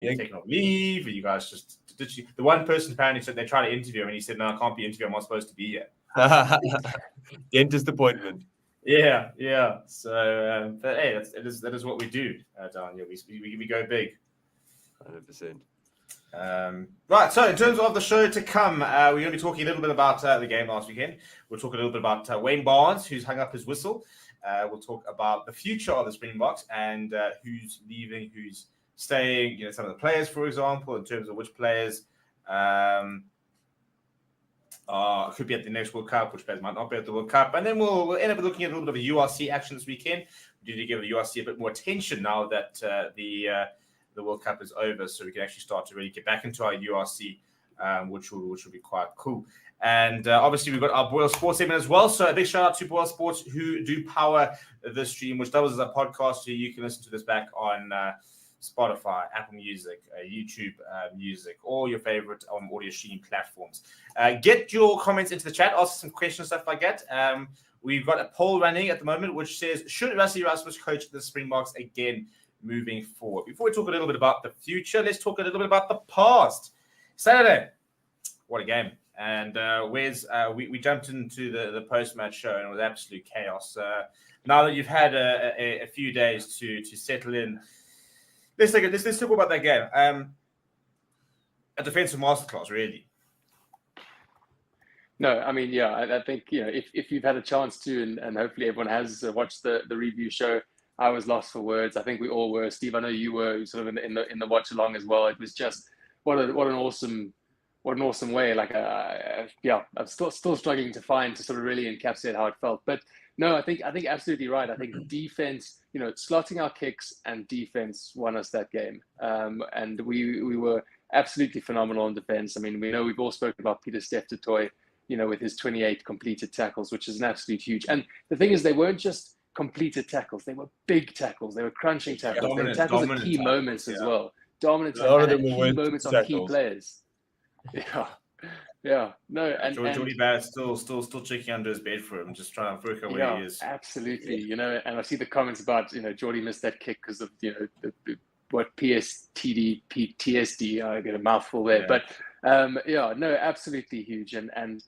taking off leave? Are you guys just the one person apparently said they tried to interview him and he said, "No, I can't be interviewed. I'm not supposed to be here." Dentist appointment. Yeah. So, but hey, that is what we do, Daniel. We go big. 100%. Right, so in terms of the show to come, we're going to be talking a little bit about the game last weekend. We'll talk a little bit about Wayne Barnes, who's hung up his whistle. We'll talk about the future of the Springboks and who's leaving, who's staying, some of the players, for example, in terms of which players could be at the next World Cup, which players might not be at the World Cup. And then we'll end up looking at a little bit of a URC action this weekend. We need to give the URC a bit more attention now that the World Cup is over, so we can actually start to really get back into our URC, which will be quite cool. And obviously, we've got our Boyle Sports segment as well. So a big shout out to Boyle Sports, who do power this stream, which doubles as a podcast. So you can listen to this back on Spotify, Apple Music, YouTube Music, all your favorite audio streaming platforms. Get your comments into the chat, ask some questions, stuff like that. We've got a poll running at the moment, which says, should Rassie Erasmus coach the Springboks again moving forward? Before we talk a little bit about the future, let's talk a little bit about the past. Saturday, what a game. And we jumped into the post-match show and it was absolute chaos. Now that you've had a few days to settle in, let's talk about that game. A defensive masterclass, really. No, I mean, yeah, I think, if you've had a chance to, and hopefully everyone has watched the review show, I was lost for words. I think we all were. Steve, I know you were sort of in the watch along as well. It was just what an awesome way. Like, I'm still struggling to sort of really encapsulate how it felt. But no, I think absolutely right. I think defense, slotting our kicks and defense won us that game. And we were absolutely phenomenal on defense. I mean, we've all spoken about Pieter-Steph du Toit, with his 28 completed tackles, which is an absolute huge. And the thing is, they weren't just completed tackles. They were big tackles. They were crunching tackles. They were tackles at key moments as well. Dominant tackles and key moments on key players. Yeah. No, and Jordy Barrett's still checking under his bed for him, just trying to work out where he is. Absolutely. And I see the comments about Jordy missed that kick because of what PSTD, PTSD. I get a mouthful there, but absolutely huge. And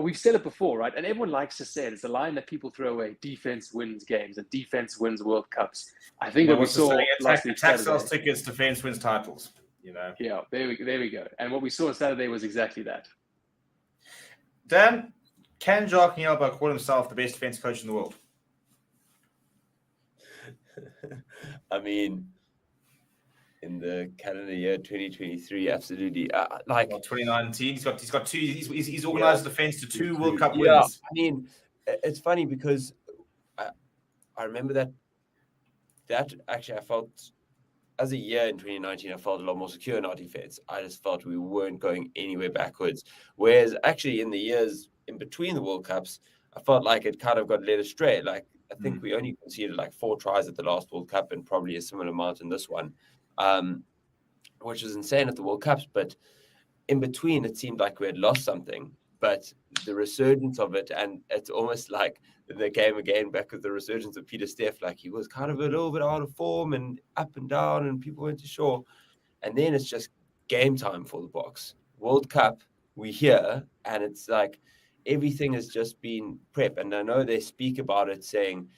we've said it before, right? And everyone likes to say it. It's a line that people throw away. Defense wins games and defense wins World Cups. I think what we saw last week. Attack sells tickets, defense wins titles. Yeah, there we go. And what we saw on Saturday was exactly that. Dan, can Jacques Nielba call himself the best defense coach in the world? I mean, in the calendar year 2023, absolutely. 2019, he's got two. He's organized defense to 2 World Cup wins. Yeah, I mean, it's funny because I remember that actually I felt. As a year in 2019, I felt a lot more secure in our defense. I just felt we weren't going anywhere backwards. Whereas actually in the years in between the World Cups, I felt like it kind of got led astray. Like, I think we only conceded like 4 tries at the last World Cup and probably a similar amount in this one, which was insane at the World Cups. But in between, it seemed like we had lost something. But the resurgence of it, and it's almost like the game again back with the resurgence of Pieter-Steph, like he was kind of a little bit out of form and up and down and people weren't too sure. And then it's just game time for the Boks. World Cup, we're here, and it's like everything has just been prep. And I know they speak about it saying,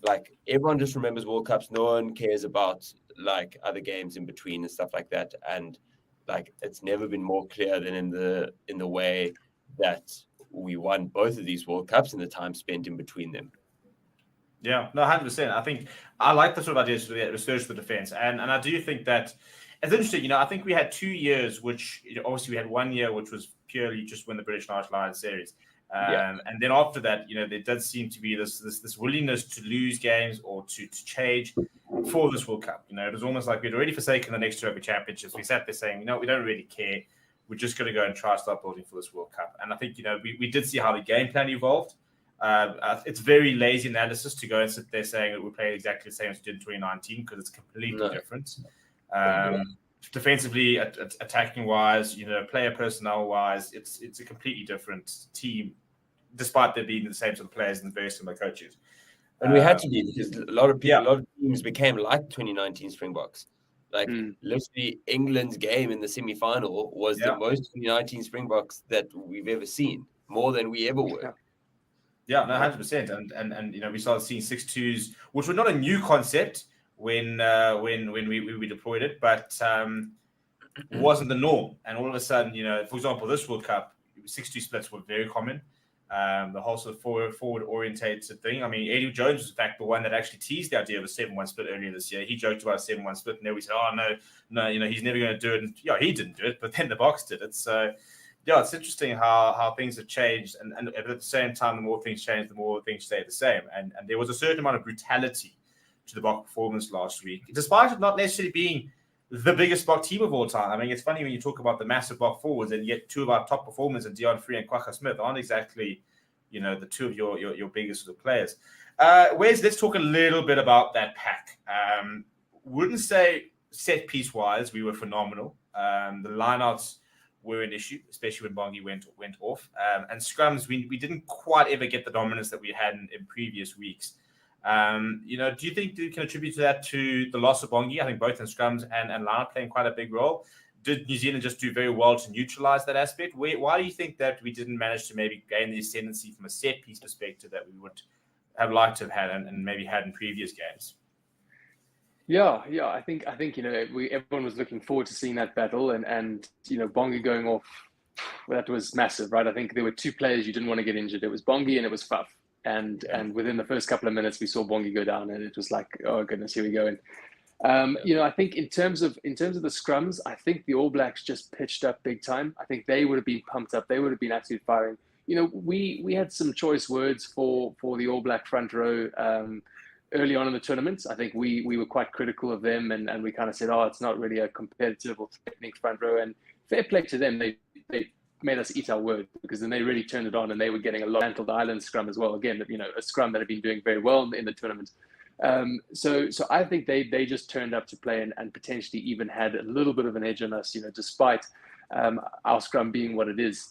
like, everyone just remembers World Cups. No one cares about, like, other games in between and stuff like that. And, like, it's never been more clear than in the way that we won both of these World Cups and the time spent in between them. Yeah, no, 100%. I think I like the sort of ideas for the research for defense. And I do think that it's interesting. I think we had 2 years, which obviously we had 1 year, which was purely just win the British Lions series. And then after that, there did seem to be this willingness to lose games or to change for this World Cup. It was almost like we'd already forsaken the next 2 Rugby Championships. We sat there saying, we don't really care. We're just going to go and try to start building for this World Cup. And I think, we did see how the game plan evolved. It's very lazy analysis to go and sit there saying that we're playing exactly the same as we did in 2019 because it's completely different. Defensively, attacking-wise, player personnel-wise, it's a completely different team, despite there being the same sort of players and very similar coaches. And we had to be because a lot of teams became like 2019 Springboks. Like literally England's game in the semi-final was the most 2019 Springboks that we've ever seen, more than we ever were. Yeah, no, 100%. And you know, we started seeing 6-2s, which were not a new concept when we deployed it, but wasn't the norm. And all of a sudden, you know, for example, this World Cup, 6-2 splits were very common. The whole sort of forward orientated thing. I mean, Eddie Jones was in fact the one that actually teased the idea of a 7-1 split earlier this year. He joked about a 7-1 split, and then we said, "Oh no, you know, he's never going to do it." And yeah, he didn't do it, but then the Box did it. So yeah, it's interesting how things have changed, and at the same time, the more things change, the more things stay the same. And there was a certain amount of brutality to the Box performance last week, despite it not necessarily being the biggest Bok team of all time. I mean, it's funny when you talk about the massive Bok forwards, and yet two of our top performers, in Dion Free and Kwagga Smith, aren't exactly, you know, the two of your biggest sort of players. Wes, let's talk a little bit about that pack. Wouldn't say set piece wise we were phenomenal. The lineouts were an issue, especially when Bongi went off. And scrums, we didn't quite ever get the dominance that we had in previous weeks. You know, do you think you can attribute to that to the loss of Bongi? I think both in scrums and line playing quite a big role. Did New Zealand just do very well to neutralize that aspect? Why do you think that we didn't manage to maybe gain the ascendancy from a set piece perspective that we would have liked to have had and maybe had in previous games? Yeah. I think you know, everyone was looking forward to seeing that battle, and you know, Bongi going off, well, that was massive, right? I think there were two players you didn't want to get injured. It was Bongi and it was Faf. And within the first couple of minutes, we saw Bongi go down, and it was like, oh goodness, here we go. And you know, I think in terms of the scrums, I think the All Blacks just pitched up big time. I think they would have been pumped up. They would have been absolute firing. You know, we had some choice words for the All Black front row early on in the tournament. I think we were quite critical of them, and we kind of said, oh, it's not really a competitive or technique front row. And fair play to them, they made us eat our word, because then they really turned it on, and they were getting a lot of the island scrum as well. Again, you know, a scrum that had been doing very well in the tournament. So I think they just turned up to play and potentially even had a little bit of an edge on us, you know, despite our scrum being what it is.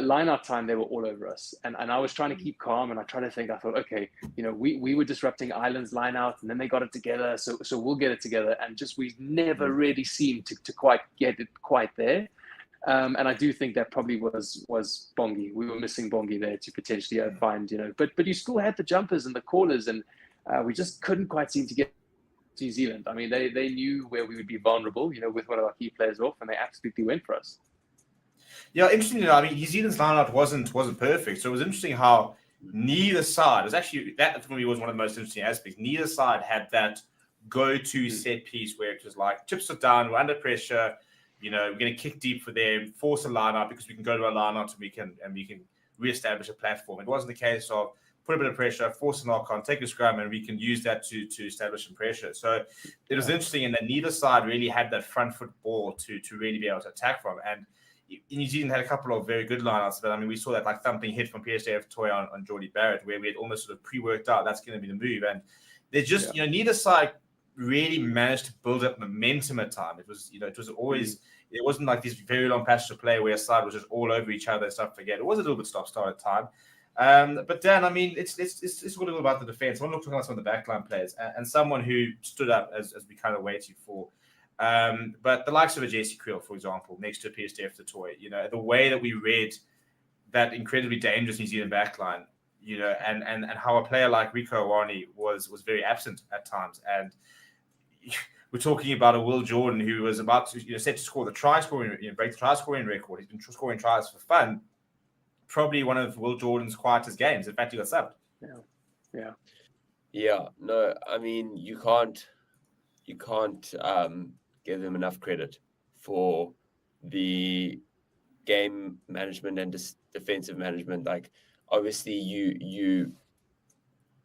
Line out time, they were all over us, and I was trying to keep calm, and I thought, okay, you know, we were disrupting Ireland's line out, and then they got it together, so we'll get it together, and just we never really seemed to quite get it quite there. And I do think that probably was Bongi. We were missing Bongi there to potentially find, you know, but you still had the jumpers and the callers, and we just couldn't quite seem to get New Zealand. I mean, they knew where we would be vulnerable, you know, with one of our key players off, and they absolutely went for us. Yeah, interesting. You know, I mean, New Zealand's lineout wasn't perfect, so it was interesting how neither side was actually, that for me was one of the most interesting aspects. Neither side had that go-to set piece where it was like, chips are down, we're under pressure. You know, we're going to kick deep for them, force a line-out because we can go to a line-out and we can reestablish a platform. It wasn't the case of put a bit of pressure, force a knock-on, take a scrum, and we can use that to establish some pressure. So it was interesting in that neither side really had that front foot ball to really be able to attack from. And New Zealand had a couple of very good lineouts, but I mean, we saw that like thumping hit from PSJF Toy on Geordie Barrett, where we had almost sort of pre-worked out that's going to be the move. And they just, you know, neither side really managed to build up momentum at time. It was, you know, it was always, it wasn't like these very long passages of play where a side was just all over each other and stuff. Forget it was a little bit stop-start at time. But Dan, I mean, it's a little about the defense. I want to talk about some of the backline players and someone who stood up as we kind of waited for. But the likes of a Jesse Creel, for example, next to a PSJF Toy, you know, the way that we read that incredibly dangerous New Zealand backline, you know, and how a player like Rico Awani was very absent at times. And we're talking about a Will Jordan who was about to, you know, set to score the try scoring, you know, break the try scoring record. He's been scoring tries for fun. Probably one of Will Jordan's quietest games. In fact, he got subbed. Yeah. No, I mean, you can't give them enough credit for the game management and defensive management. Like, obviously, you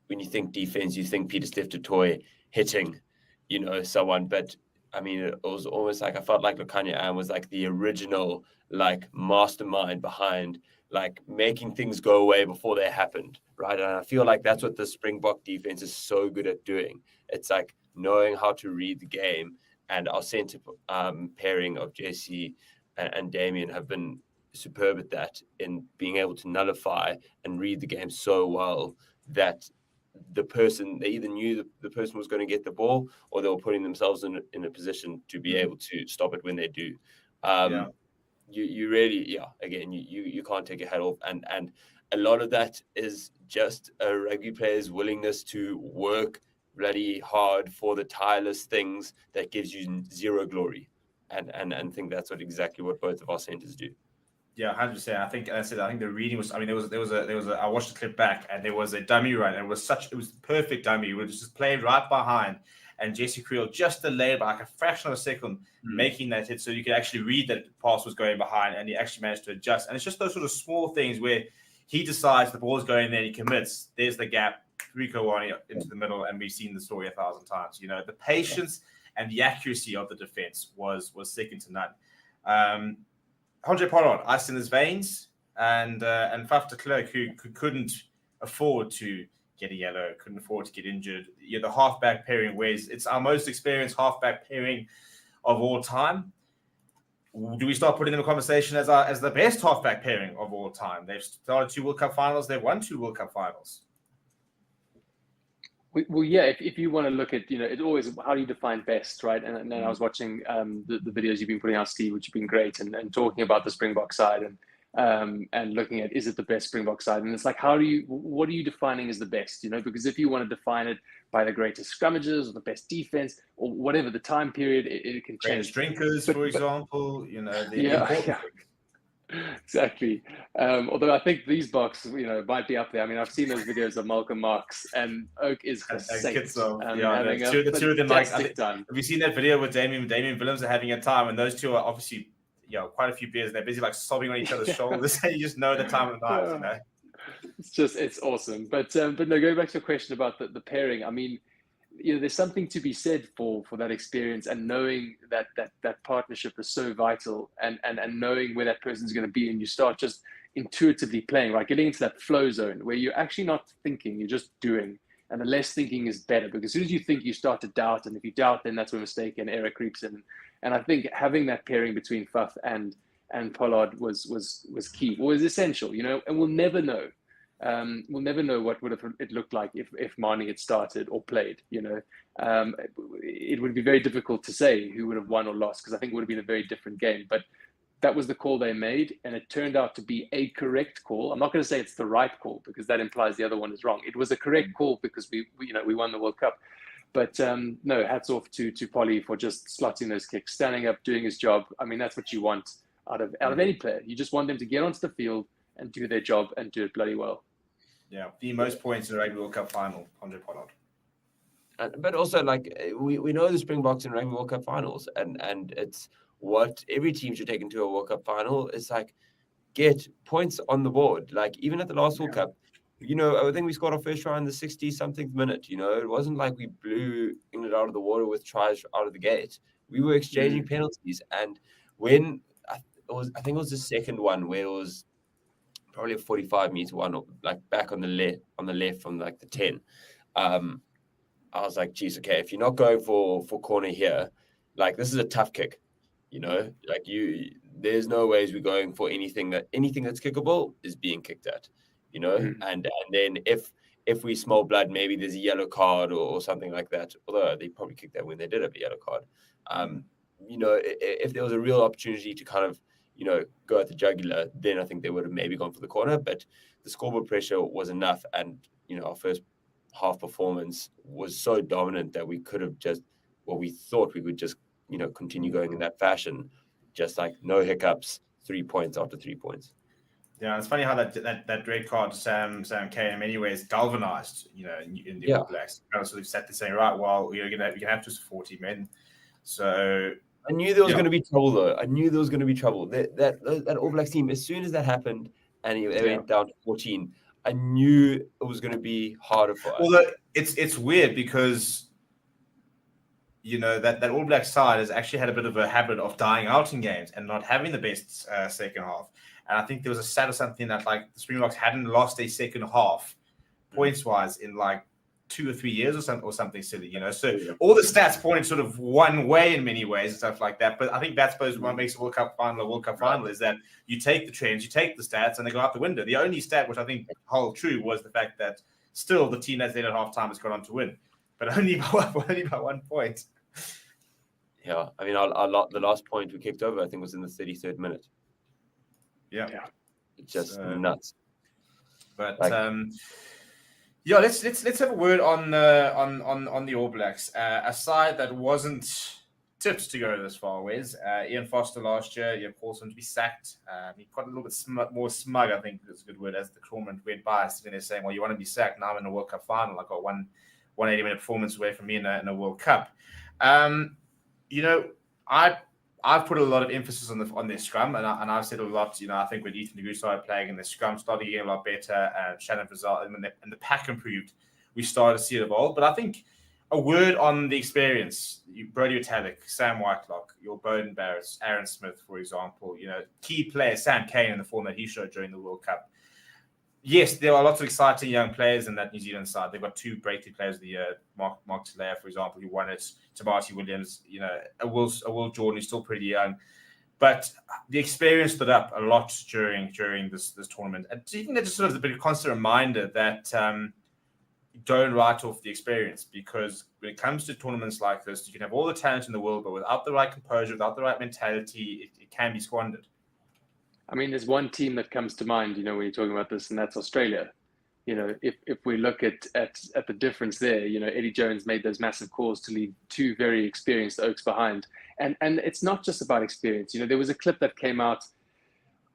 when you think defense, you think BITDEFENDER Toy hitting, you know, someone. But I mean, it was almost like I felt like Lukhanyo was like the original like mastermind behind like making things go away before they happened, right? And I feel like that's what the Springbok defense is so good at doing. It's like knowing how to read the game, and our center pairing of JC and Damien have been superb at that, in being able to nullify and read the game so well that the person, they either knew the person was going to get the ball, or they were putting themselves in a position to be able to stop it when they do. You really, again, you can't take your head off. And a lot of that is just a rugby player's willingness to work bloody hard for the tireless things that gives you zero glory. And think that's exactly what both of our centers do. Yeah, 100%. I think the reading was. I mean, there was a. I watched the clip back, and there was a dummy run, and it was the perfect dummy. It was just played right behind, and Jesse Creel just delayed by like a fraction of a second making that hit, so you could actually read that the pass was going behind, and he actually managed to adjust. And it's just those sort of small things where he decides the ball's going there, and he commits. There's the gap, Rico Wani into the middle, and we've seen the story 1,000 times. You know, the patience and the accuracy of the defense was second to none. Andre Pollard, ice in his veins, and Faf de Klerk, who couldn't afford to get a yellow, couldn't afford to get injured. The halfback pairing, it's our most experienced halfback pairing of all time. Do we start putting in a conversation as the best halfback pairing of all time? They've started 2 World Cup finals. They've won 2 World Cup finals. Well, yeah. If you want to look at, it's always how do you define best, right? And then I was watching the videos you've been putting out, Steve, which have been great, and talking about the Springbok side and looking at, is it the best Springbok side? And it's like, what are you defining as the best? Because if you want to define it by the greatest scrummages or the best defense or whatever the time period, it can change. Greatest drinkers, for example, Exactly. Although I think these box, might be up there. I mean, I've seen those videos of Malcolm Marx, and Oak is the two of them. Like, time. have you seen that video with Damien Willems are having a time, and those two are obviously, quite a few beers, and they're busy like sobbing on each other's shoulders, and you just know the time of night. It's awesome. But no, going back to your question about the pairing, I mean, there's something to be said for that experience, and knowing that partnership is so vital, and knowing where that person's going to be, and you start just intuitively playing, right? Getting into that flow zone where you're actually not thinking, you're just doing, and the less thinking is better, because as soon as you think, you start to doubt, and if you doubt, then that's where mistake and error creeps in. And I think having that pairing between Faf and Pollard was key, was essential, and we'll never know. We'll never know what would have it looked like if Marnie had started or played. It would be very difficult to say who would have won or lost, because I think it would have been a very different game. But that was the call they made, and it turned out to be a correct call. I'm not going to say it's the right call, because that implies the other one is wrong. It was a correct call because we won the World Cup. But no, hats off to Polly for just slotting those kicks, standing up, doing his job. I mean, that's what you want out of any player. You just want them to get onto the field and do their job and do it bloody well. Yeah, the most points in the Rugby World Cup final, Andre Pollard. But also, we know the Springboks in Rugby World Cup finals, and it's what every team should take into a World Cup final. It's like, get points on the board. Like, even at the last World Cup, I think we scored our first try in the 60-something minute. It wasn't like we blew England out of the water with tries out of the gate. We were exchanging penalties, and when I think it was the second one where it was probably a 45-meter one, like back on the left from like the 10. I was like, geez, okay, if you're not going for corner here, like, this is a tough kick, like there's no ways we're going for anything that's kickable is being kicked at, and then if we smell blood, maybe there's a yellow card or something like that. Although they probably kicked that when they did have a yellow card. If there was a real opportunity to kind of, go at the jugular, then I think they would have maybe gone for the corner. But the scoreboard pressure was enough, and our first half performance was so dominant that we could have we thought we would just continue going in that fashion, just like no hiccups, 3 points after 3 points. Yeah, it's funny how that red card, Sam K, in many ways galvanized, in the All Blacks. Kind of sort of sat there saying, right, well, we're gonna have just 40 men. So I knew there was going to be trouble, though. I knew there was going to be trouble. That All Blacks team, as soon as that happened and they went down to 14, I knew it was going to be harder for us. Although it's weird because, that All Black side has actually had a bit of a habit of dying out in games and not having the best second half. And I think there was a stat or something that, like, the Springboks hadn't lost a second half points-wise in, like, 2 or 3 years or something silly, So all the stats pointed sort of one way in many ways and stuff like that. But I think that's supposed what makes a World Cup final is that you take the trends, you take the stats, and they go out the window. The only stat which I think hold true was the fact that Still, the team that's in at halftime has gone on to win, but only by 1 point. Yeah, I mean, the last point we kicked over, I think, was in the 33rd minute. Yeah. It's just nuts. But yeah, let's have a word on the All Blacks. A side that wasn't tipped to go this far, Wes. Ian Foster last year, forced him to be sacked. He got a little bit more smug, I think is a good word, as the tournament went by, sitting there saying, well, you want to be sacked? Now I'm in a World Cup final. I got 180-minute performance away from me in a World Cup. I've put a lot of emphasis on their scrum, and I've said a lot. I think when Ethan DeGroot started playing in the scrum, started getting a lot better. Shannon Frizzell, and the pack improved, we started to see it evolve. But I think a word on the experience: Brodie Retallick, Sam Whitelock, your Beauden Barrett, Aaron Smith, for example. Key players, Sam Cane in the form that he showed during the World Cup. Yes, there are lots of exciting young players in that New Zealand side. They've got 2 breakthrough players of the year, Mark Talaia, for example, who won it, Tabati Williams, a Will Jordan, who's still pretty young. But the experience stood up a lot during this tournament. And do you think that's just sort of a bit of a constant reminder that don't write off the experience? Because when it comes to tournaments like this, you can have all the talent in the world, but without the right composure, without the right mentality, it can be squandered. I mean, there's one team that comes to mind, when you're talking about this, and that's Australia. If we look at the difference there, Eddie Jones made those massive calls to leave 2 very experienced Oaks behind. And it's not just about experience. There was a clip that came out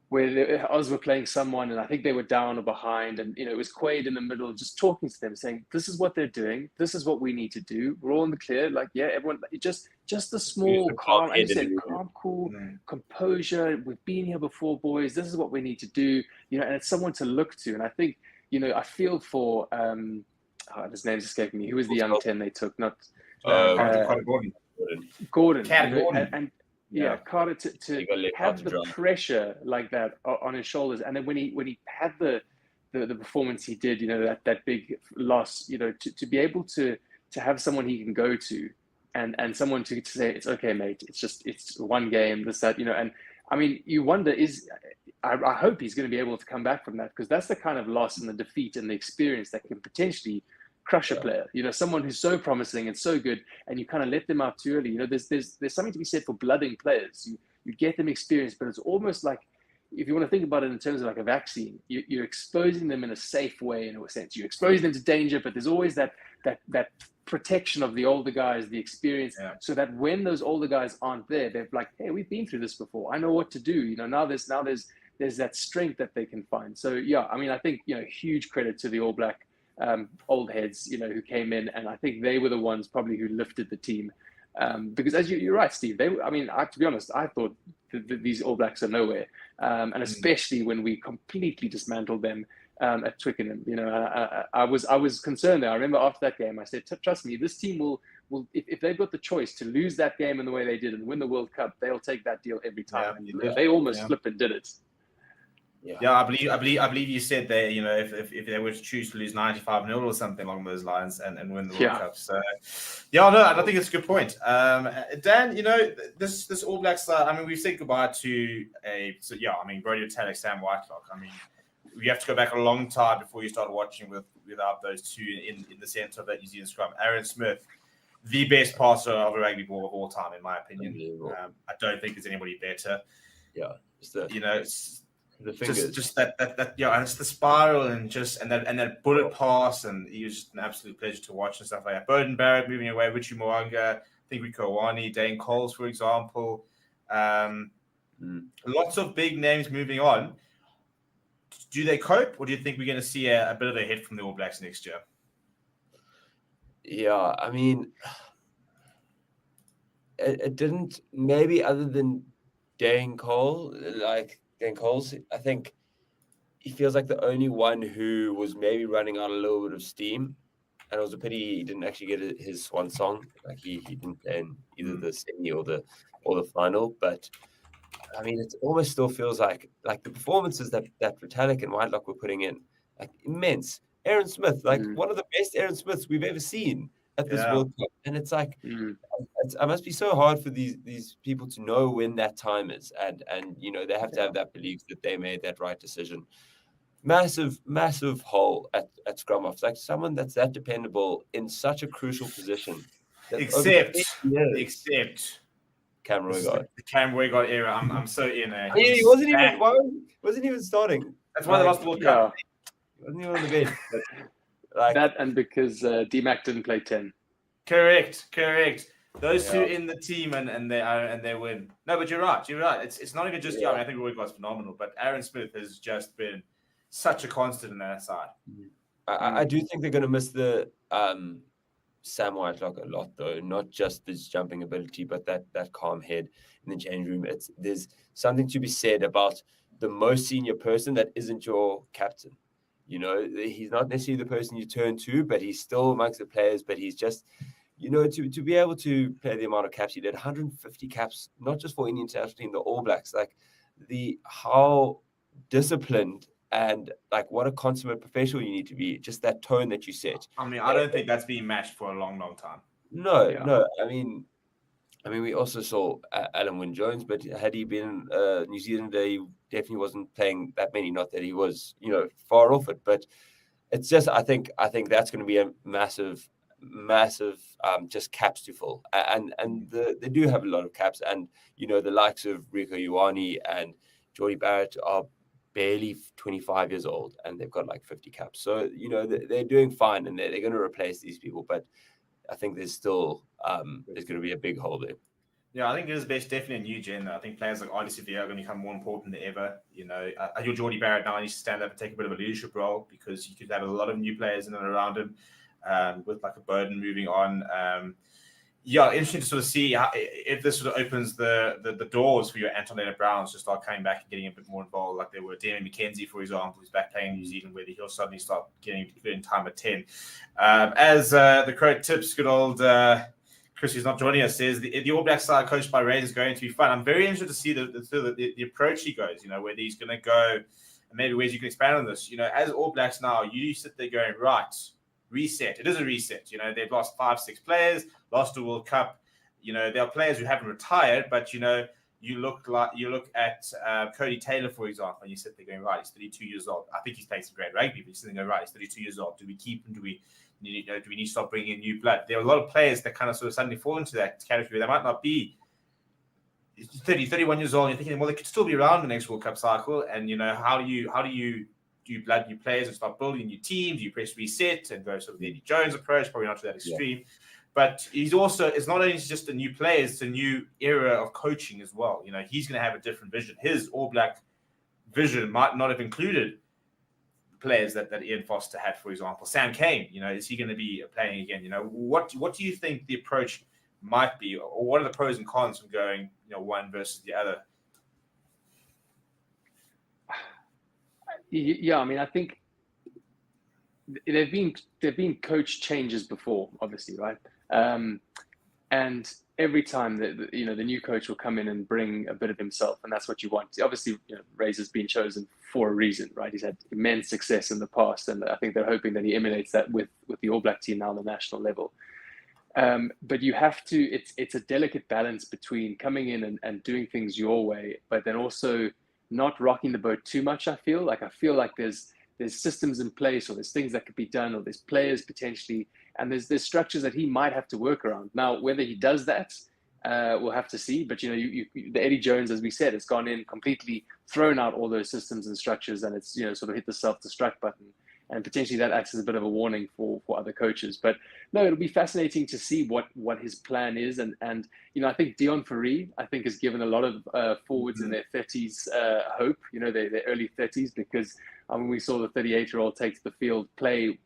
where Oz were playing someone, and I think they were down or behind, and it was Quaid in the middle, just talking to them, saying, "This is what they're doing. This is what we need to do. We're all in the clear." Like, yeah, everyone, just the small, calm, as you said, calm, cool, composure. We've been here before, boys. This is what we need to do. And it's someone to look to. And I think, I feel for his name's escaping me. Who was the young 10 they took? Not Gordon. Gordon. Gordon. Yeah, Carter to have the pressure like that on his shoulders, and then when he had the performance he did, that big loss, to be able to have someone he can go to, and someone to say, it's okay, mate, it's one game, this, that, and I mean, you wonder, I hope he's going to be able to come back from that, because that's the kind of loss and the defeat and the experience that can potentially crush a player, someone who's so promising and so good, and you kind of let them out too early. There's something to be said for blooding players. You get them experience, but it's almost like, if you want to think about it in terms of like a vaccine, you're exposing them in a safe way, in a sense. You expose them to danger, but there's always that protection of the older guys, the experience, so that when those older guys aren't there, they're like, hey, we've been through this before. I know what to do. Now there's that strength that they can find. So yeah, I mean, I think huge credit to the All Black old heads, who came in, and I think they were the ones probably who lifted the team, because as you're right, Steve. To be honest, I thought these All Blacks are nowhere, and especially when we completely dismantled them at Twickenham. I was concerned there. I remember after that game, I said, "Trust me, this team will if they've got the choice to lose that game in the way they did and win the World Cup, they'll take that deal every time." And they almost flipped and did it. Yeah, I believe you said that, if they were to choose to lose 95-0 or something along those lines and win the World Cup. So, I think it's a good point. Dan, this All Blacks, we said goodbye to Brodie Retallick, Sam Whitelock. I mean, you have to go back a long time before you start watching without those 2 in the centre of that New Zealand scrum. Aaron Smith, the best passer of a rugby ball of all time, in my opinion. I don't think there's anybody better. Yeah, the fingers, just that, and it's the spiral and that bullet pass, and he was just an absolute pleasure to watch and stuff like that. Beauden Barrett moving away, Richie Mo'unga, I think Rico Ioane, Dane Coles, for example. Lots of big names moving on. Do they cope, or do you think we're going to see a bit of a hit from the All Blacks next year? Yeah, I mean, it didn't, maybe other than Dane Coles, I think he feels like the only one who was maybe running out a little bit of steam, and it was a pity he didn't actually get his swan song. Like he didn't play in either the semi or the final. But I mean, it almost still feels like the performances that Retallick and Whitelock were putting in, like immense. Aaron Smith, one of the best Aaron Smiths we've ever seen at this World Cup, and it's like. It must be so hard for these people to know when that time is, and they have to have that belief that they made that right decision. massive hole at scrum half. It's like someone that's that dependable in such a crucial position. Except Cam Roigard. The Cam Roigard era. I'm so in there. He wasn't even. Why wasn't even starting? That's why they lost the World Cup. He wasn't even on the bench. Like, that and because D-Mac didn't play 10. Correct. Those two in the team and they win. No, but you're right. It's not even just I think Roigard's phenomenal, but Aaron Smith has just been such a constant in that side. I do think they're going to miss the Sam Whitelock a lot, though. Not just his jumping ability, but that calm head in the change room. There's something to be said about the most senior person that isn't your captain. You know, he's not necessarily the person you turn to, but he's still amongst the players. But he's just, you know, to be able to play the amount of caps he did, 150 caps, not just for Indian international team, the All Blacks. Like how disciplined and like what a consummate professional you need to be. Just that tone that you set. I mean, I don't think that's been matched for a long time. No. I mean, we also saw Alan Wynne-Jones, but had he been New Zealander, he definitely wasn't playing that many. Not that he was, you know, far off it, but it's just I think that's going to be a massive just caps to fill, and they do have a lot of caps, and you know the likes of Rieko Ioane and Geordie Barrett are barely 25 years old, and they've got like 50 caps. So you know they're doing fine, and they're going to replace these people, but I think there's still there's going to be a big hole there. Yeah, I think there's definitely a new gen. I think players like Ardie Savea are going to become more important than ever. You know, your Geordie Barrett now needs to stand up and take a bit of a leadership role because you could have a lot of new players in and around him with like a Burden moving on. Interesting to sort of see if this sort of opens the doors for your Antonetta Browns to start coming back and getting a bit more involved, like they were Damien McKenzie, for example, who's back playing in New Zealand, where he'll suddenly start getting time at 10. As the Crow tips, good old Chris, who's not joining us, says the All Black side coached by Ray is going to be fun. I'm very interested to see the approach he goes, you know, where he's going to go, and maybe ways you can expand on this. You know, as All Blacks now, you sit there going, right, reset. It is a reset. You know, they've lost 5-6 players, lost a World Cup. You know, there are players who haven't retired, but you know, you look at Cody Taylor, for example, and you sit there going, right, he's 32 years old. I think he's playing some great rugby, but you're sitting there going, right, he's 32 years old. Do we keep him? Do we need to start bringing in new blood? There are a lot of players that kind of sort of suddenly fall into that category. They might not be 30, 31 years old. You're thinking, well, they could still be around the next World Cup cycle. And you know, how do you blood new players and start building new teams? You press reset and go sort of the Eddie Jones approach, probably not to that extreme. But it's not only just a new player, it's a new era of coaching as well. You know, he's going to have a different vision. His All Black vision might not have included players that Ian Foster had, for example. Sam Cane, you know, is he going to be playing again? You know, what do you think the approach might be, or what are the pros and cons from going, you know, one versus the other? Yeah, I mean, I think there've been coach changes before, obviously, right? And every time that the new coach will come in and bring a bit of himself, and that's what you want. Obviously, you know, Razor's been chosen for a reason, right? He's had immense success in the past, and I think they're hoping that he emulates that with the All Black team now on the national level. But you have to. It's a delicate balance between coming in and doing things your way, but then also not rocking the boat too much. I feel like there's systems in place, or there's things that could be done, or there's players potentially, and there's structures that he might have to work around. Now, whether he does that, we'll have to see. But you know, the Eddie Jones, as we said, has gone in, completely thrown out all those systems and structures, and it's, you know, sort of hit the self-destruct button, and potentially that acts as a bit of a warning for other coaches. But no, it'll be fascinating to see what his plan is, and you know, I think Dion Fourie, I think, has given a lot of forwards in their 30s hope, you know, their early 30s, because when we saw the 38-year-old take to the field, play,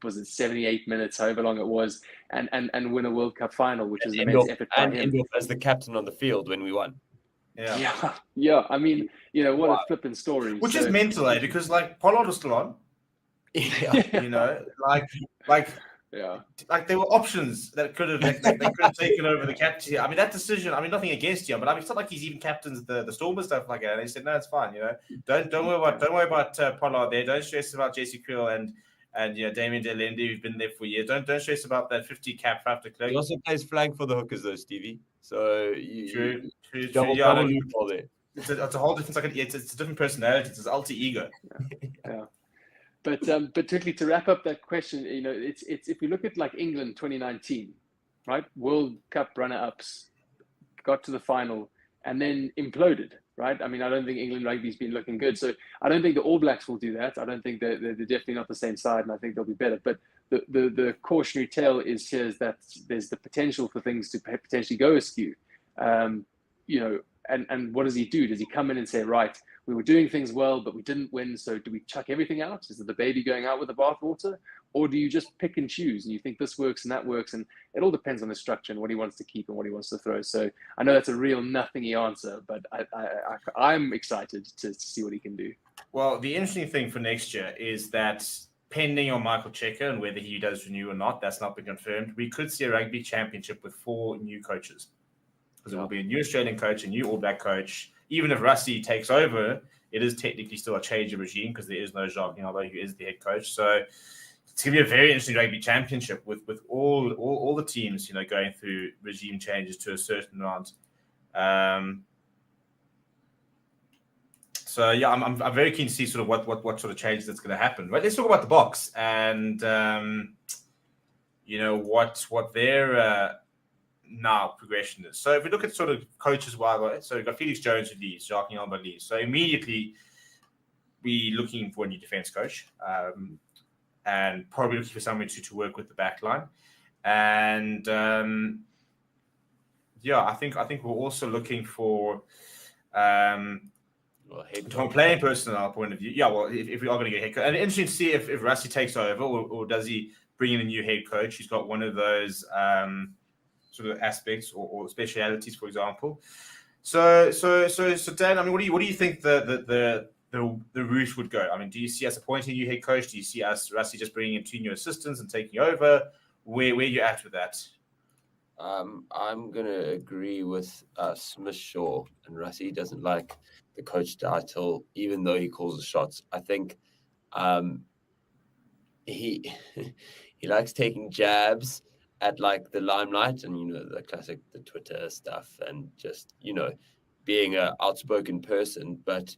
was it 78 minutes, however long it was, and win a World Cup final, which is an immense effort by him. And as the captain on the field when we won. Yeah. I mean, you know, what a flippant story. Which is mental, because like Pollard was still on. Yeah. You know, like there were options that could have taken over the captaincy. I mean, that decision. I mean, nothing against him, but I mean, it's not like he's even captains the Storm and stuff like that. And they said, no, it's fine. You know, don't worry about Pollard there. Don't stress about JC Kriel and you know, Damien Delende, who's been there for years. Don't stress about that 50 cap for after Clerk. He also plays flank for the Hookers, though, Stevie. So true. Double loophole there. It's a whole different. It's a different personality. It's his alter ego. Yeah. But particularly to wrap up that question, it's if we look at like England 2019, right? World Cup runner-ups, got to the final, and then imploded, right? I mean, I don't think England rugby's been looking good. So I don't think the All Blacks will do that. I don't think they're definitely not the same side, and I think they'll be better. But the cautionary tale is that there's the potential for things to potentially go askew. And what does he do? Does he come in and say, right, we were doing things well, but we didn't win, so do we chuck everything out? Is it the baby going out with the bathwater? Or do you just pick and choose and you think this works and that works? And it all depends on the structure and what he wants to keep and what he wants to throw. So I know that's a real nothingy answer, but I'm excited to see what he can do. Well, the interesting thing for next year is that pending on Michael Checker and whether he does renew or not, that's not been confirmed. We could see a rugby championship with 4 new coaches. Because it will be a new Australian coach, a new All Black coach. Even if Rusty takes over, it is technically still a change of regime because there is no Jacques, although he is the head coach. So it's going to be a very interesting rugby championship with all the teams, going through regime changes to a certain amount. So yeah, I'm very keen to see sort of what sort of change that's going to happen. Right, let's talk about the box and what their now progression is. So if we look at sort of coaches, so we've got Felix Jones who leaves, Jacques Nyamba leaves. So immediately we're looking for a new defense coach, and probably looking for someone to work with the back line. And I think we're also looking for from a playing personnel point of view. Yeah, well, if we are going to get a head coach, and interesting to see if Rusty takes over or does he bring in a new head coach who's got one of those sort of aspects or specialities, for example. So Dan, I mean, what do you think the route would go? I mean, do you see us appointing a new head coach? Do you see us Rusty just bringing in 2 new assistants and taking over? Where are you at with that? I'm gonna agree with Smith Shaw, and Rusty doesn't like the coach title, even though he calls the shots. I think he likes taking jabs at like the limelight and the classic the Twitter stuff and just being an outspoken person, but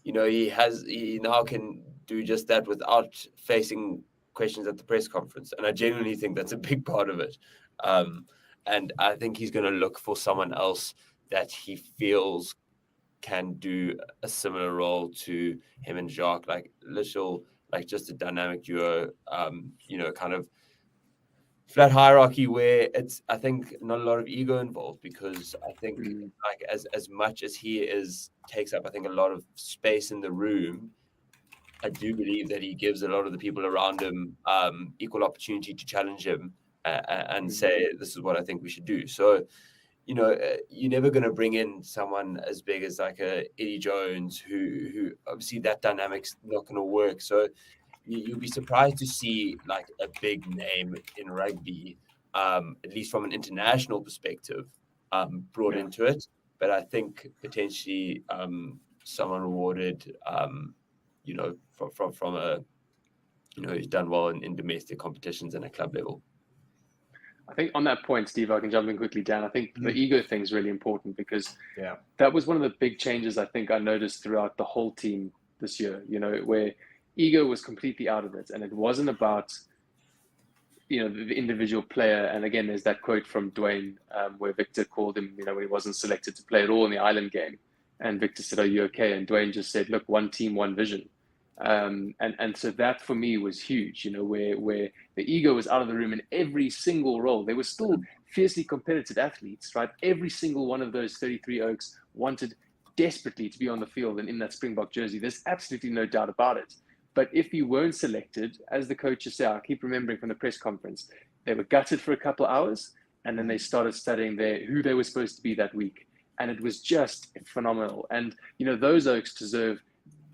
he now can do just that without facing questions at the press conference, and I genuinely think that's a big part of it. And I think he's going to look for someone else that he feels can do a similar role to him and Jacques, like just a dynamic duo, kind of flat hierarchy where it's, I think, not a lot of ego involved, because I think like as much as he takes up, I think, a lot of space in the room, I do believe that he gives a lot of the people around him equal opportunity to challenge him and say, this is what I think we should do. So, you're never going to bring in someone as big as like a Eddie Jones, who obviously that dynamic's not going to work. So you'll be surprised to see like a big name in rugby, at least from an international perspective, brought into it. But I think potentially someone rewarded, from a, who's done well in domestic competitions and at club level. I think on that point, Steve, I can jump in quickly, Dan. I think the ego thing is really important because that was one of the big changes I think I noticed throughout the whole team this year, where ego was completely out of it. And it wasn't about, the individual player. And again, there's that quote from Dwayne where Victor called him, when he wasn't selected to play at all in the Island game. And Victor said, are you okay? And Dwayne just said, look, one team, one vision. And so that for me was huge, where the ego was out of the room in every single role. They were still fiercely competitive athletes, right? Every single one of those 33 Oaks wanted desperately to be on the field and in that Springbok jersey. There's absolutely no doubt about it. But if you weren't selected, as the coaches say, I keep remembering from the press conference, they were gutted for a couple of hours and then they started studying who they were supposed to be that week. And it was just phenomenal. And, those Oaks deserve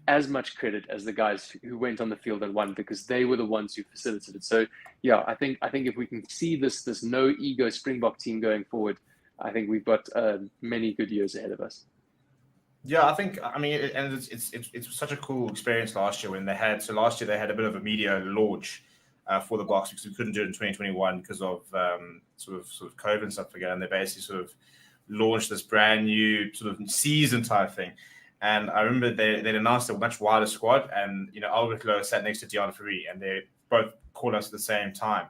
as much credit as the guys who went on the field and won, because they were the ones who facilitated. So yeah, I think if we can see this no ego Springbok team going forward, I think we've got many good years ahead of us. Yeah, it's such a cool experience last year when last year they had a bit of a media launch for the box because we couldn't do it in 2021 because of sort of COVID and stuff again. And they basically sort of launched this brand new sort of season type thing. And I remember they'd announced a much wider squad, and Albert Lowe sat next to Dion Ferree, and they both called us at the same time.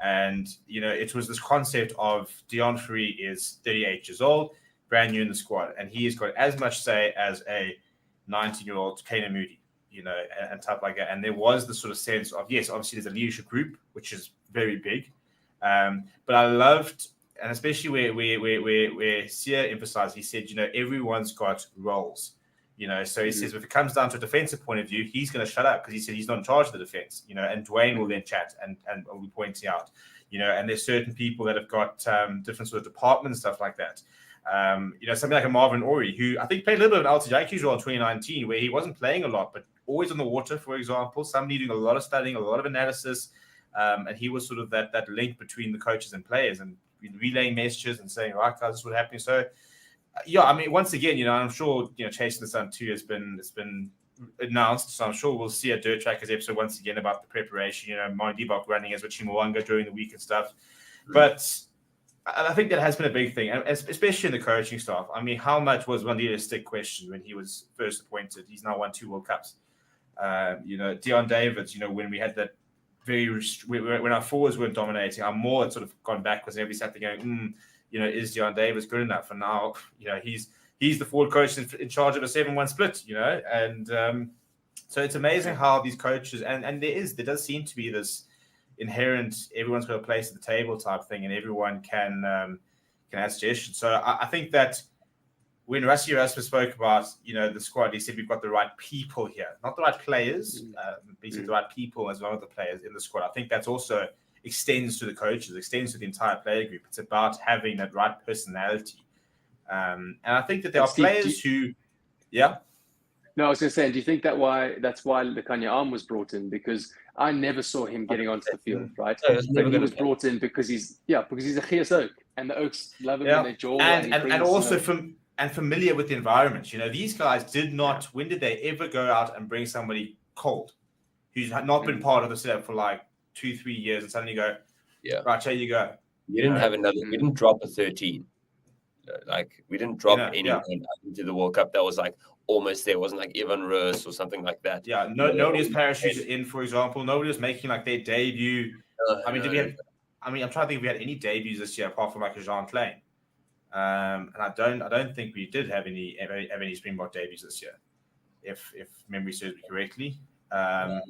And it was this concept of Dion Ferree is 38 years old, brand new in the squad, and he has got as much say as a 19-year-old Kane Moody, and type like that. And there was the sort of sense of, yes, obviously there's a leadership group, which is very big, but I loved, and especially where Sia emphasized, he said, everyone's got roles. So he says if it comes down to a defensive point of view, he's going to shut up because he said he's not in charge of the defense, and Dwayne will then chat and will be pointing out, and there's certain people that have got different sort of departments, stuff like that. Something like a Marvin Ori, who I think played a little bit of an LTJQ's role in 2019, where he wasn't playing a lot, but always on the water, for example, somebody doing a lot of studying, a lot of analysis, and he was sort of that link between the coaches and players and relaying messages and saying, right, guys, this is what's happening. So, once again, I'm sure, Chasing the Sun 2 it's been announced, so I'm sure we'll see a Dirt Trackers episode once again about the preparation, Mark Debok running as with Chimawanga during the week and stuff. But I think that has been a big thing, especially in the coaching staff. I mean, how much was Wandile Stick questioned when he was first appointed? He's now won 2 World Cups. Dion Davids, when we had that when our forwards weren't dominating, I'm more sort of gone backwards, and everybody sat there going, is Dion Davids good enough? And now, he's the forward coach in charge of a 7-1 split, and so it's amazing how these coaches, and there does seem to be this inherent, everyone's got a place at the table type thing, and everyone can add suggestions. So I think that when Rassie Erasmus spoke about, the squad, he said we've got the right people here, not the right players, but he said the right people as well as the players in the squad. I think that's also extends to the coaches, extends to the entire player group. It's about having that right personality. And I think that there are players who, yeah. No, I was going to say, do you think that's why Lekanya Arm was brought in? Because I never saw him getting onto the field, right? But he was brought in because he's a Chias Oak, and the Oaks love him in their jaw. And also familiar with the environment. These guys did not, when did they ever go out and bring somebody cold who's not been part of the setup for like 2-3 years and suddenly go, right, here you go. You didn't have another, we didn't drop a 13. Like, we didn't drop anyone into the World Cup that was like almost there. It wasn't like Evan Roos or something like that. Yeah, nobody was parachuted in, for example. Nobody was making like their debut. I'm trying to think if we had any debuts this year apart from like a Jean Klein. And I don't think we did have any Springbok debuts this year, if memory serves me correctly. No.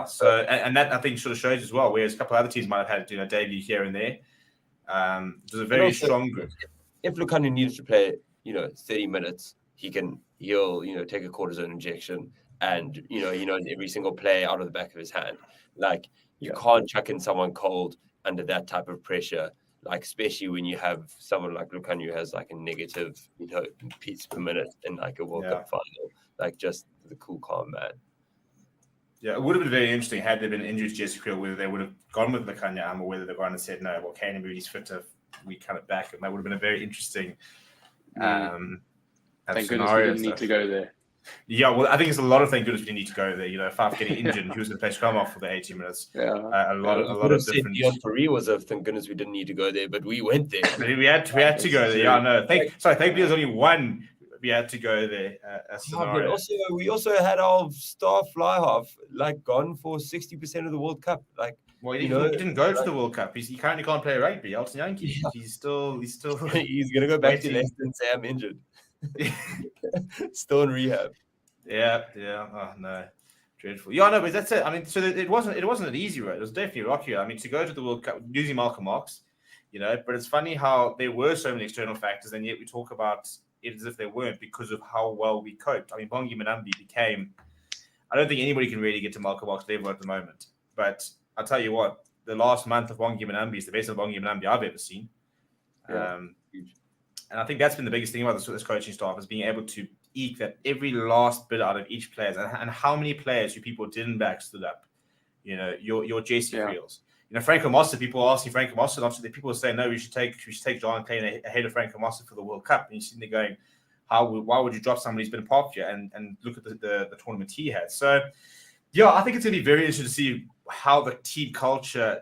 So and that I think sort of shows as well, whereas a couple of other teams might have had a debut here and there. It was a very strong group. If Lukanu needs to play, 30 minutes, he'll take a cortisone injection, and he knows every single play out of the back of his hand. Like, you can't chuck in someone cold under that type of pressure. Like, especially when you have someone like Lukanu who has like a negative, beats per minute in like a World Cup final. Like, just the cool, calm man. Yeah, it would have been very interesting had there been injuries to Jesse Creel, whether they would have gone with Lekanya Arm or whether they've gone and said, no, well, Kane Moody's fit to, we cut it back. And that would have been a very interesting Thank goodness we didn't need to go there. Yeah, well, I think it's a lot of thank goodness we didn't need to go there. Faf getting injured and he was going to play scrum off for the 80 minutes. Yeah. A lot of different. Dion Ferree was a thank goodness we didn't need to go there, but we went there. we had to go there. Yeah, no. Thankfully there's only one. We had to go there. But we also had our star fly half gone for 60% of the World Cup. Well, he didn't go to the World Cup. He currently can't play rugby. Elton Yankee. Yeah. He's still. He's gonna go back to Leicester and say I'm injured. Still in rehab. Yeah. Oh no, dreadful. Yeah, no, but that's it. I mean, so it wasn't an easy road. It was definitely rocky. I mean, to go to the World Cup losing Malcolm Marx, but it's funny how there were so many external factors, and yet we talk about it as if they weren't because of how well we coped. I mean, Bongi Manambi became. I don't think anybody can really get to Malcolm Marx level at the moment, but I'll tell you what, the last month of Bongi Manambi is the best of Bongi Manambi I've ever seen. Yeah. And I think that's been the biggest thing about this coaching staff is being able to eke that every last bit out of each player, and how many players who people didn't back stood up. Your Jesse Creels. Franco Mossa, people are asking Franco Mossa, and obviously people are saying, no, we should take John Klein ahead of Franco Mossa for the World Cup. And you're sitting there going, why would you drop somebody who's been a part of you and look at the tournament he had? So, yeah, I think it's going to be very interesting to see how the team culture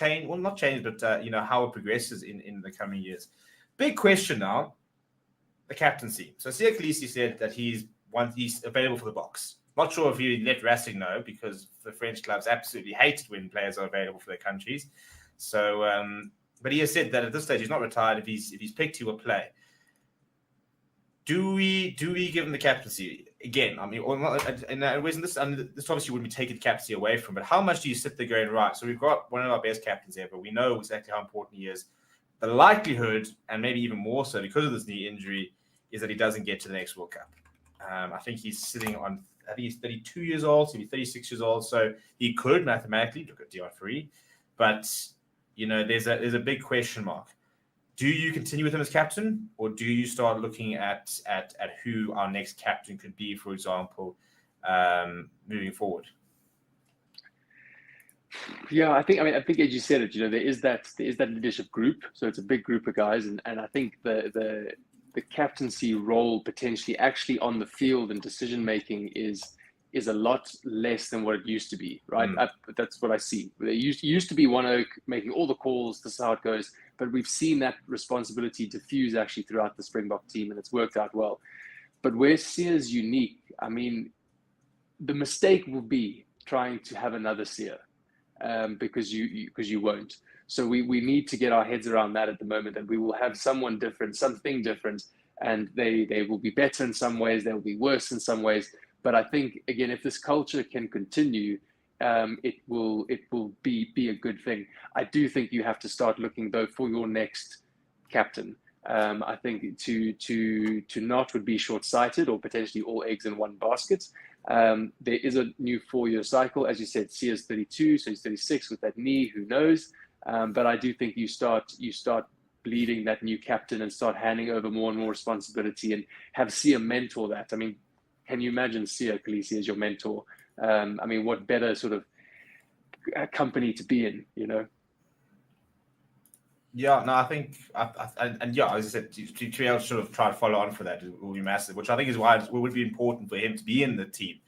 not change, but how it progresses in the coming years. Big question now. the captaincy. So Siya Kolisi said that he's available for the box. Not sure if he let Racing know, because the French clubs absolutely hate it when players are available for their countries. So, but he has said that at this stage he's not retired. If he's picked, he will play. Do we give him the captaincy again? I mean, this obviously wouldn't be taking the captaincy away from. But how much do you sit there going, right? So we've got one of our best captains ever. We know exactly how important he is. The likelihood, and maybe even more so because of this knee injury, is that he doesn't get to the next World Cup. I think he's sitting on. I think he's 32 years old, so he's 36 years old. So he could mathematically look at Dion Free, but there's a big question mark. Do you continue with him as captain, or do you start looking at who our next captain could be, for example, moving forward? Yeah, I think as you said it, there is that leadership group. So it's a big group of guys, and I think the captaincy role potentially actually on the field and decision making is a lot less than what it used to be, right? That's what I see. There used to be one oak making all the calls. This is how it goes. But we've seen that responsibility diffuse actually throughout the Springbok team, and it's worked out well. But where Siya is unique, I mean, the mistake will be trying to have another Siya, because you won't. So we need to get our heads around that at the moment, that we will have someone different, something different, and they will be better in some ways, they will be worse in some ways. But I think, again, if this culture can continue, it will be a good thing. I do think you have to start looking though for your next captain. I think to not would be short-sighted or potentially all eggs in one basket. There is a new 4-year cycle, as you said. Sia's 32, so he's 36 with that knee. Who knows? But I do think you start bleeding that new captain and start handing over more and more responsibility, and have Siya mentor that. I mean, can you imagine Siya Kolisi as your mentor? I mean, what better sort of company to be in, Yeah, no, I think, as I said, to be able to sort of try to follow on for that will be massive, which I think is why it would be important for him to be in the team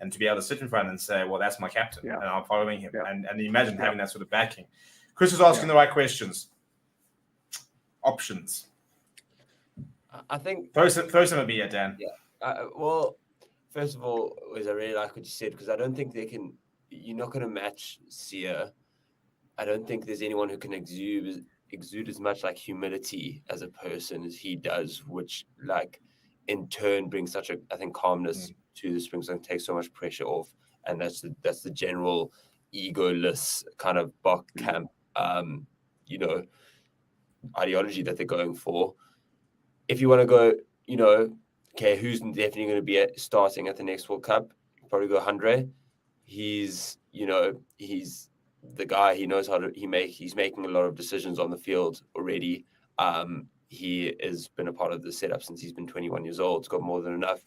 and to be able to sit in front and say, well, that's my captain, and I'm following him. Yeah. And imagine having that sort of backing. Chris is asking the right questions. Options. I think... Throw some at me, Dan. Yeah. Well, first of all, I really like what you said, because I don't think you're not going to match Siya. I don't think there's anyone who can exude as much like humility as a person as he does, which like in turn brings such a, I think, calmness to the Springs and takes so much pressure off. And that's the general egoless kind of Bok camp, ideology that they're going for. If you want to go, okay, who's definitely going to be starting at the next World Cup? Probably go Andre. He's the guy. He knows how to. He's making a lot of decisions on the field already. He has been a part of the setup since he's been 21 years old. He's got more than enough.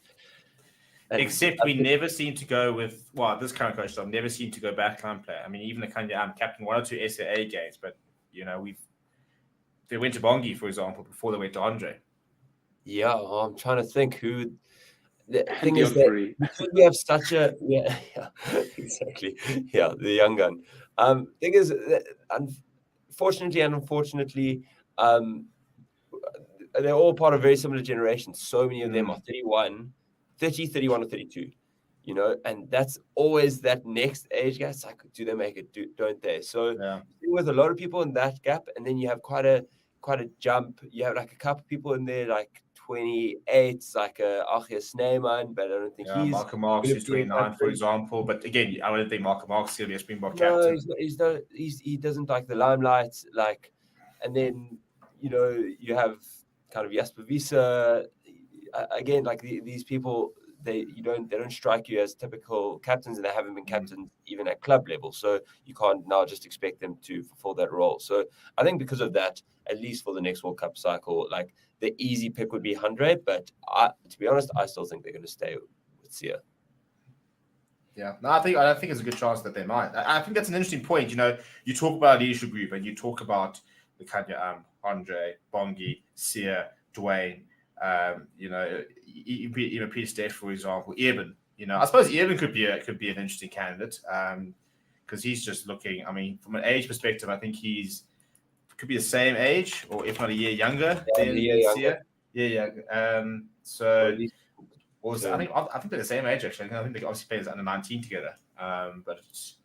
And except we never seem to go with this current coach. I've never seemed to go backline player. I mean, even the kind of captain 1 or 2 SAA games, but they went to Bongi, for example, before they went to Andre. Yeah, I'm trying to think who. The thing is that because we have such a exactly the young gun. Thing is, unfortunately and unfortunately, they're all part of very similar generations. So many of them are 31 or 32. And that's always that next age gap. It's like, do they make it? Don't they? So with a lot of people in that gap, and then you have quite a jump. You have like a couple of people in there, like 28, like Achia Sneeman, but I don't think he's... Marco Marx is 29, for example. But again, I don't think Marco Marx is going to be a Springbok captain. No, he doesn't like the limelight. Like, and then, you have kind of Jasper Wiese. Again, like these people, they don't strike you as typical captains, and they haven't been captains even at club level. So you can't now just expect them to fulfill that role. So I think because of that, at least for the next World Cup cycle, like the easy pick would be Andre, but to be honest, I still think they're going to stay with Siya. Yeah, no, I think it's a good chance that they might. I think that's an interesting point. You talk about a leadership group, and you talk about the kind of Andre, Bongi, Siya, Dwayne. Even Peter Steph, for example, Eben. I suppose Eben could be an interesting candidate because he's just looking. I mean, from an age perspective, I think could be the same age, or if not a year younger than Siya. Yeah. Or So at least- also, I think they're the same age actually. I think they obviously played as under 19 together. It's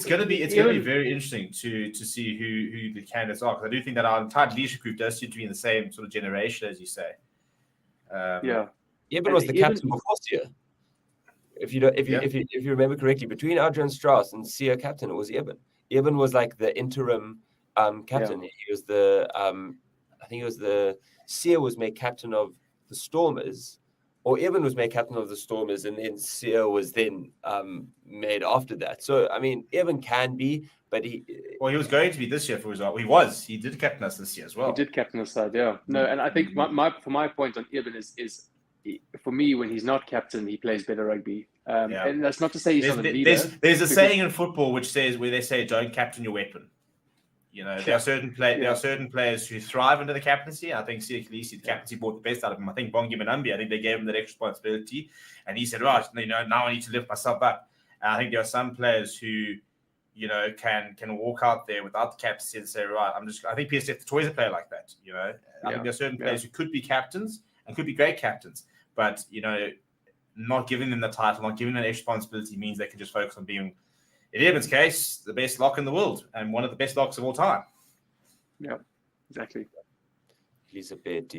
going to be very interesting to see who the candidates are, because I do think that our entire leadership group does seem to be in the same sort of generation, as you say. Eben was the captain before Sia. If you remember correctly, between Adrian Strauss and Sia captain, it was Eben. Eben was like the interim captain. He was I think it was Sia was made captain of the Stormers, or Eben was made captain of the Stormers, and then Sia was then made after that. So I mean, Eben can be, but he was going to be this year for his. He did captain us this year as well. He did captain us side, yeah. No, and I think my point on Eben is for me, when he's not captain, he plays better rugby. And that's not to say he's not a leader. There's a saying in football which says, where they say, "Don't captain your weapon." You know, there are certain players who thrive under the captaincy. I think Sia Khaleesi, the captaincy, brought the best out of him. I think Bongi Manambi, I think they gave him that extra responsibility, and he said, "Right, now I need to lift myself up." And I think there are some players who, can walk out there without the captaincy and say, "Right, I think PSF the Toys a player like that." I think there are certain players who could be captains and could be great captains, but not giving them the title, not giving them the responsibility means they can just focus on being, in Eben's case, the best lock in the world and one of the best locks of all time. Yeah, exactly. Elizabeth.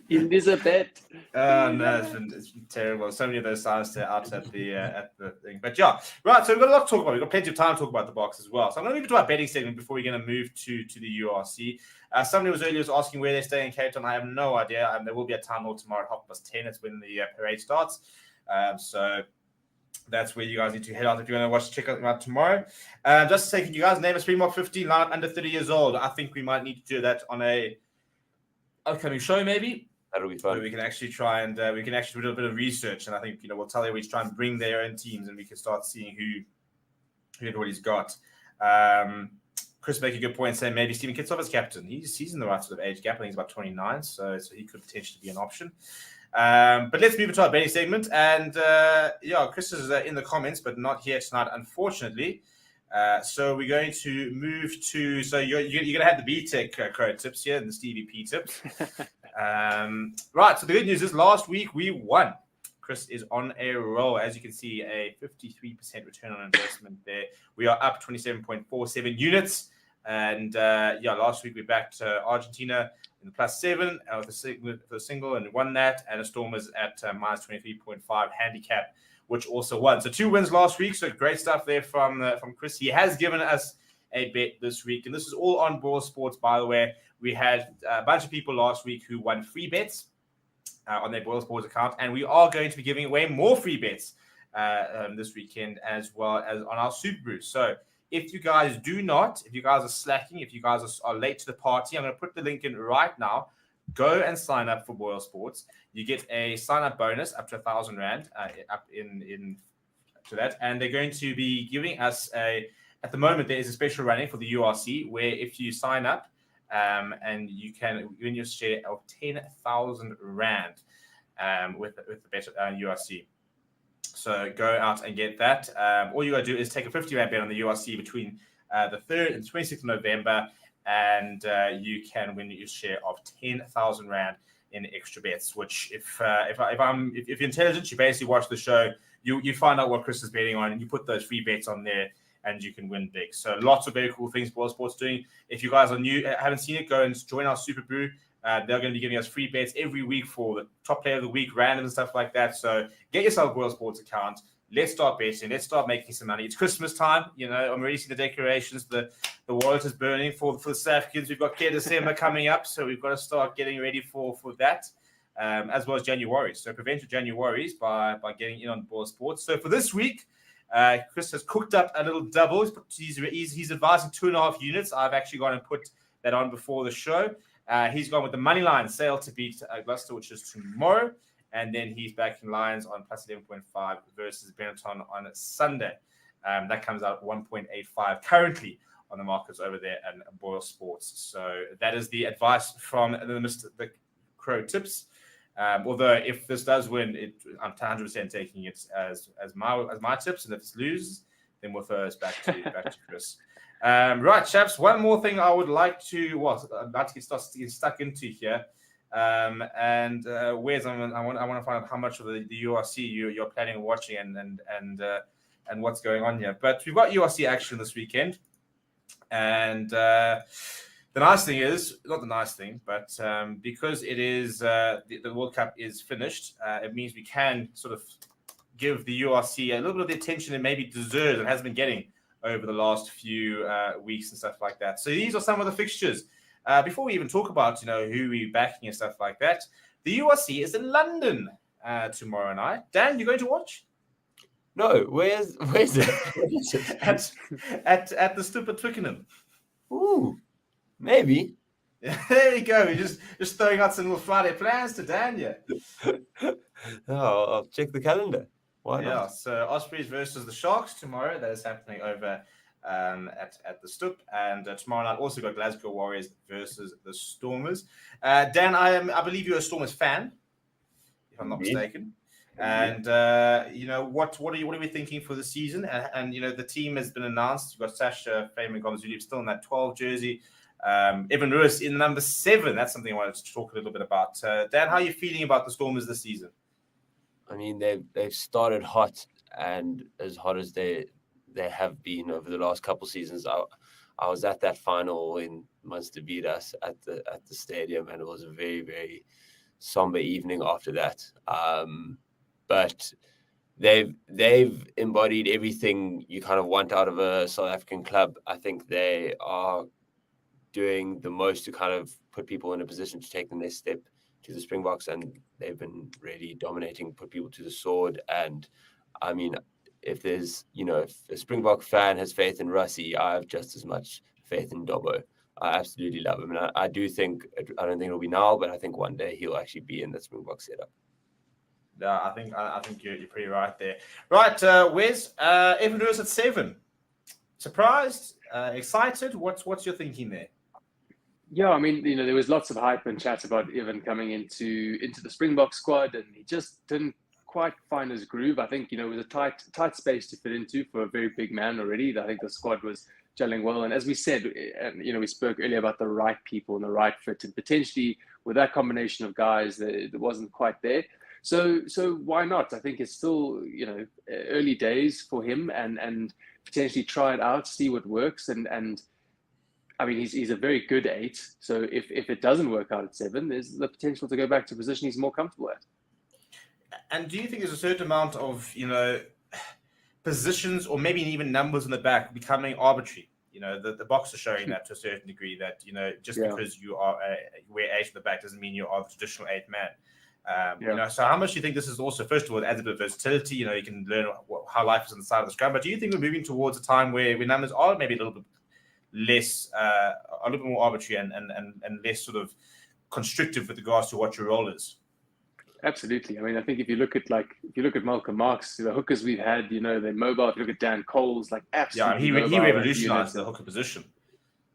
Elizabeth. No, it's been terrible. So many of those signs out at the thing. But yeah, right. So we've got a lot to talk about. We've got plenty of time to talk about the box as well. So I'm going to move to our betting segment before we're going to move to the URC. Somebody was asking where they're staying in Cape Town. I have no idea. There will be a town hall tomorrow at 10:30. It's when the parade starts. So that's where you guys need to head out if you want to check out tomorrow. Just a second, you guys name a Springbok 15 lineup under 30 years old. I think we might need to do that on a upcoming show, maybe. That'll be fun. Where we can actually try and do a little bit of research, and I think we'll tell you we try and bring their own teams, and we can start seeing who everybody's got. Chris make a good point saying maybe Stephen Kitsov as captain. He's in the right sort of age gap. I think he's about 29, so he could potentially be an option. But let's move into our betting segment, and Chris is in the comments, but not here tonight, unfortunately. So we're going to move to. So you're going to have the B-Tech Crow tips here and the Stevie P tips. Right. So the good news is last week we won. Chris is on a roll. As you can see, a 53% return on investment there. We are up 27.47 units. And last week we backed Argentina in the +7 with a single and won that. And the Stormers at -23.5 handicap, which also won. So 2 wins last week. So great stuff there from Chris. He has given us a bet this week. And this is all on BOYLESPORTS, by the way. We had a bunch of people last week who won free bets on their BOYLESPORTS account. And we are going to be giving away more free bets this weekend, as well as on our Super Brew. So if you guys are slacking, if you guys are late to the party, I'm going to put the link in right now. Go and sign up for BOYLESPORTS. You get a sign-up bonus up to 1,000 Rand up in to that. And they're going to be giving us at the moment, there is a special running for the URC where if you sign up and you can win your share of 10,000 Rand with the bet URC. So go out and get that. All you got to do is take a 50 Rand bet on the URC between the 3rd and 26th of November, and you can win your share of 10,000 Rand in extra bets. Which, if you're intelligent, you basically watch the show, you find out what Chris is betting on, and you put those free bets on there, and you can win big. So lots of very cool things BOYLESPORTS doing. If you guys are new, haven't seen it, go and join our Super Brew. They're going to be giving us free bets every week for the top player of the week, random and stuff like that. So get yourself a BOYLESPORTS account. Let's start betting. Let's start making some money. It's Christmas time. I'm already seeing the decorations. The wallet is burning for the South Africans. We've got Care December coming up, so we've got to start getting ready for that, as well as January. So prevent your Januaries by getting in on BOYLESPORTS. So for this week, Chris has cooked up a little double. He's advising 2.5 units. I've actually gone and put that on before the show. He's gone with the money line sale to beat Gloucester, which is tomorrow. And then he's backing Lions on +11.5 versus Benetton on Sunday. That comes out at 1.85 currently on the markets over there at BOYLESPORTS. So that is the advice from the Crow Tips. Although if this does win, I'm 100% taking it as my tips, and if it loses, then we'll throw us back to Chris. Right, chaps. One more thing I would like to get stuck into here. Wes, I want to find out how much of the URC you're planning on watching and what's going on here. But we've got URC action this weekend, and the nice thing is, not the nice thing, but because it is the World Cup is finished, it means we can sort of give the URC a little bit of the attention it maybe deserves and has been getting over the last few weeks and stuff like that. So these are some of the fixtures. Before we even talk about, who we're backing and stuff like that, the URC is in London tomorrow night. Dan, you going to watch? No, where's it? at the Stoop at Twickenham. Ooh, maybe. There you go. You're just throwing out some little Friday plans to Dan, yeah. I'll check the calendar. Why not? Yeah, so Ospreys versus the Sharks tomorrow. That is happening over at the Stoop. And tomorrow night also got Glasgow Warriors versus the Stormers. Dan, I believe you're a Stormers fan, if I'm not mistaken. And what are we thinking for the season? And the team has been announced. You've got Sasha Fayman Gomezulu still in that 12 jersey. Evan Lewis in number 7. That's something I wanted to talk a little bit about. Dan, how are you feeling about the Stormers this season? I mean, they've started hot, and as hot as they have been over the last couple seasons. I was at that final when Munster beat us at the stadium, and it was a very, very somber evening after that. But they've embodied everything you kind of want out of a South African club. I think they are doing the most to kind of put people in a position to take the next step to the Springboks, and they've been really dominating, put people to the sword. And I mean, if there's, if a Springbok fan has faith in Rassie, I have just as much faith in Dobbo. I absolutely love him. And I don't think it'll be now, but I think one day he'll actually be in the Springbok setup. Yeah, I think you're pretty right there. Right, Wes, Evan Lewis at 7. Surprised? Excited? What's your thinking there? Yeah, I mean, there was lots of hype and chat about Evan coming into the Springbok squad, and he just didn't quite find his groove. I think, it was a tight space to fit into for a very big man already. I think the squad was gelling well. And as we said, and we spoke earlier about the right people and the right fit, and potentially with that combination of guys, that wasn't quite there. So why not? I think it's still, early days for him, and potentially try it out, see what works. And I mean, he's a very good 8. So if it doesn't work out at 7, there's the potential to go back to a position he's more comfortable at. And do you think there's a certain amount of, positions or maybe even numbers in the back becoming arbitrary? The box is showing that to a certain degree, that, just because you are wear 8 in the back doesn't mean you are the traditional 8th man. So how much do you think this is also, first of all, it adds a bit of versatility, you can learn how life is on the side of the scrum, but do you think we're moving towards a time where numbers are maybe a little bit less, a little bit more arbitrary and less sort of constrictive with regards to what your role is? Absolutely. I mean, I think if you look at Malcolm Marx, the hookers we've had, they're mobile. If you look at Dan Cole's, absolutely, he revolutionized the hooker position.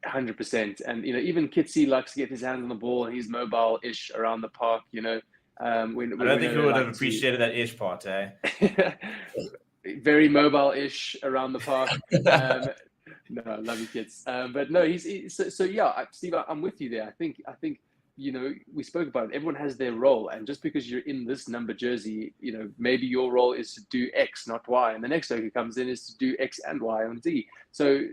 100%. And even Kitsy likes to get his hands on the ball, and he's mobile-ish around the park. I don't think he would have appreciated that ish part, eh? Very mobile-ish around the park. No, I love you, kids. But no, Steve, I'm with you there. I think we spoke about it. Everyone has their role, and just because you're in this number jersey, maybe your role is to do X, not Y, and the next guy who comes in is to do X and Y and Z. So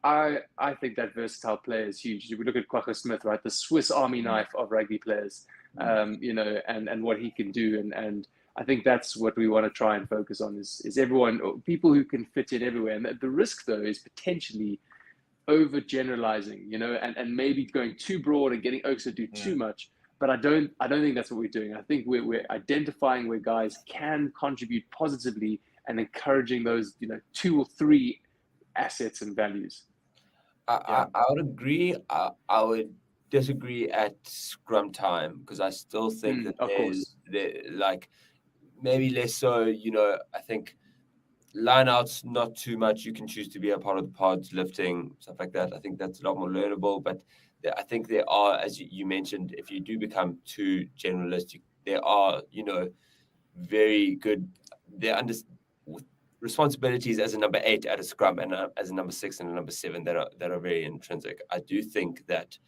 I think that versatile player is huge. If we look at Kwagga Smith, right, the Swiss Army knife of rugby players, and what he can do, and I think that's what we want to try and focus on is everyone, people who can fit in everywhere. And the risk, though, is potentially overgeneralizing, and maybe going too broad and getting Oaks to do too much. But I don't think that's what we're doing. I think we're identifying where guys can contribute positively and encouraging those, 2 or 3 assets and values. I would agree. I would disagree at scrum time, because I still think that maybe less so. I think lineouts, not too much. You can choose to be a part of the pods, lifting, stuff like that. I think that's a lot more learnable. But I think there are, as you mentioned, if you do become too generalistic, there are, very good. responsibilities as a number 8 at a scrum and as a number 6 and a number 7 that are very intrinsic. I do think that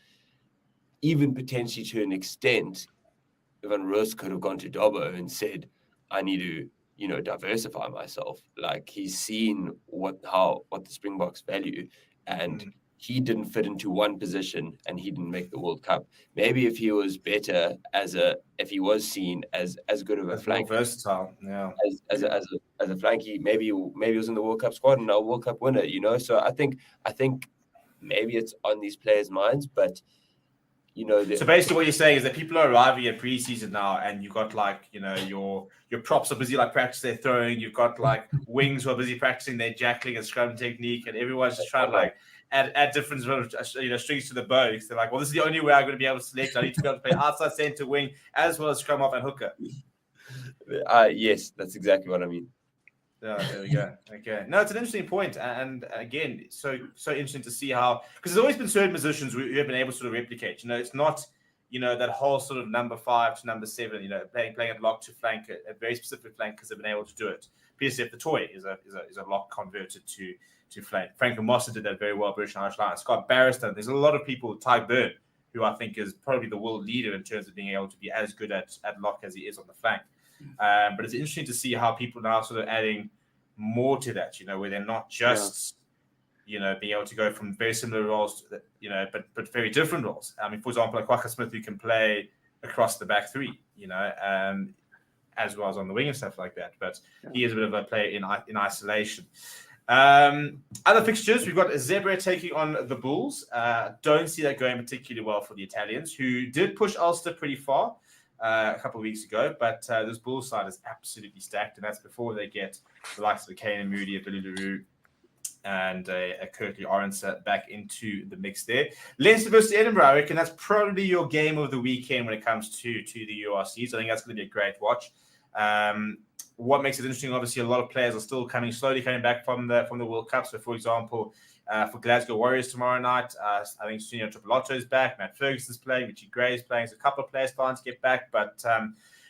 even potentially to an extent, Van Roos could have gone to Dobbo and said, I need to, diversify myself. Like, he's seen what the Springboks value, and he didn't fit into one position and he didn't make the World Cup. Maybe if he was better if he was seen as good of a flank, more versatile, yeah, as a flanky, maybe he was in the World Cup squad and a World Cup winner, So I think maybe it's on these players' minds, but so basically what you're saying is that people are arriving at preseason now, and you've got your props are busy practicing their throwing, you've got wings who are busy practicing their jackling and scrum technique, and everyone's just trying to add different strings to the bow. Because they're well, this is the only way I'm going to be able to select. I need to be able to play outside centre, wing, as well as scrum off and hooker. Yes, that's exactly what I mean. Yeah, there we go. Okay. No, it's an interesting point. And again, so interesting to see how, because there's always been certain positions who have been able to sort of replicate. It's not, that whole sort of number 5 to number 7, playing at lock to flank, a very specific flank, because they've been able to do it. PSF the toy is a lock converted to flank. Frank Mossa did that very well, British and Irish Lions. Scott Barrister, there's a lot of people, Ty Byrne, who I think is probably the world leader in terms of being able to be as good at lock as he is on the flank. But it's interesting to see how people now sort of adding more to that, where they're not just, being able to go from very similar roles, but very different roles. I mean, for example, Kwaka Smith, who can play across the back 3, as well as on the wing and stuff like that. But he is a bit of a player in isolation. Other fixtures, we've got Zebra taking on the Bulls. Don't see that going particularly well for the Italians, who did push Ulster pretty far a couple of weeks ago, but this Bulls side is absolutely stacked, and that's before they get the likes of Kane and Moody, a Billy LaRue, and a Currie Orense back into the mix there. Leinster versus Edinburgh, I reckon that's probably your game of the weekend when it comes to the URCs. I think that's going to be a great watch. What makes it interesting, obviously, a lot of players are still slowly coming back from the World Cup. So, for example, for Glasgow Warriors tomorrow night, I think Sunil Tripolotto is back, Matt Ferguson's playing, Richie Gray is playing. So a couple of players starting to get back, but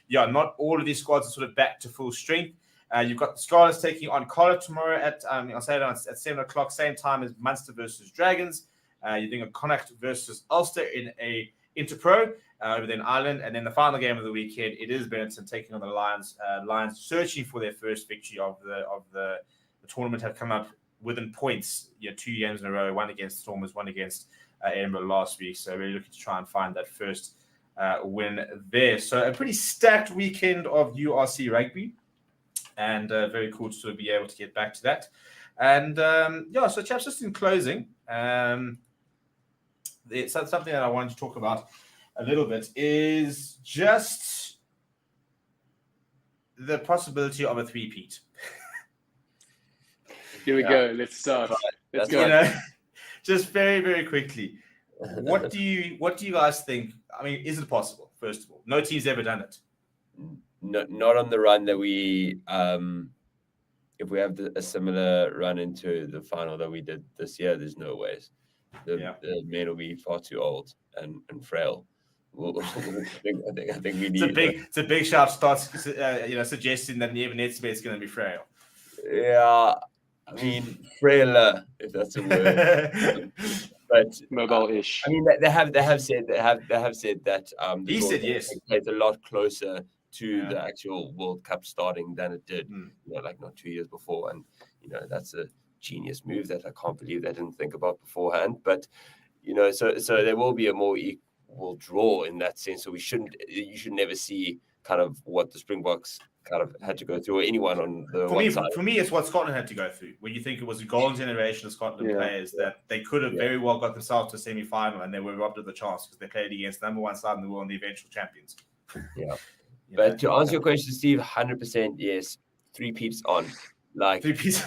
not all of these squads are sort of back to full strength. You've got the Scarlets taking on Cardiff tomorrow at 7 o'clock, same time as Munster versus Dragons. You're doing a Connacht versus Ulster in a Interpro over there in Ireland, and then the final game of the weekend, it is Benetton taking on the Lions. Lions searching for their first victory of the tournament, have come up within points, 2 games in a row, one against Stormers, one against Edinburgh last week. So really looking to try and find that first win there. So a pretty stacked weekend of URC rugby, and very cool to sort of be able to get back to that. And so chaps, just in closing, it's something that I wanted to talk about a little bit is just the possibility of a three-peat. Here we go. Let's start. Let's go. Just very, very quickly. What do you guys think? I mean, is it possible? First of all, no team's ever done it. Not on the run that we. If we have a similar run into the final that we did this year, there's no ways. The men will be far too old and frail. I think we need. It's a big shout. Starts suggesting that Neven Netsmith is going to be frail. Yeah, I mean frailer, if that's a word. But mobile-ish. I mean, they have said that. He said yes. It's a lot closer to the actual World Cup starting than it did, not 2 years before, and that's a genius move that I can't believe they didn't think about beforehand. But so there will be a more equal draw in that sense. So you should never see kind of what the Springboks kind of had to go through, or anyone on the one side. For me, it's what Scotland had to go through. When you think it was a golden generation of Scotland players that they could have very well got themselves to a semi-final, and they were robbed of the chance because they played against the number one side in the world and the eventual champions. Yeah. But to answer your question, Steve, 100% yes. 3 peeps on. Like 3 peeps.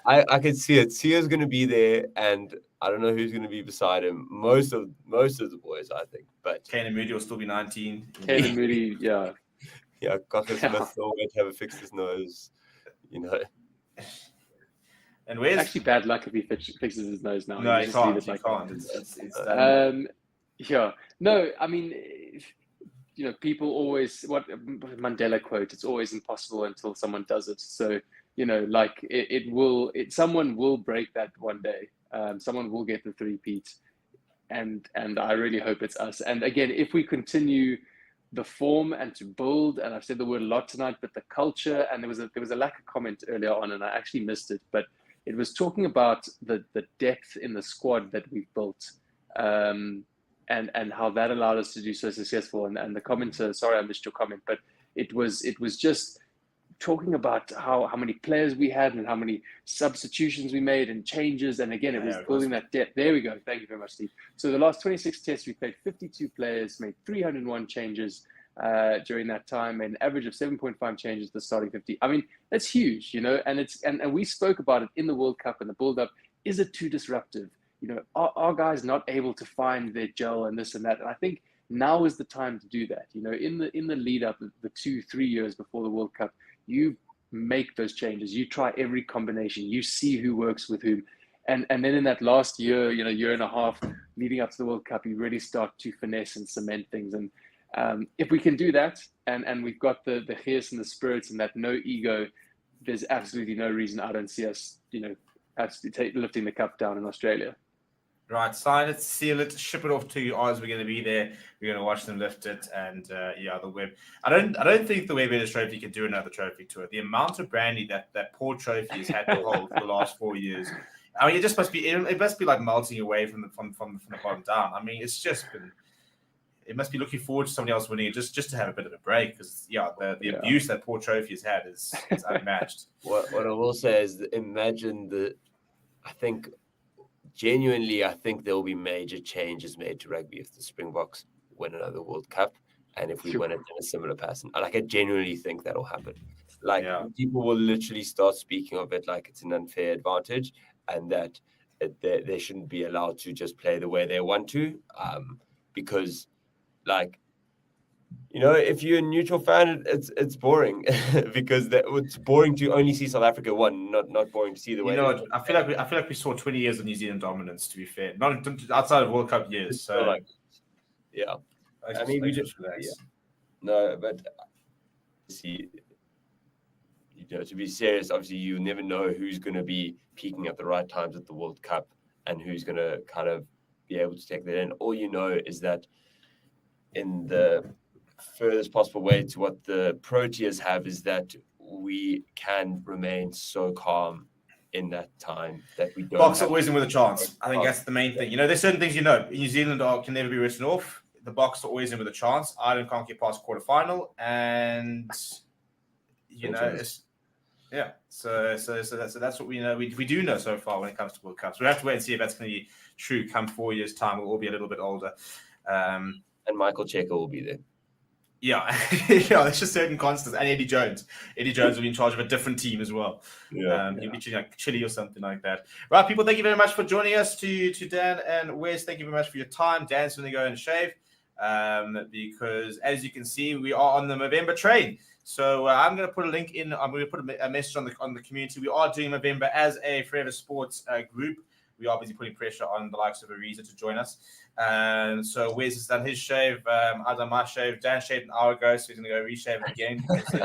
I can see it. Sia's going to be there, and I don't know who's going to be beside him. Most of the boys, I think. But Kane and Moody will still be 19. Kane and Moody, yeah. Yeah, Cocker Smith still won't have a fixed his nose. And where's actually bad luck if he fixes his nose now? No, he can't. He can't. It's yeah. No, I mean, people always, what Mandela quote, it's always impossible until someone does it. So, like someone will break that one day. Someone will get the three-peat. And I really hope it's us. And again, if we continue the form and to build, and I've said the word a lot tonight, but the culture, and there was a lack of comment earlier on, and I actually missed it, but it was talking about the depth in the squad that we've built, and how that allowed us to do so successful. And the commenter, sorry I missed your comment, but it was just talking about how many players we had and how many substitutions we made and changes. And again, it was building that depth. There we go. Thank you very much, Steve. So the last 26 tests, we played 52 players, made 301 changes during that time, an average of 7.5 changes to the starting 50. I mean, that's huge, and we spoke about it in the World Cup and the build-up. Is it too disruptive? Are guys not able to find their gel and this and that? And I think now is the time to do that. In the lead up, the 2-3 years before the World Cup, you make those changes. You try every combination. You see who works with whom. And then in that last year, year and a half leading up to the World Cup, you really start to finesse and cement things. And if we can do that, and we've got the gears and the spirits and that no ego, there's absolutely no reason I don't see us, absolutely lifting the cup down in Australia. Right, sign it, seal it, ship it off to Oz. We're going to be there. We're going to watch them lift it, and the Webb. I don't think the Webb Ellis Trophy can do another trophy to it. The amount of brandy that poor trophy has had to hold for the last 4 years. I mean, it must be like melting away from the bottom down. I mean, it's just been. It must be looking forward to somebody else winning it just to have a bit of a break, because the abuse that poor trophy has had is unmatched. What I will say is, imagine genuinely, I think there will be major changes made to rugby if the Springboks win another World Cup, and if we win it in a similar pattern. I genuinely think that'll happen. People will literally start speaking of it like it's an unfair advantage, and that they shouldn't be allowed to just play the way they want to, because, if you're a neutral fan, it's boring because it's boring to only see South Africa win, not boring to see the way. I feel like we saw 20 years of New Zealand dominance. To be fair, not outside of World Cup years. So, I mean, we just no, but see, to be serious, obviously, you never know who's going to be peaking at the right times at the World Cup and who's going to kind of be able to take that in. All you know is that in the furthest possible way to what the Proteas have is that we can remain so calm in that time that we don't. Box are always in with a chance. I think that's the main thing. There's certain things New Zealand can never be written off. The Box are always in with a chance. Ireland can't get past quarterfinal, and So that's what we know. We do know so far when it comes to World Cups. We have to wait and see if that's going to be true. Come 4 years' time, we'll all be a little bit older. And Michael Cheika will be there. Yeah, there's just certain constants. And Eddie Jones. Eddie Jones will be in charge of a different team as well. He'll be like Chile or something like that. Right, people, thank you very much for joining us. To Dan and Wes, thank you very much for your time. Dan's going to go and shave because, as you can see, we are on the November train. So I'm going to put a link in. I'm going to put a message on the community. We are doing November as a Forever Sports group. We are busy putting pressure on the likes of Ariza to join us. So Wes has done his shave. I've done my shave. Dan shaved an hour ago, so he's going to go reshave it again so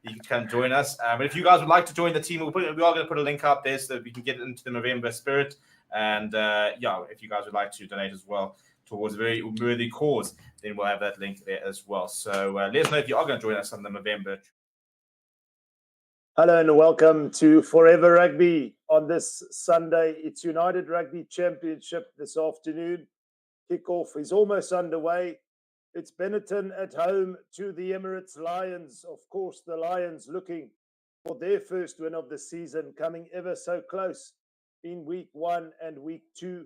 he can come join us. But if you guys would like to join the team, we are going to put a link up there so that we can get into the November spirit. And if you guys would like to donate as well towards a very worthy cause, then we'll have that link there as well. So let us know if you are going to join us on the November. Hello and welcome to Forever Rugby on this Sunday. It's United Rugby Championship this afternoon. Kickoff is almost underway. It's Benetton at home to the Emirates Lions. Of course, the Lions looking for their first win of the season, coming ever so close in week 1 and week 2.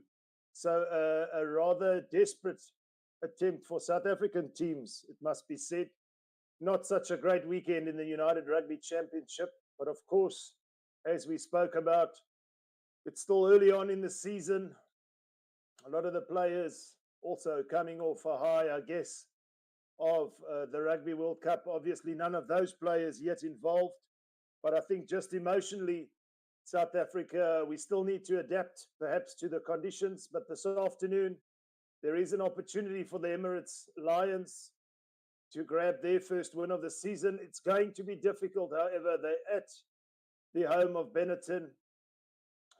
So a rather desperate attempt for South African teams, it must be said. Not such a great weekend in the United Rugby Championship, but of course, as we spoke about, it's still early on in the season. A lot of the players also coming off a high, I guess, of the Rugby World Cup. Obviously, none of those players yet involved, but I think just emotionally, South Africa, we still need to adapt perhaps to the conditions, but this afternoon, there is an opportunity for the Emirates Lions to grab their first win of the season. It's going to be difficult, however. They're at the home of Benetton,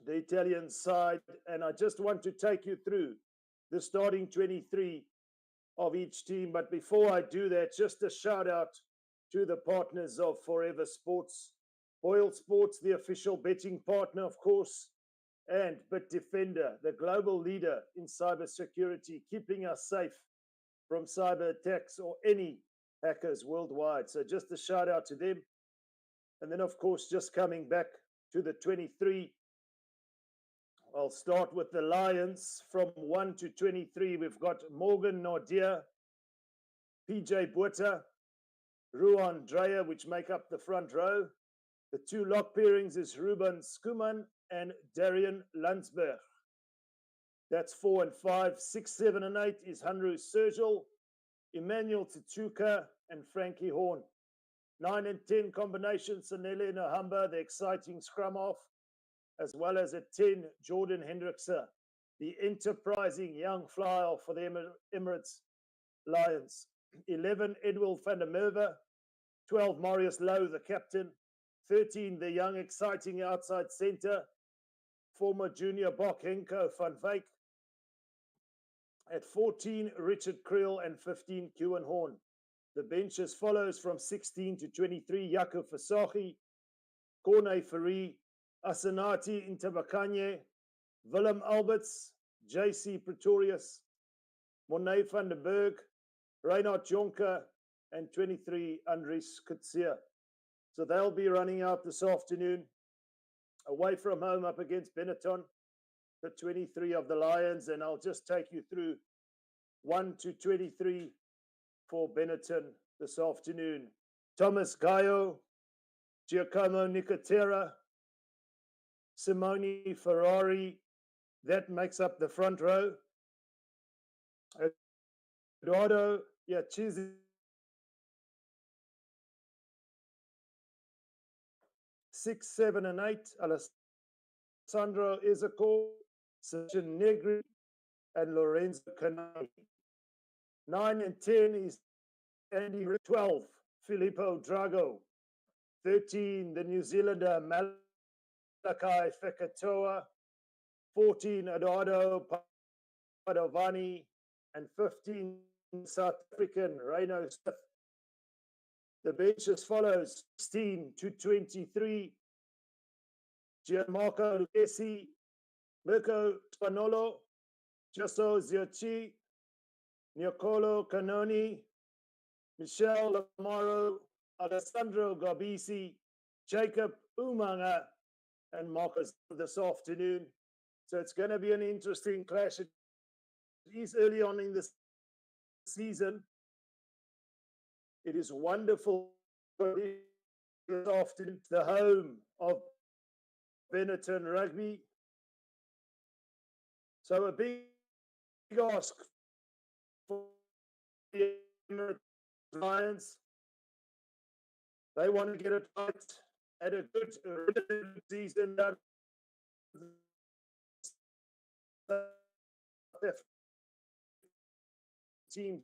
the Italian side, and I just want to take you through the starting 23 of each team. But before I do that, just a shout out to the partners of Forever Sports. BOYLESPORTS, the official betting partner, of course, and BITDEFENDER, the global leader in cybersecurity, keeping us safe from cyber attacks or any hackers worldwide. So just a shout out to them. And then, of course, just coming back to the 23, I'll start with the Lions from 1 to 23. We've got Morgan Nordia, PJ Botha, Ruan Dreyer, which make up the front row. The two lock pairings is Ruben Skuman and Darian Landsberg. That's 4 and 5. 6, 7, and 8 is Hanru Sergel, Emmanuel Tituka, and Frankie Horn. 9 and 10 combination, Sanele Nahamba, the exciting scrum half, as well as at 10, Jordan Hendrickse, the enterprising young flyer for the Emirates Lions. 11, Edwil van der Merwe. 12, Marius Lowe, the captain. 13, the young, exciting outside centre, former junior Bok Henko van Wyk. At 14, Richard Creel, and 15, Kewan Horn. The bench as follows from 16 to 23, Jaco Versace, Corne Ferrie, Asanati Intabakanye, Willem Alberts, JC Pretorius, Monet van der Berg, Reinhard Jonker, and 23, Andries Kutsia. So they'll be running out this afternoon, away from home up against Benetton, the 23 of the Lions, and I'll just take you through 1 to 23 for Benetton this afternoon. Thomas Gaio, Giacomo Nicotera, Simone Ferrari, that makes up the front row. Eduardo Yachizi, 6, 7, and 8, Alessandro Isacco, Sergio Negri, and Lorenzo Canali. 9 and 10 is Andy. 12, Filippo Drago. 13, the New Zealander Malakai Fekatoa. 14, Eduardo Padovani. And 15, South African Reno Smith. The bench as follows: 16 to 23, Gianmarco Lucchesi, Mirko Spanolo, Giasso Ziochi, Nicolo Canoni, Michel Lamaro, Alessandro Garbisi, Jacob Umanga, and Marcus this afternoon. So it's going to be an interesting clash. It is early on in this season. It is wonderful this afternoon, the home of Benetton Rugby. So a big ask for the Emirates Lions. They want to get it right at a good season. Team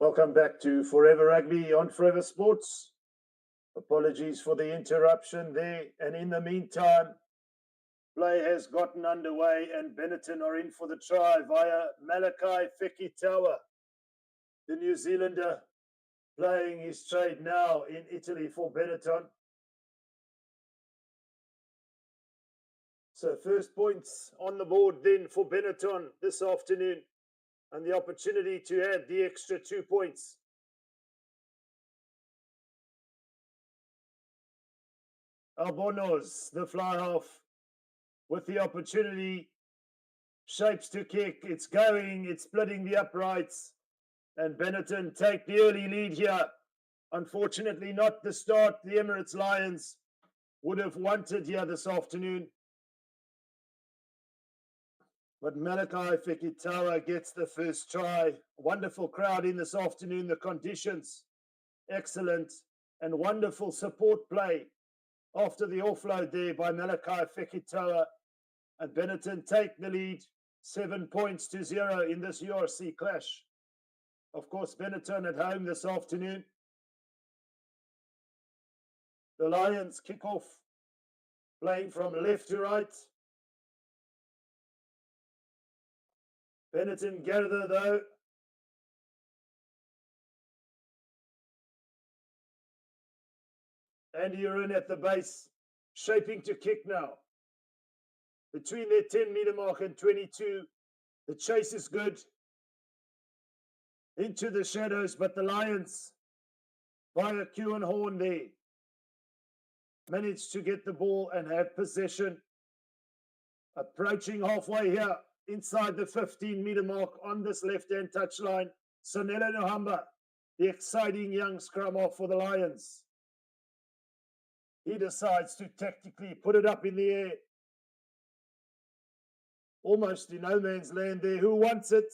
Welcome back to Forever Rugby on Forever Sports. Apologies for the interruption there. And in the meantime, play has gotten underway and Benetton are in for the try via Malachi Fekitoa, the New Zealander, playing his trade now in Italy for Benetton. So first points on the board then for Benetton this afternoon, and the opportunity to add the extra 2 points. Albonos, the fly half, with the opportunity, shapes to kick. It's going, it's splitting the uprights, and Benetton take the early lead here. Unfortunately, not the start the Emirates Lions would have wanted here this afternoon. But Malachi Fekitoa gets the first try. Wonderful crowd in this afternoon. The conditions excellent, and wonderful support play after the offload there by Malachi Fekitoa. And Benetton take the lead 7 points to 0 in this URC clash. Of course, Benetton at home this afternoon. The Lions kick off, playing from left to right. Benetton gather though. And you're in at the base, shaping to kick now. Between their 10-meter mark and 22, the chase is good. Into the shadows, but the Lions, via Q and Horn there, managed to get the ball and have possession. Approaching halfway here, inside the 15-meter mark on this left-hand touchline. Sonelo Nohamba, the exciting young scrum half for the Lions. He decides to tactically put it up in the air. Almost in no man's land there. Who wants it?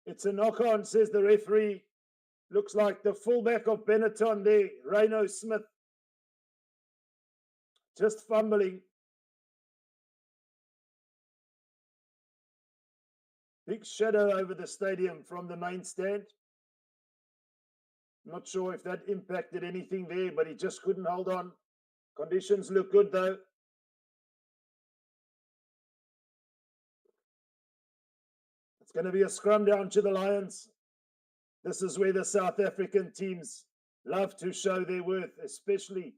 It's a knock-on, says the referee. Looks like the fullback of Benetton there, Reno Smith. Just fumbling. Big shadow over the stadium from the main stand. Not sure if that impacted anything there, but he just couldn't hold on. Conditions look good though. It's going to be a scrum down to the Lions. This is where the South African teams love to show their worth, especially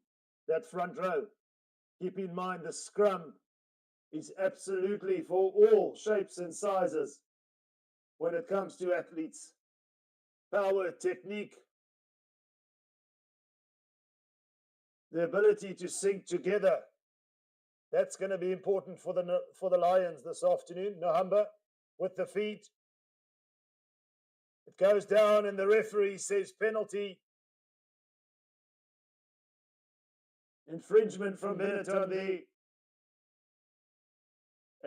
that front row. Keep in mind the scrum is absolutely for all shapes and sizes when it comes to athletes. Power, technique, the ability to sync together. That's going to be important for the Lions this afternoon. Nohamba with the feet. It goes down and the referee says penalty. Infringement from Benetton there.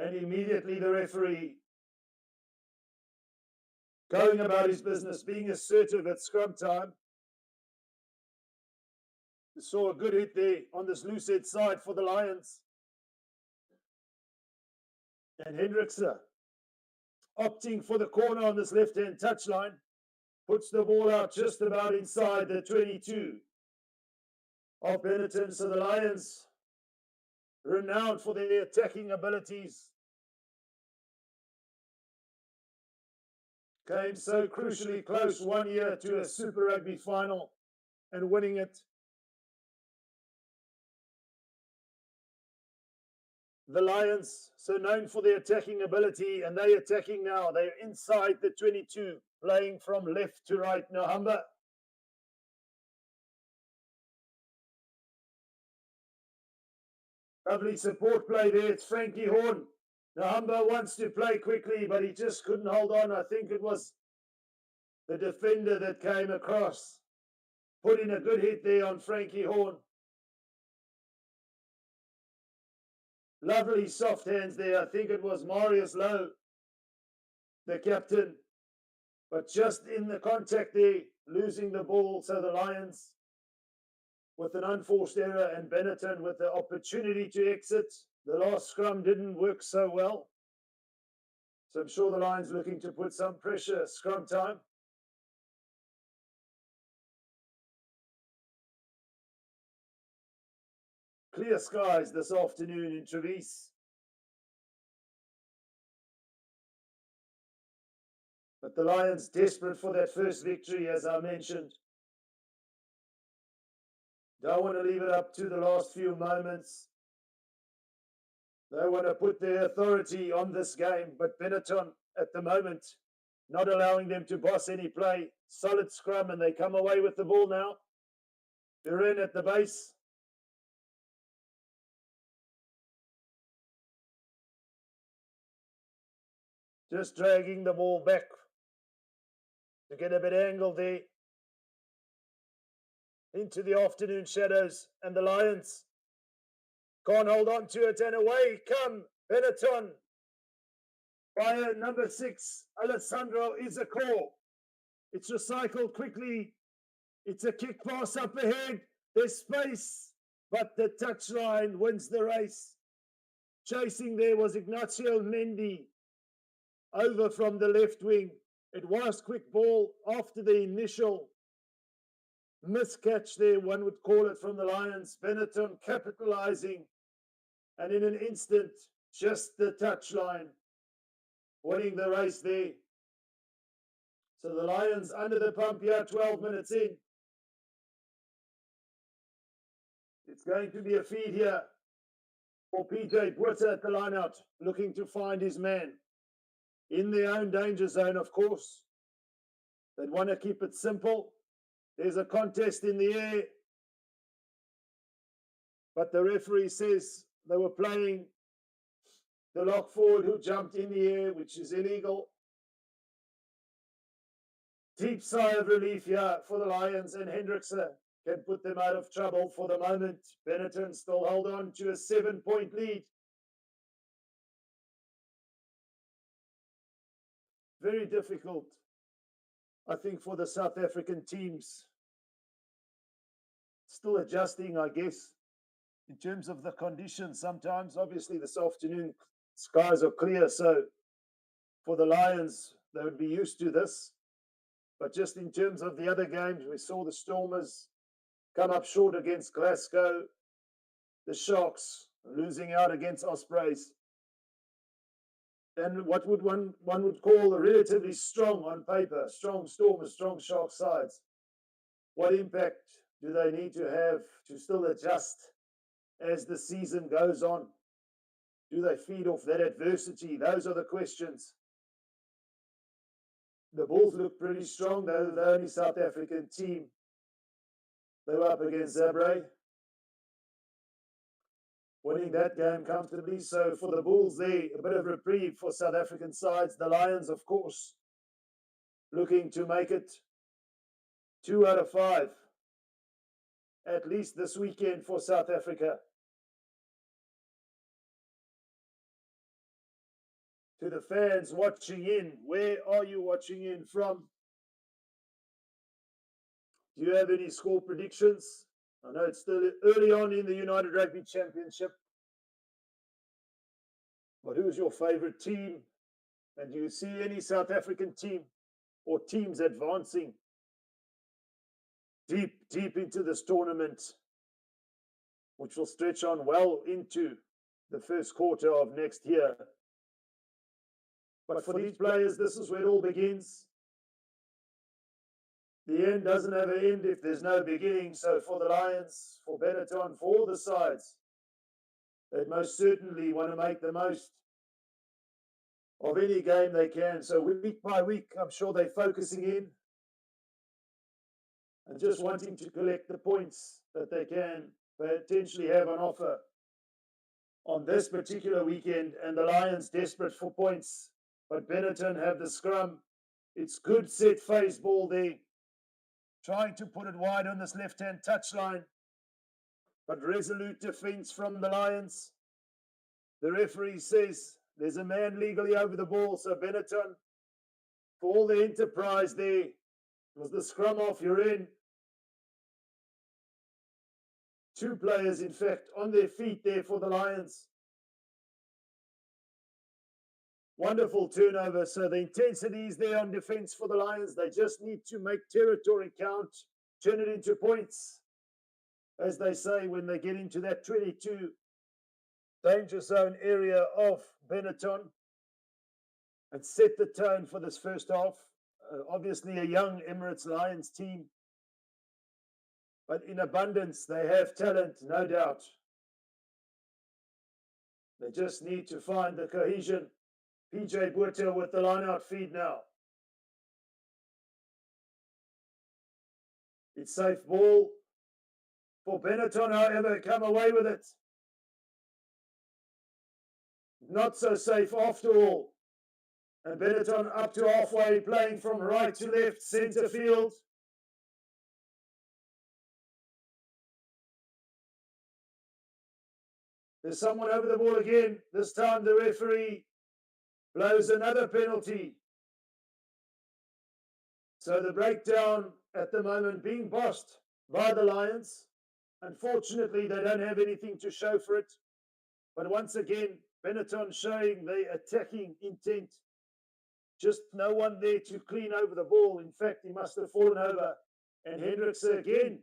And immediately the referee, going about his business, being assertive at scrum time. We saw a good hit there on this loose head side for the Lions. And Hendrickse, opting for the corner on this left-hand touchline, puts the ball out just about inside the 22 of Benetton. So the Lions, renowned for their attacking abilities, came so crucially close 1 year to a Super Rugby final and winning it. The Lions, so known for their attacking ability, and they're attacking now. They're inside the 22, playing from left to right. Nohamba. Lovely support play there. It's Frankie Horn. Nohamba wants to play quickly, but he just couldn't hold on. I think it was the defender that came across, put in a good hit there on Frankie Horn. Lovely soft hands there. I think it was Marius Lowe, the captain. But just in the contact there, losing the ball. So the Lions, with an unforced error, and Benetton with the opportunity to exit. The last scrum didn't work so well. So I'm sure the Lions looking to put some pressure. Scrum time. Clear skies this afternoon in Treviso. But the Lions desperate for that first victory, as I mentioned. Don't want to leave it up to the last few moments. They want to put their authority on this game, but Benetton at the moment not allowing them to boss any play. Solid scrum, and they come away with the ball now. They're in at the base. Just dragging the ball back to get a bit angle there into the afternoon shadows, and the Lions can't hold on to it, and away come Benetton by number 6, Alessandro Issacore. It's recycled quickly. It's a kick pass up ahead. There's space, but the touchline wins the race. Chasing there was Ignacio Mendy over from the left wing. It was quick ball after the initial miscatch there, one would call it, from the Lions. Benetton capitalizing, and in an instant, just the touchline, winning the race there. So the Lions under the pump here, 12 minutes in. It's going to be a feed here for PJ Bwitter at the lineout, looking to find his man in their own danger zone, of course. They'd want to keep it simple. There's a contest in the air, but the referee says they were playing the lock forward who jumped in the air, which is illegal. Deep sigh of relief here for the Lions, and Hendrickson can put them out of trouble for the moment. Benetton still hold on to a 7-point lead. Very difficult, I think, for the South African teams. Still adjusting, I guess, in terms of the conditions sometimes. Obviously, this afternoon, skies are clear, so for the Lions, they would be used to this. But just in terms of the other games, we saw the Stormers come up short against Glasgow, the Sharks losing out against Ospreys, and what would one would call a relatively strong on paper, strong Stormers, strong Shark sides. What impact do they need to have to still adjust as the season goes on? Do they feed off that adversity? Those are the questions. The Bulls look pretty strong. They're the only South African team. They were up against Zabre, winning that game comfortably. So for the Bulls there, a bit of reprieve for South African sides. The Lions, of course, looking to make it 2 out of 5, at least this weekend for South Africa. To the fans watching in, where are you watching in from? Do you have any score predictions? I know it's still early on in the United Rugby Championship, but who's your favorite team? And do you see any South African team or teams advancing deep into this tournament, which will stretch on well into the first quarter of next year? But for these players, this is where it all begins. The end doesn't have an end if there's no beginning. So for the Lions, for Benetton, for all the sides, they most certainly want to make the most of any game they can. So week by week, I'm sure they're focusing in and just wanting to collect the points that they can potentially have on offer on this particular weekend. And the Lions desperate for points, but Benetton have the scrum. It's good set phase ball there, trying to put it wide on this left-hand touchline, but resolute defense from the Lions. The referee says there's a man legally over the ball, so Benetton, for all the enterprise there, was the scrum off, you're in. 2 players, in fact, on their feet there for the Lions. Wonderful turnover. So the intensity is there on defense for the Lions. They just need to make territory count, turn it into points, as they say when they get into that 22 danger zone area of Benetton, and set the tone for this first half. Obviously a young Emirates Lions team, but in abundance. They have talent, no doubt. They just need to find the cohesion. PJ Botha with the line-out feed now. It's safe ball for Benetton, however, come away with it. Not so safe after all. And Benetton up to halfway, playing from right to left, centre field. There's someone over the ball again. This time the referee blows another penalty. So the breakdown at the moment being bossed by the Lions. Unfortunately, they don't have anything to show for it. But once again, Benetton showing the attacking intent. Just no one there to clean over the ball. In fact, he must have fallen over. And Hendrickse again.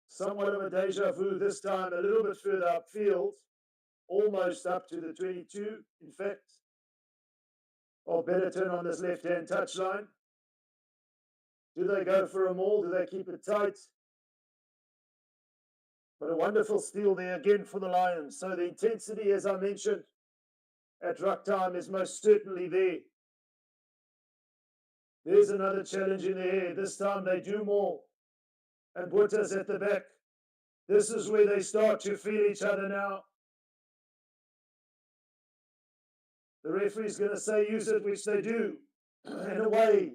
Somewhat of a deja vu this time, a little bit further upfield. Almost up to the 22, in fact. Of Benetton on this left-hand touchline. Do they go for a maul? Do they keep it tight? But a wonderful steal there again for the Lions. So the intensity, as I mentioned, at ruck time is most certainly there. There's another challenge in the air. This time they do more. And Botha's at the back. This is where they start to feel each other now. The referee's going to say use it, which they do. And away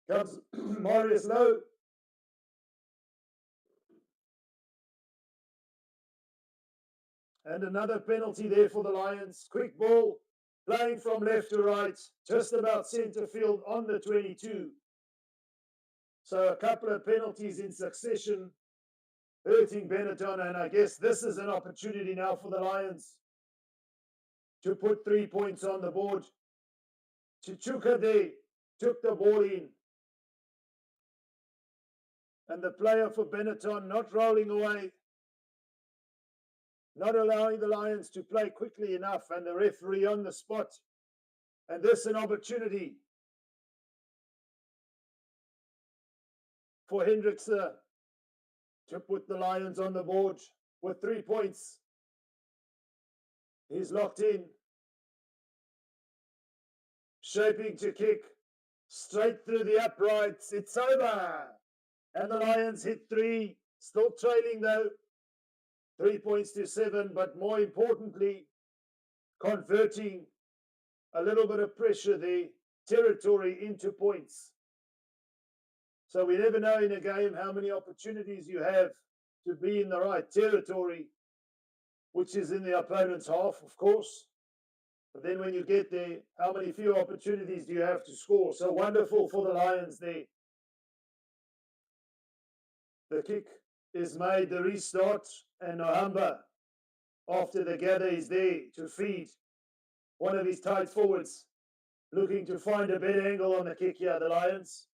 comes Marius Lowe. And another penalty there for the Lions. Quick ball, playing from left to right, just about centre field on the 22. So a couple of penalties in succession, hurting Benetton. And I guess this is an opportunity now for the Lions to put 3 points on the board. Chichuka there took the ball in. And the player for Benetton not rolling away, not allowing the Lions to play quickly enough, and the referee on the spot. And this an opportunity for Hendrickse to put the Lions on the board with 3 points. He's locked in. Shaping to kick straight through the uprights. It's over. And the Lions hit 3. Still trailing though. 3 points to 7. But more importantly, converting a little bit of pressure there. Territory into points. So we never know in a game how many opportunities you have to be in the right territory, which is in the opponent's half, of course. But then when you get there, how many few opportunities do you have to score? So wonderful for the Lions there. The kick is made, the restart, and Nohamba, after the gather, is there to feed one of his tight forwards, looking to find a better angle on the kick here, the Lions.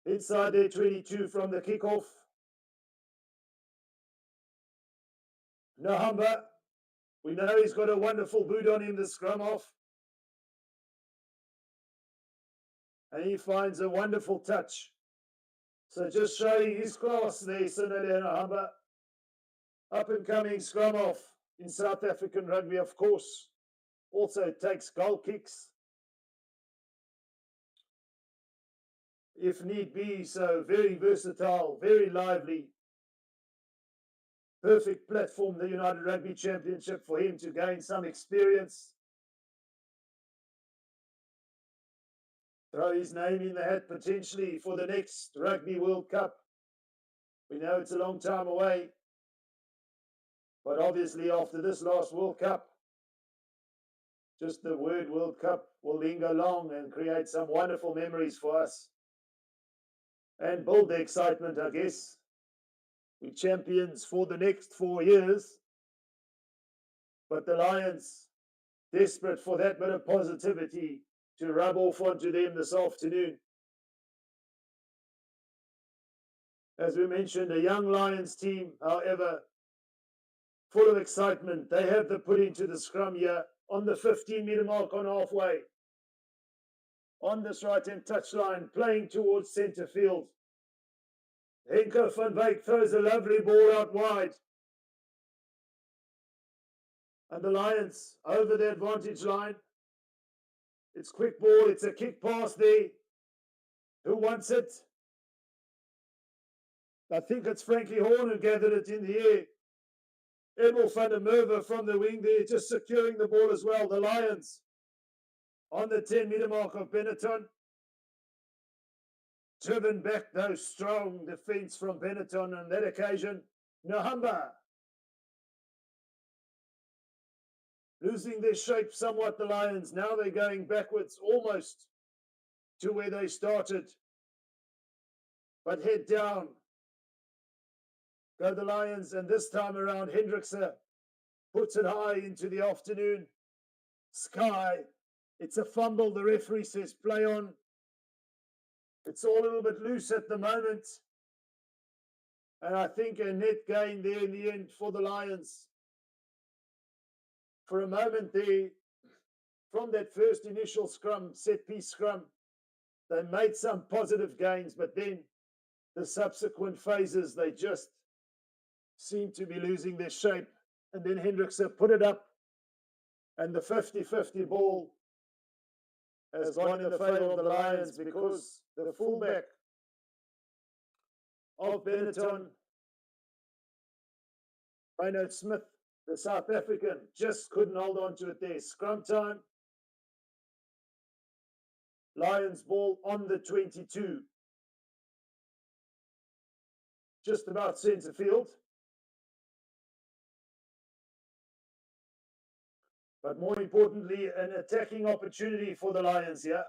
Inside their 22 from the kickoff. Nohamba, we know he's got a wonderful boot on him, the scrum off. And he finds a wonderful touch. So just showing his class there, Senade Nohamba. Up and coming scrum off in South African rugby, of course. Also takes goal kicks, if need be. So very versatile, very lively. Perfect platform, the United Rugby Championship, for him to gain some experience. Throw his name in the hat potentially for the next Rugby World Cup. We know it's a long time away. But obviously after this last World Cup, just the word World Cup will linger long and create some wonderful memories for us. And build the excitement, I guess. We champions for the next 4 years. But the Lions, desperate for that bit of positivity to rub off onto them this afternoon. As we mentioned, a young Lions team, however, full of excitement. They have the put into the scrum here on the 15-meter mark on halfway. On this right-hand touchline, playing towards centre field. Henko van Wyk throws a lovely ball out wide. And the Lions over the advantage line. It's quick ball, it's a kick pass there. Who wants it? I think it's Frankie Horn who gathered it in the air. Emil van der Merwe from the wing there, just securing the ball as well. The Lions on the 10-meter mark of Benetton. Driven back, though, strong defence from Benetton on that occasion. Nahamba losing their shape somewhat, the Lions. Now they're going backwards almost to where they started. But head down go the Lions, and this time around Hendrickse puts it high into the afternoon sky. It's a fumble. The referee says play on. It's all a little bit loose at the moment. And I think a net gain there in the end for the Lions. For a moment there, from that first initial scrum, set-piece scrum, they made some positive gains, but then the subsequent phases, they just seem to be losing their shape. And then Hendrickse put it up, and the 50-50 ball has gone in the favour of the Lions because the fullback of Benetton, Reinhard Smith, the South African, just couldn't hold on to it there. Scrum time. Lions ball on the 22. Just about centre field. But more importantly, an attacking opportunity for the Lions here.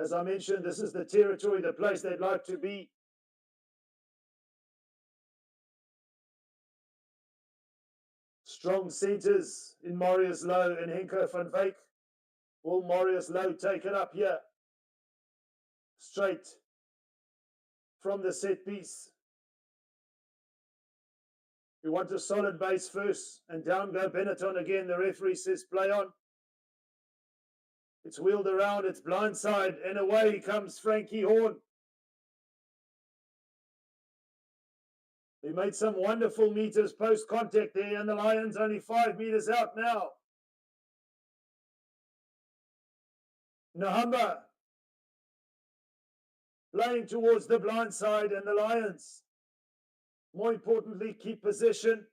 As I mentioned, this is the territory, the place they'd like to be. Strong centres in Marius Lowe and Henko van Wyk. Will Marius Lowe take it up here? Straight from the set piece. We want a solid base first, and down go Benetton again. The referee says play on. It's wheeled around, it's blindside, and away comes Frankie Horn. He made some wonderful meters post-contact there, and the Lions only 5 meters out now. Nahamba playing towards the blind side, and the Lions, more importantly, keep possession.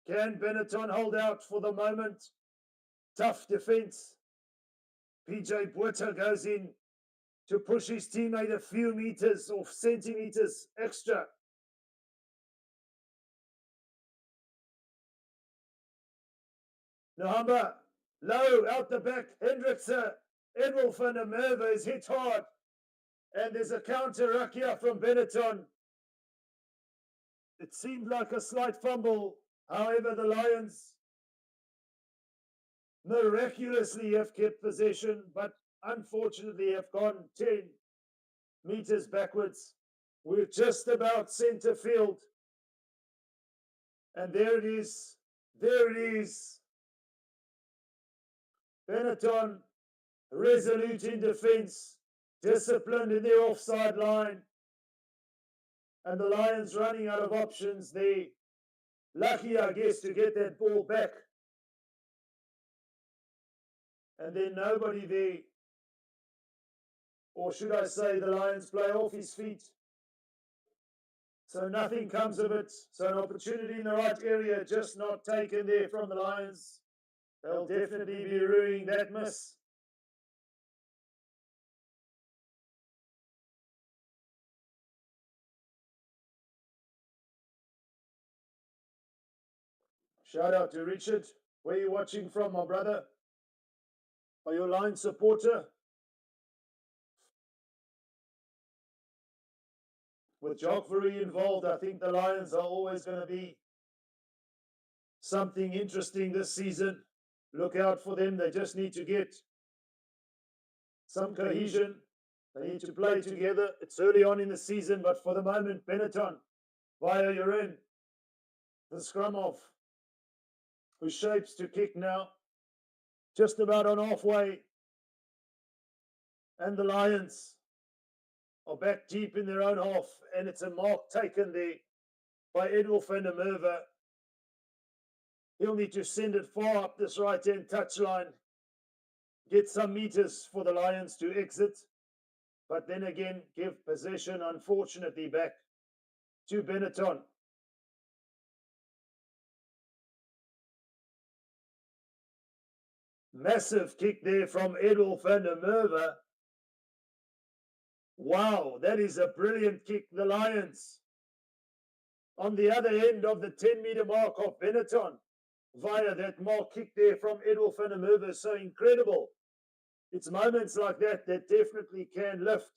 Can Benetton hold out for the moment? Tough defense. PJ Botha goes in to push his teammate a few meters or centimeters extra. Nahamba, low, out the back, Hendrickse, Emil van der Merwe is hit hard. And there's a counter ruck here from Benetton. It seemed like a slight fumble. However, the Lions miraculously have kept possession, but unfortunately have gone 10 meters backwards. We're just about centre field. And there it is. There it is. Benetton, resolute in defence, disciplined in their offside line. And the Lions running out of options. They lucky, I guess, to get that ball back. And then nobody there. Or should I say the Lions play off his feet. So nothing comes of it. So an opportunity in the right area just not taken there from the Lions. They'll definitely be ruining that miss. Shout out to Richard. Where are you watching from, my brother? Are you a Lions supporter? With Jock Fourie involved, I think the Lions are always going to be something interesting this season. Look out for them. They just need to get some cohesion. They need to play together. It's early on in the season, but for the moment, Benetton, via Urin, the scrum off, who shapes to kick now, just about on halfway. And the Lions are back deep in their own half, and it's a mark taken there by BITDEFENDER Merva. He'll need to send it far up this right-hand touchline, get some meters for the Lions to exit, but then again give possession, unfortunately, back to Benetton. Massive kick there from BITDEFENDER Merva. Wow, that is a brilliant kick. The Lions on the other end of the 10-meter mark of Benetton via that mark kick there from BITDEFENDER Merva. So incredible. It's moments like that that definitely can lift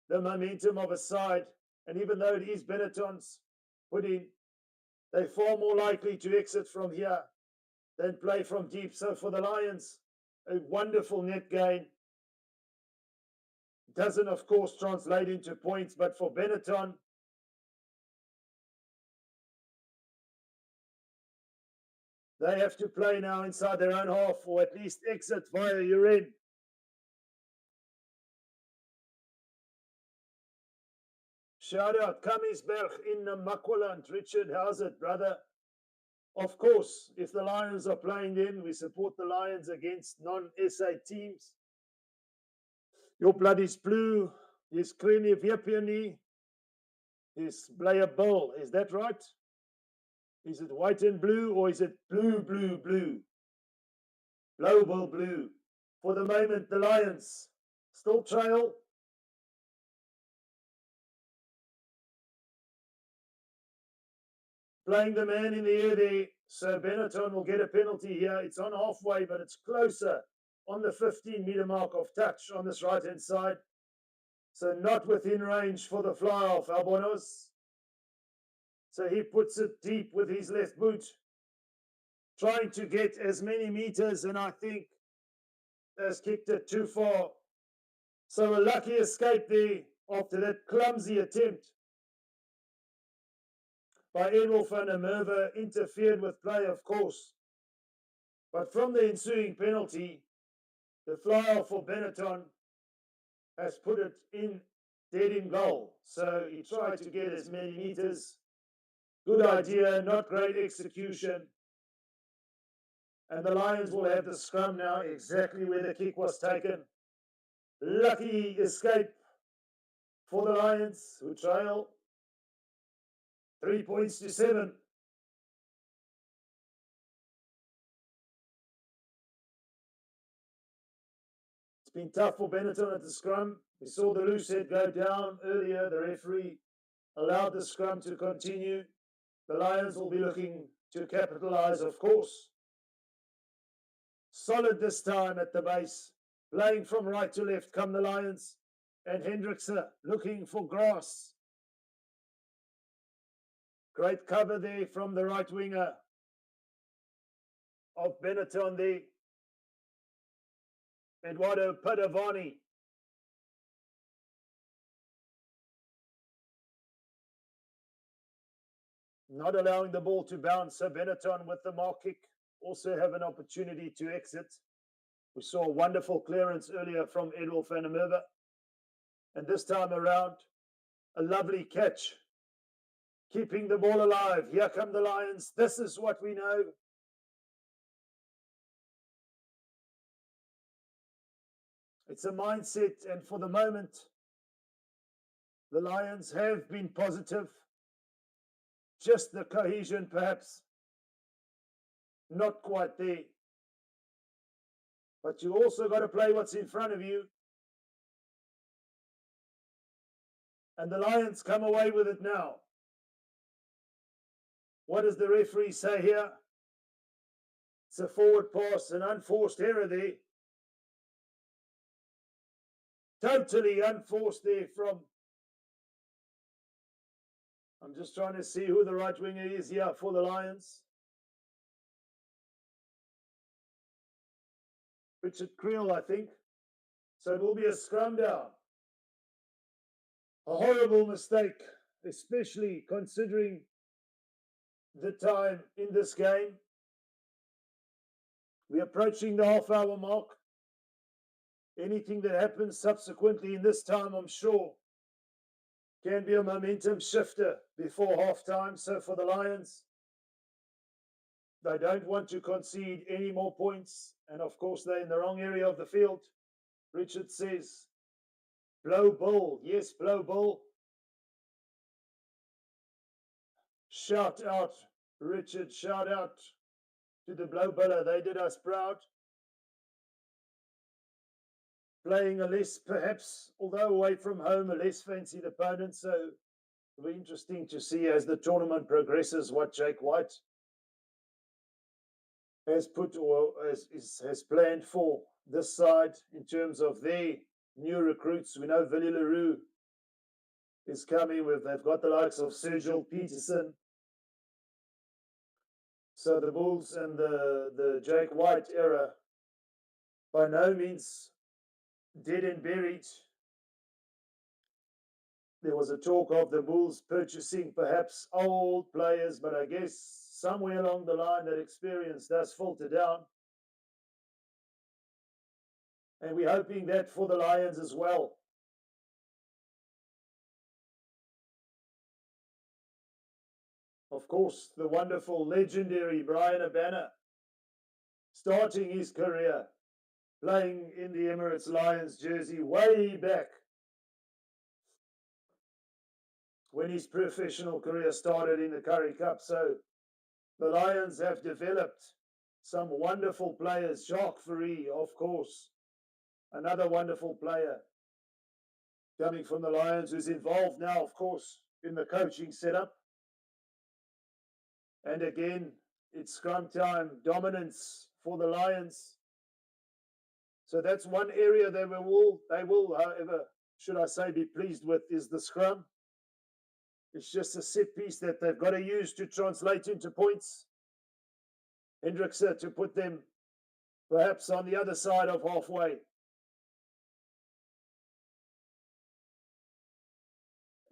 the momentum of a side. And even though it is Benetton's putting, they're far more likely to exit from here than play from deep. So for the Lions, a wonderful net gain. Doesn't, of course, translate into points, but for Benetton, they have to play now inside their own half, or at least exit via Urin. Shout out, Kamisberg in Makwaland. Richard, how's it, brother? Of course, if the Lions are playing then, we support the Lions against non-SA teams. Your blood is blue. Is Currie Vipiani. Is Blair Bull. Is that right? Is it white and blue, or is it blue, blue, blue? Global blue. For the moment, the Lions still trail. Playing the man in the air there. So Benetton will get a penalty here. It's on halfway, but it's closer on the 15-meter mark of touch on this right-hand side. So not within range for the fly-off, Albonos. So he puts it deep with his left boot, trying to get as many meters, and I think has kicked it too far. So a lucky escape there after that clumsy attempt by BITDEFENDER Merva, interfered with play, of course. But from the ensuing penalty, the fly-off for Benetton has put it in dead in goal. So he tried to get as many meters. Good idea, not great execution. And the Lions will have the scrum now exactly where the kick was taken. Lucky escape for the Lions, who trail 3 points to 7. It's been tough for Benetton at the scrum. We saw the loose head go down earlier. The referee allowed the scrum to continue. The Lions will be looking to capitalize, of course. Solid this time at the base. Playing from right to left come the Lions. And Hendrickse looking for grass. Great cover there from the right winger of Benetton there. Eduardo Padavani. Not allowing the ball to bounce. So Benetton with the mark kick also have an opportunity to exit. We saw a wonderful clearance earlier from BITDEFENDER Merva. And this time around, a lovely catch. Keeping the ball alive. Here come the Lions. This is what we know. It's a mindset, and for the moment, the Lions have been positive. Just the cohesion, perhaps, not quite there. But you also got to play what's in front of you. And the Lions come away with it now. What does the referee say here? It's a forward pass, an unforced error there. Totally unforced there from... I'm just trying to see who the right winger is here for the Lions. Richard Creel, I think. So it will be a scrum down. A horrible mistake, especially considering the time in this game. We're approaching the half-hour mark. Anything that happens subsequently in this time, I'm sure, can be a momentum shifter before halftime. So for the Lions, they don't want to concede any more points. And of course, they're in the wrong area of the field. Richard says, blow bull. Yes, blow bull. Shout out, Richard. Shout out to the blow buller. They did us proud. Playing a less, perhaps, although away from home, a less fancied opponent. So it'll be interesting to see as the tournament progresses what Jake White has put or has planned for this side in terms of their new recruits. We know Willie Leroux is coming with, they've got the likes of Sergio Peterson. So the Bulls and the Jake White era by no means dead and buried. There was a talk of the Bulls purchasing perhaps old players, but I guess somewhere along the line that experience does filter down. And we're hoping that for the Lions as well. Of course, the wonderful, legendary Brian Abana starting his career playing in the Emirates Lions jersey way back when his professional career started in the Currie Cup. So the Lions have developed some wonderful players. Jacques Currie, of course, another wonderful player coming from the Lions, who's involved now, of course, in the coaching setup. And again, it's scrum time, dominance for the Lions. So that's one area they will, however, should I say, be pleased with, is the scrum. It's just a set piece that they've got to use to translate into points. Hendrickse to put them perhaps on the other side of halfway.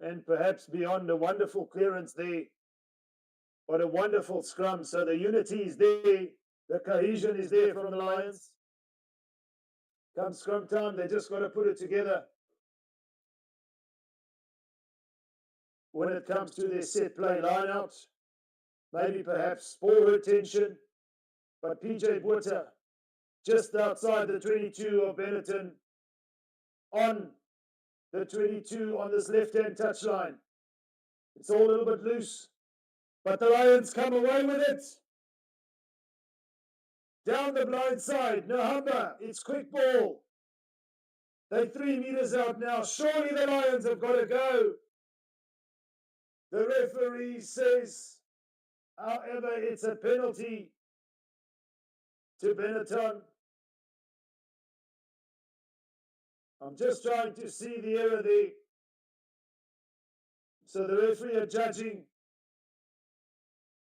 And perhaps beyond a wonderful clearance there. What a wonderful scrum. So the unity is there. The cohesion is there from the Lions. Come scrum time, they just got to put it together. When it comes to their set play line out, maybe perhaps ball retention. But PJ Botha, just outside the 22 of Benetton, on the 22 on this left-hand touchline. It's all a little bit loose, but the Lions come away with it. Down the blind side, Nahamba, it's quick ball. They're 3 meters out now. Surely the Lions have got to go. The referee says, however, it's a penalty to Benetton. I'm just trying to see the error there. So the referee are judging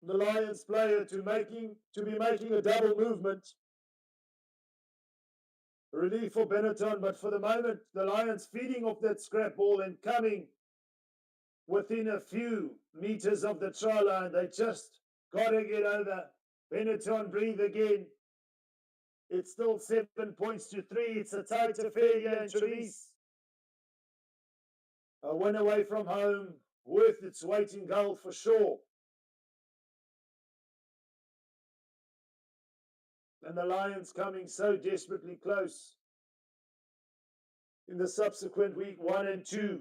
the Lions player to be making a double movement. Relief for Benetton, but for the moment, the Lions feeding off that scrap ball and coming within a few meters of the try line. They just got to get over. Benetton breathe again. It's still 7 points to 3. It's a tight affair here in Trevis. A win away from home, worth its weight in gold for sure. And the Lions coming so desperately close in the subsequent week 1 and 2.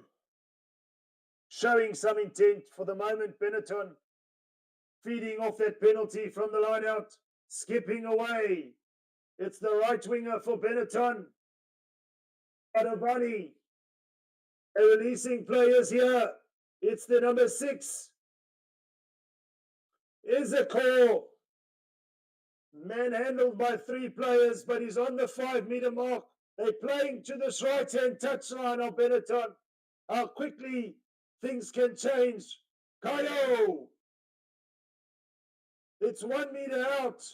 Showing some intent for the moment. Benetton feeding off that penalty from the line out, skipping away. It's the right winger for Benetton. Adavani. They're releasing players here. It's the number 6. Izakor. Manhandled by 3 players, but he's on the 5-meter mark. They're playing to this right-hand touchline of Benetton. How quickly things can change. Kayo. It's 1 meter out.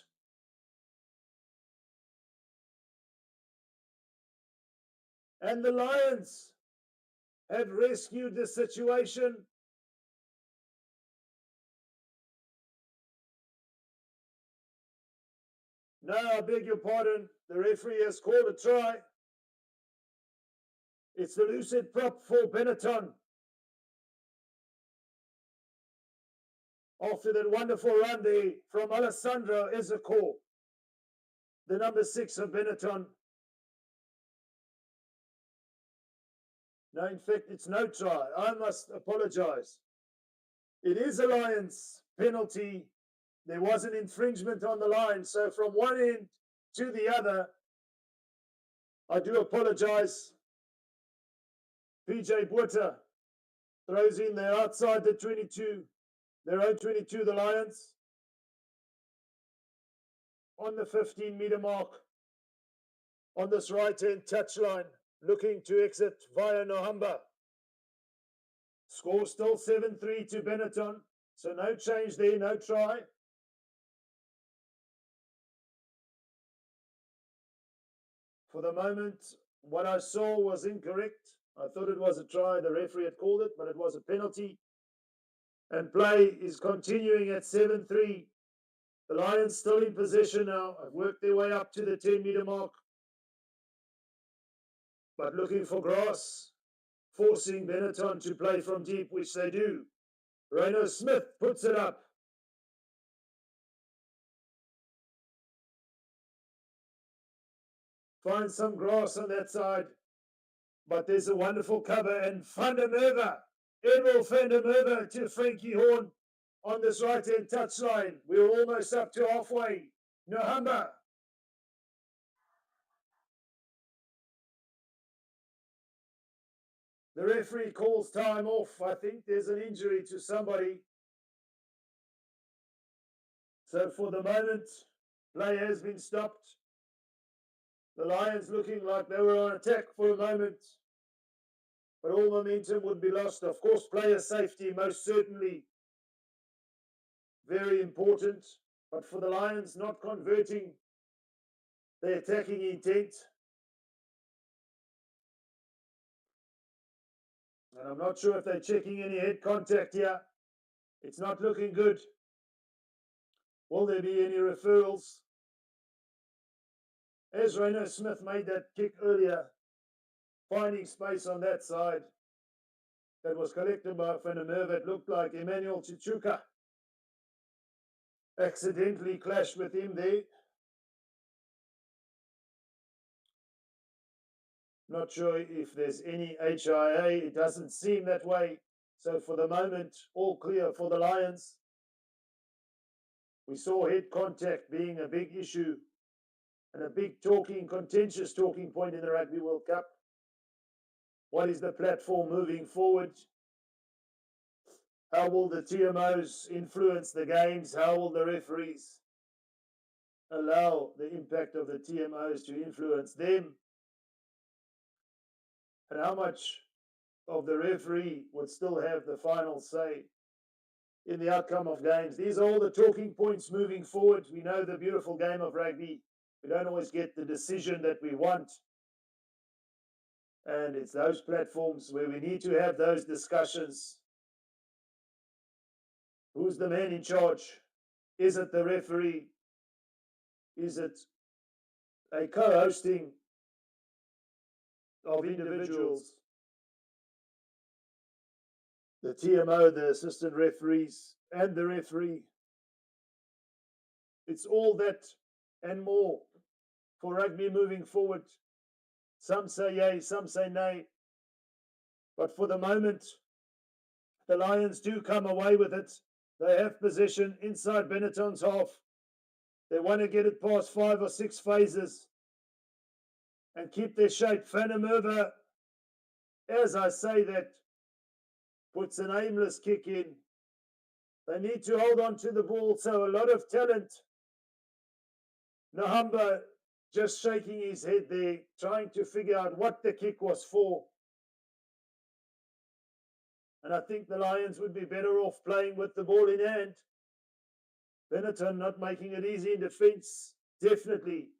And the Lions have rescued the situation. No, I beg your pardon. The referee has called a try. It's the lucid prop for Benetton. After that wonderful run there from Alessandro Ezequiel, the number 6 of Benetton. No, in fact, it's no try. I must apologize. It is a Lions penalty. There was an infringement on the line. So from one end to the other, I do apologize. PJ Botha throws in there outside the 22. Their own 22, the Lions. On the 15-meter mark. On this right-hand touchline. Looking to exit via Nohamba. Score still 7-3 to Benetton. So no change there, no try. For the moment, what I saw was incorrect. I thought it was a try. The referee had called it, but it was a penalty. And play is continuing at 7-3. The Lions still in possession now. Have worked their way up to the 10-meter mark. But looking for grass. Forcing Benetton to play from deep, which they do. Reno Smith puts it up. Find some grass on that side. But there's a wonderful cover. And Van der Merwe, Emil Van der Merwe to Frankie Horn on this right-hand touchline. We're almost up to halfway. Nohamba. The referee calls time off. I think there's an injury to somebody. So for the moment, play has been stopped. The Lions looking like they were on attack for a moment. But all momentum would be lost. Of course, player safety most certainly very important. But for the Lions not converting their attacking intent. And I'm not sure if they're checking any head contact here. It's not looking good. Will there be any referrals? As Reno Smith made that kick earlier, finding space on that side. That was collected by Van der Merwe. It looked like Emmanuel Chichuka accidentally clashed with him there. Not sure if there's any HIA. It doesn't seem that way. So for the moment, all clear for the Lions. We saw head contact being a big issue and a big contentious talking point in the Rugby World Cup. What is the platform moving forward? How will the TMOs influence the games? How will the referees allow the impact of the TMOs to influence them? And how much of the referee would still have the final say in the outcome of games? These are all the talking points moving forward. We know the beautiful game of rugby. We don't always get the decision that we want. And it's those platforms where we need to have those discussions. Who's the man in charge? Is it the referee? Is it a co-hosting of individuals? The TMO, the assistant referees, and the referee. It's all that and more for rugby moving forward. Some say yay, some say nay. But for the moment, the Lions do come away with it. They have possession inside Benetton's half. They want to get it past 5 or 6 phases and keep their shape. Van der Merwe, as I say that, puts an aimless kick in. They need to hold on to the ball, so a lot of talent. Nohamba just shaking his head there, trying to figure out what the kick was for. And I think the Lions would be better off playing with the ball in hand. Benetton not making it easy in defence, definitely.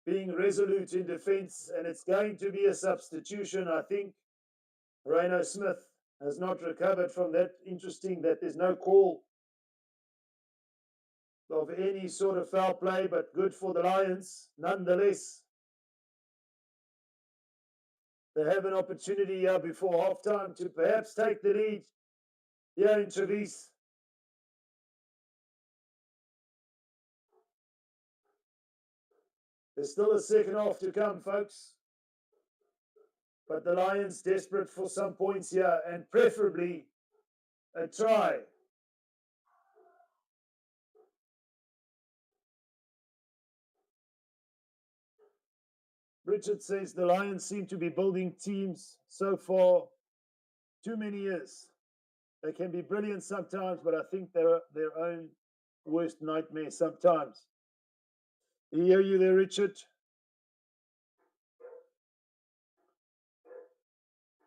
being resolute in defence, and it's going to be a substitution. I think Reno Smith has not recovered from that. Interesting that there's no call of any sort of foul play, but good for the Lions nonetheless. They have an opportunity here before halftime to perhaps take the lead here in Treviso. There's still a second half to come, folks. But the Lions desperate for some points here, and preferably a try. Richard says the Lions seem to be building teams so far too many years. They can be brilliant sometimes, but I think they're their own worst nightmare sometimes. I hear you there, Richard.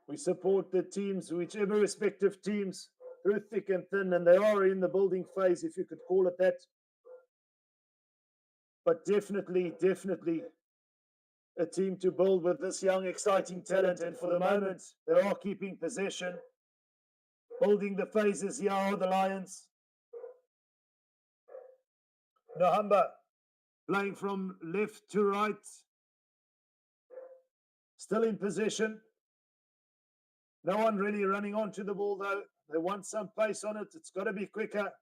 We support the teams, whichever respective teams, through thick and thin, and they are in the building phase, if you could call it that. But definitely a team to build with this young, exciting talent. And for the moment, they are keeping possession. Building the phases here are the Lions. Nahamba playing from left to right. Still in possession. No one really running onto the ball though. They want some pace on it. It's got to be quicker.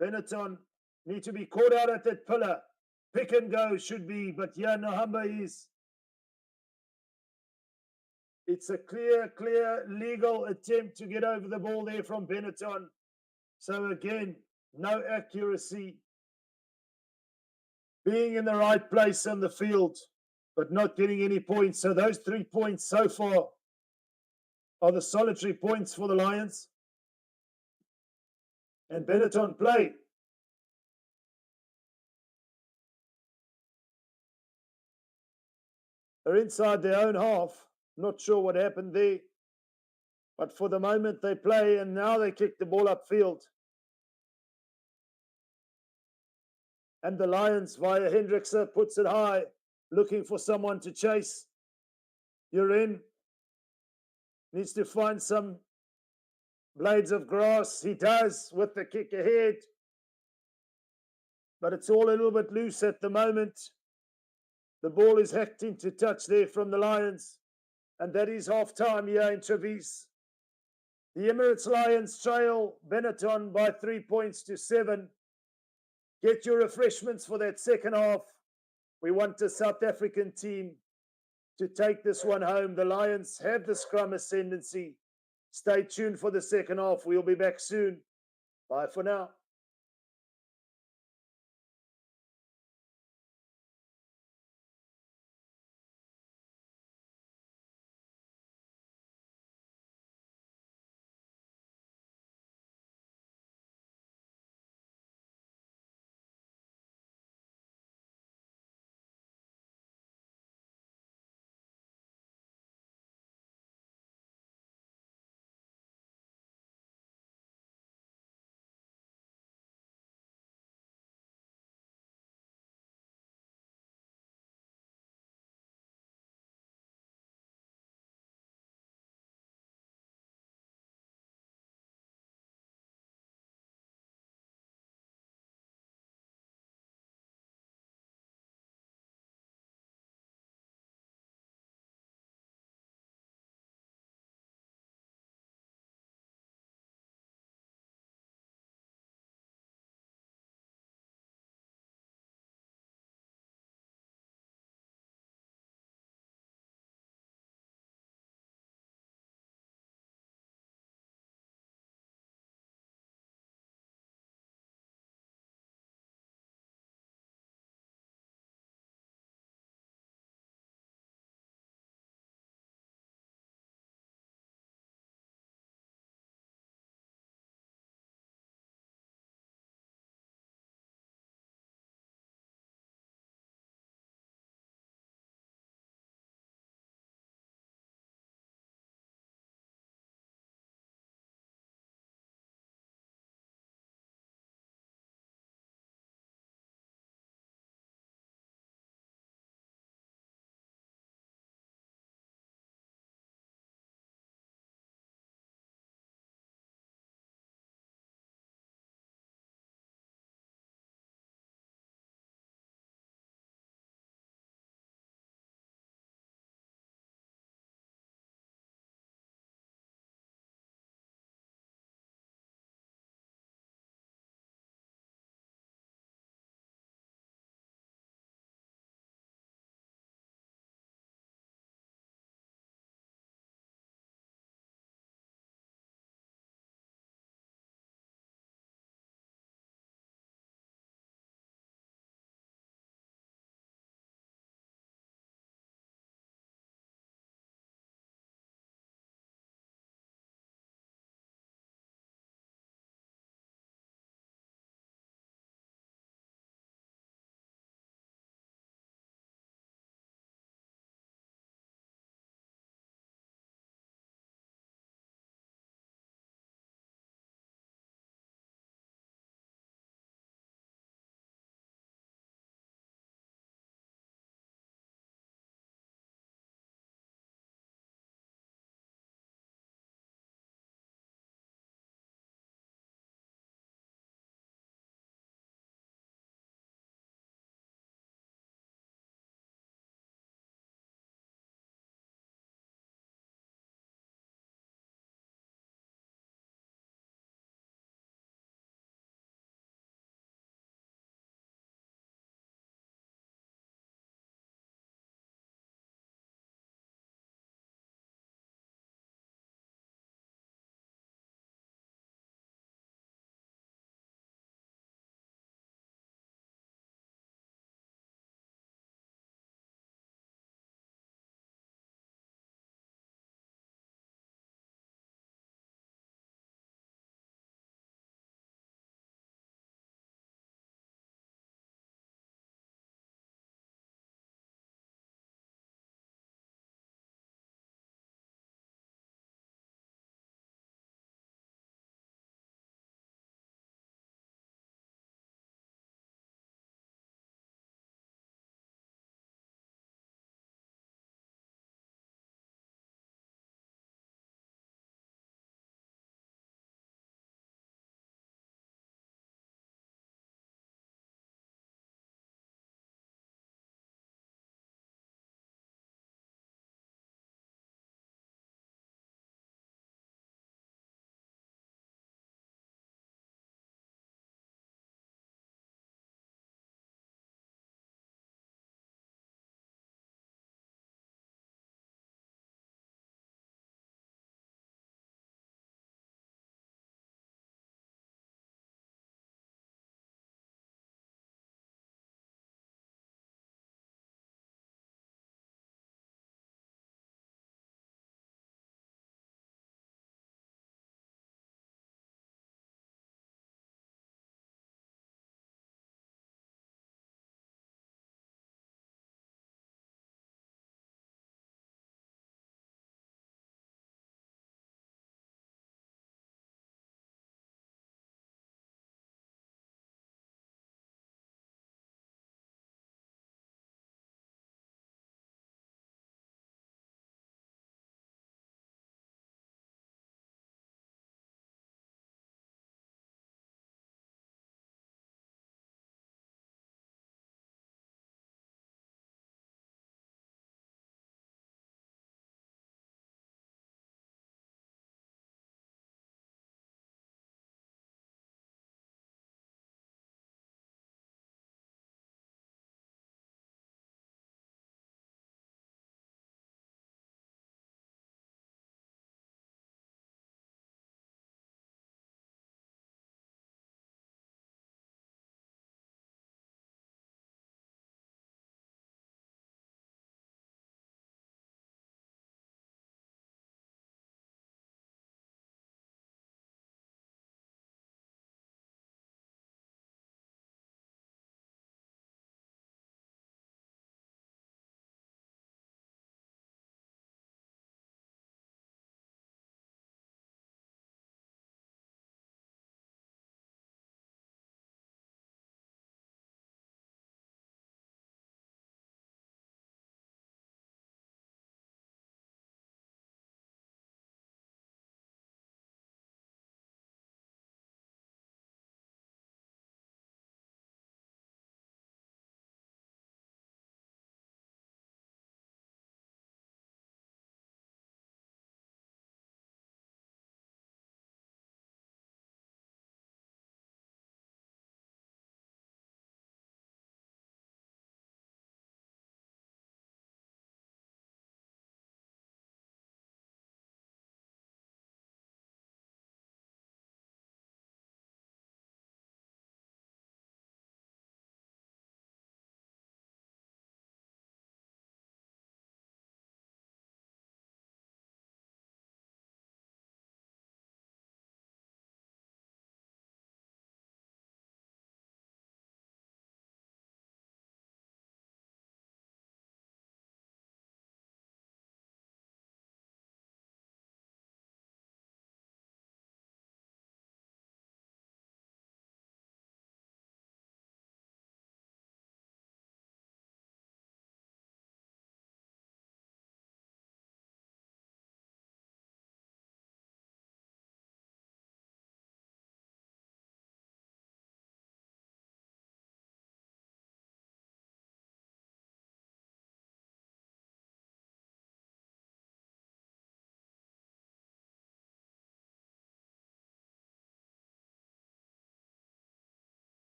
Benetton need to be caught out at that pillar. Pick and go should be, but yeah, Nahamba is. It's a clear legal attempt to get over the ball there from Benetton. So again, no accuracy. Being in the right place on the field, but not getting any points. So those 3 points so far are the solitary points for the Lions. And Benetton play. They're inside their own half. Not sure what happened there. But for the moment they play, and now they kick the ball upfield. And the Lions via Hendrickse puts it high, looking for someone to chase. You're in. Needs to find some blades of grass. He does with the kick ahead. But it's all a little bit loose at the moment. The ball is hacked into touch there from the Lions. And that is half time here in Treviso. The Emirates Lions trail Benetton by 3 points to 7. Get your refreshments for that second half. We want the South African team to take this one home. The Lions have the scrum ascendancy. Stay tuned for the second half. We'll be back soon. Bye for now.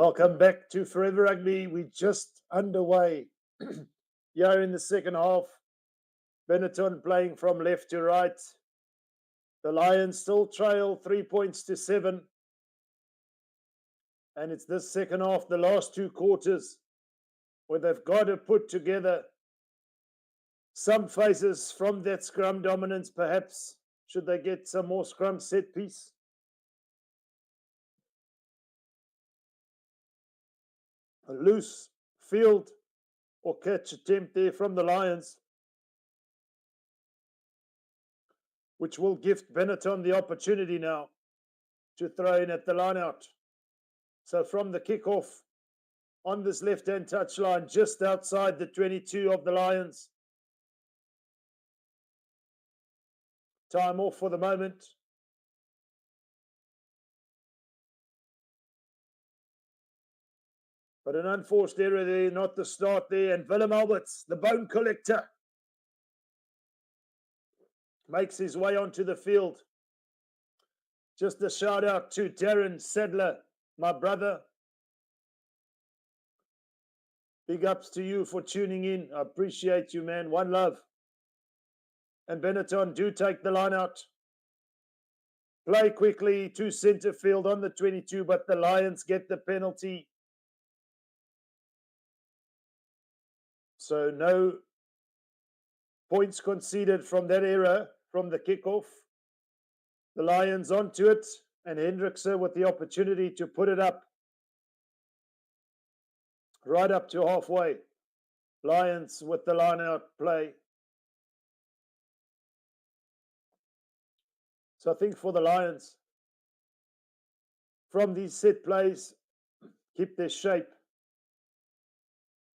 Welcome back to Forever Rugby. We're just underway here in the second half. Benetton playing from left to right. The Lions still trail 3 points to 7. And it's this second half, the last 2 quarters, where they've got to put together some phases from that scrum dominance, perhaps, should they get some more scrum set piece. A loose field or catch attempt there from the Lions, which will give Benetton the opportunity now to throw in at the line out. So from the kickoff on this left-hand touchline, just outside the 22 of the Lions. Time off for the moment. But an unforced error there, not the start there. And Willem Alberts, the bone collector, makes his way onto the field. Just a shout out to Darren Sadler, my brother. Big ups to you for tuning in. I appreciate you, man. One love. And Benetton do take the line out. Play quickly to centre field on the 22, but the Lions get the penalty. So no points conceded from that error from the kickoff. The Lions onto it, and Hendrickse with the opportunity to put it up. Right up to halfway. Lions with the line out play. So I think for the Lions, from these set plays, keep their shape.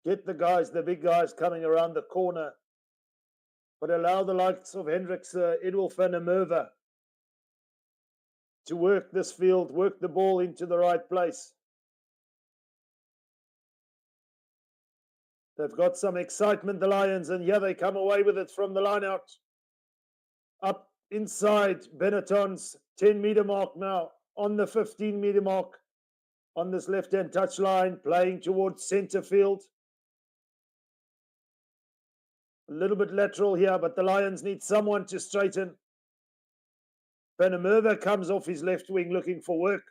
Get the guys, the big guys coming around the corner, but allow the likes of Hendrickse, Edwulf van der Merwe to work this field, work the ball into the right place. They've got some excitement, the Lions, and yeah, they come away with it from the line out. Up inside Benetton's 10-meter mark now, on the 15-meter mark, on this left-hand touchline, playing towards centre field. A little bit lateral here, but the Lions need someone to straighten. Van der Merwe comes off his left wing looking for work.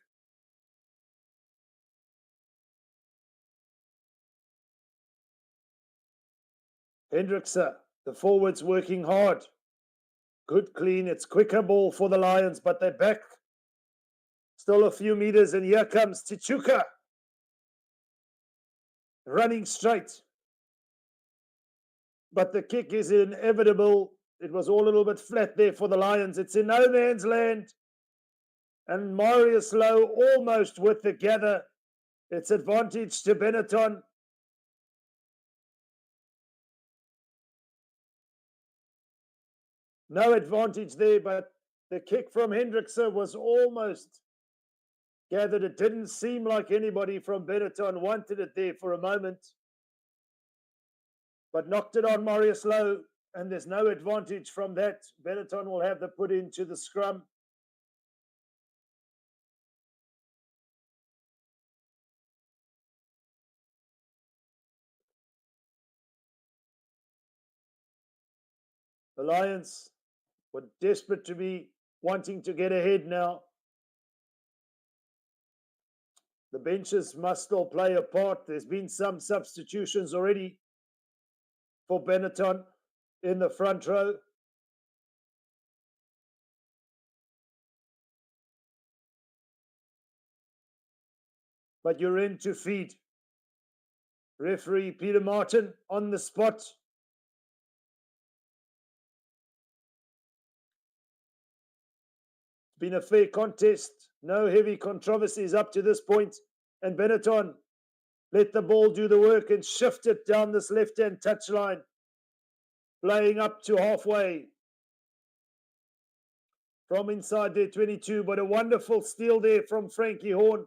Hendrickse, the forwards working hard. Good clean, it's quicker ball for the Lions, but they're back. Still a few meters, and here comes Tichuka. Running straight. But the kick is inevitable. It was all a little bit flat there for the Lions. It's in no man's land. And Marius Lowe almost with the gather. It's advantage to Benetton. No advantage there, but the kick from Hendrickse was almost gathered. It didn't seem like anybody from Benetton wanted it there for a moment. But knocked it on Marius Lowe, and there's no advantage from that. Benetton will have the put into the scrum. The Lions were desperate to be wanting to get ahead now. The benches must still play a part. There's been some substitutions already for Benetton in the front row. But you're in to feed. Referee Peter Martin on the spot. It's been a fair contest. No heavy controversies up to this point. And Benetton let the ball do the work and shift it down this left-hand touchline. Playing up to halfway. From inside their 22, but a wonderful steal there from Frankie Horn.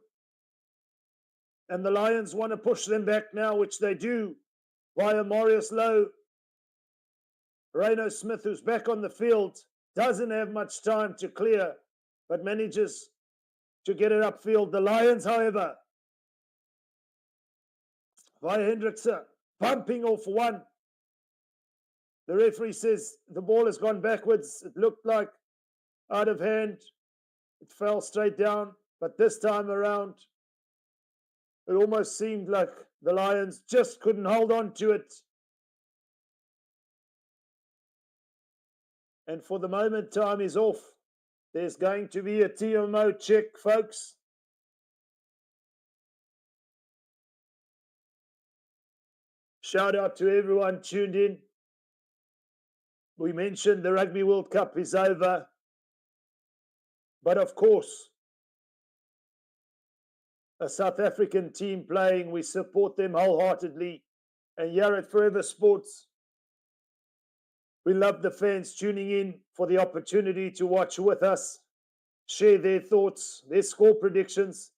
And the Lions want to push them back now, which they do, via Marius Lowe. Reno Smith, who's back on the field, doesn't have much time to clear, but manages to get it upfield. The Lions, however, by Hendrickse, bumping off one. The referee says the ball has gone backwards. It looked like out of hand. It fell straight down, but this time around, it almost seemed like the Lions just couldn't hold on to it. And for the moment, time is off. There's going to be a TMO check, folks. Shout out to everyone tuned in. We mentioned the Rugby World Cup is over. But of course, a South African team playing, we support them wholeheartedly. And here at Forever Sports, we love the fans tuning in for the opportunity to watch with us, share their thoughts, their score predictions.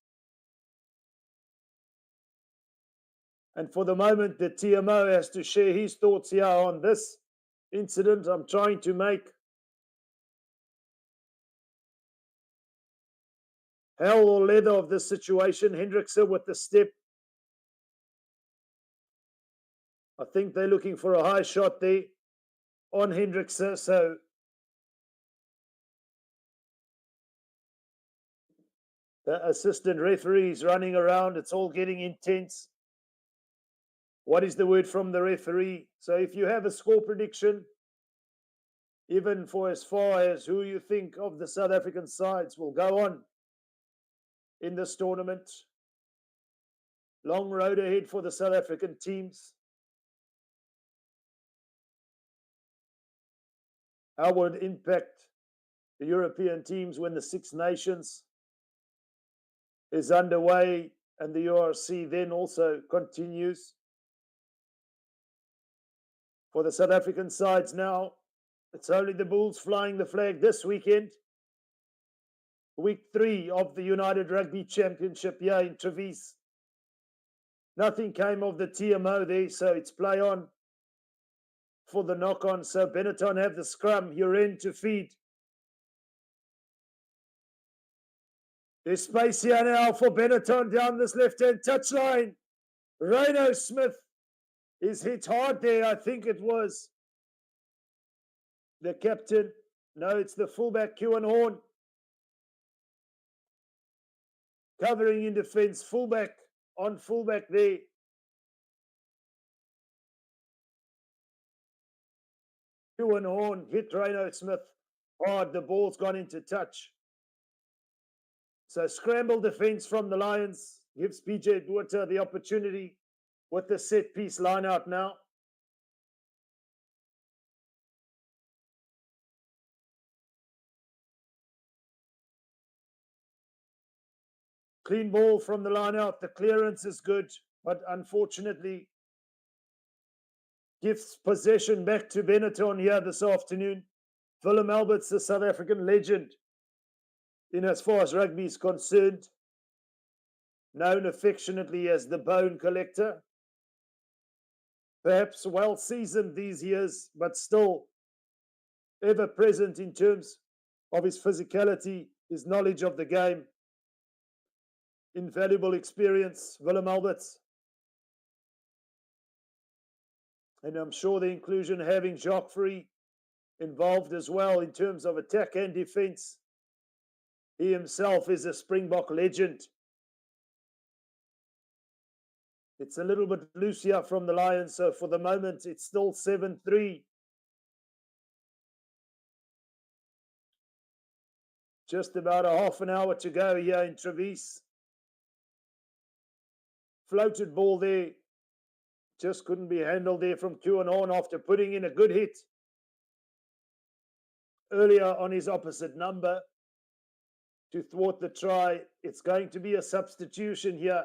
And for the moment, the TMO has to share his thoughts here on this incident. I'm trying to make hell or leather of this situation. Hendrickse with the step. I think they're looking for a high shot there on Hendrickse. So the assistant referee is running around. It's all getting intense. What is the word from the referee? So if you have a score prediction, even for as far as who you think of the South African sides will go on in this tournament, long road ahead for the South African teams. How would it impact the European teams when the Six Nations is underway and the URC then also continues? For the South African sides now, it's only the Bulls flying the flag this weekend. Week 3 of the United Rugby Championship here in Trevis. Nothing came of the TMO there, so it's play on for the knock-on. So Benetton have the scrum, you're in to feed. There's space here now for Benetton down this left-hand touchline. Rhino Smith is hit hard there. I think it was the captain. No, it's the fullback, Kewan Horn. Covering in defense, fullback on fullback there. Kewan Horn hit Rhino Smith hard. The ball's gone into touch. So scramble defense from the Lions gives PJ Botha the opportunity with the set piece line out now. Clean ball from the line out. The clearance is good, but unfortunately gives possession back to Benetton here this afternoon. Willem Alberts, the South African legend in as far as rugby is concerned, known affectionately as the Bone Collector. Perhaps well seasoned these years, but still ever present in terms of his physicality, his knowledge of the game. Invaluable experience, Willem Alberts. And I'm sure the inclusion having Jacques Free involved as well in terms of attack and defense. He himself is a Springbok legend. It's a little bit loose here from the Lions, so for the moment it's still 7-3. Just about a half an hour to go here in Trevis. Floated ball there. Just couldn't be handled there from Kewan Horn after putting in a good hit earlier on his opposite number to thwart the try. It's going to be a substitution here.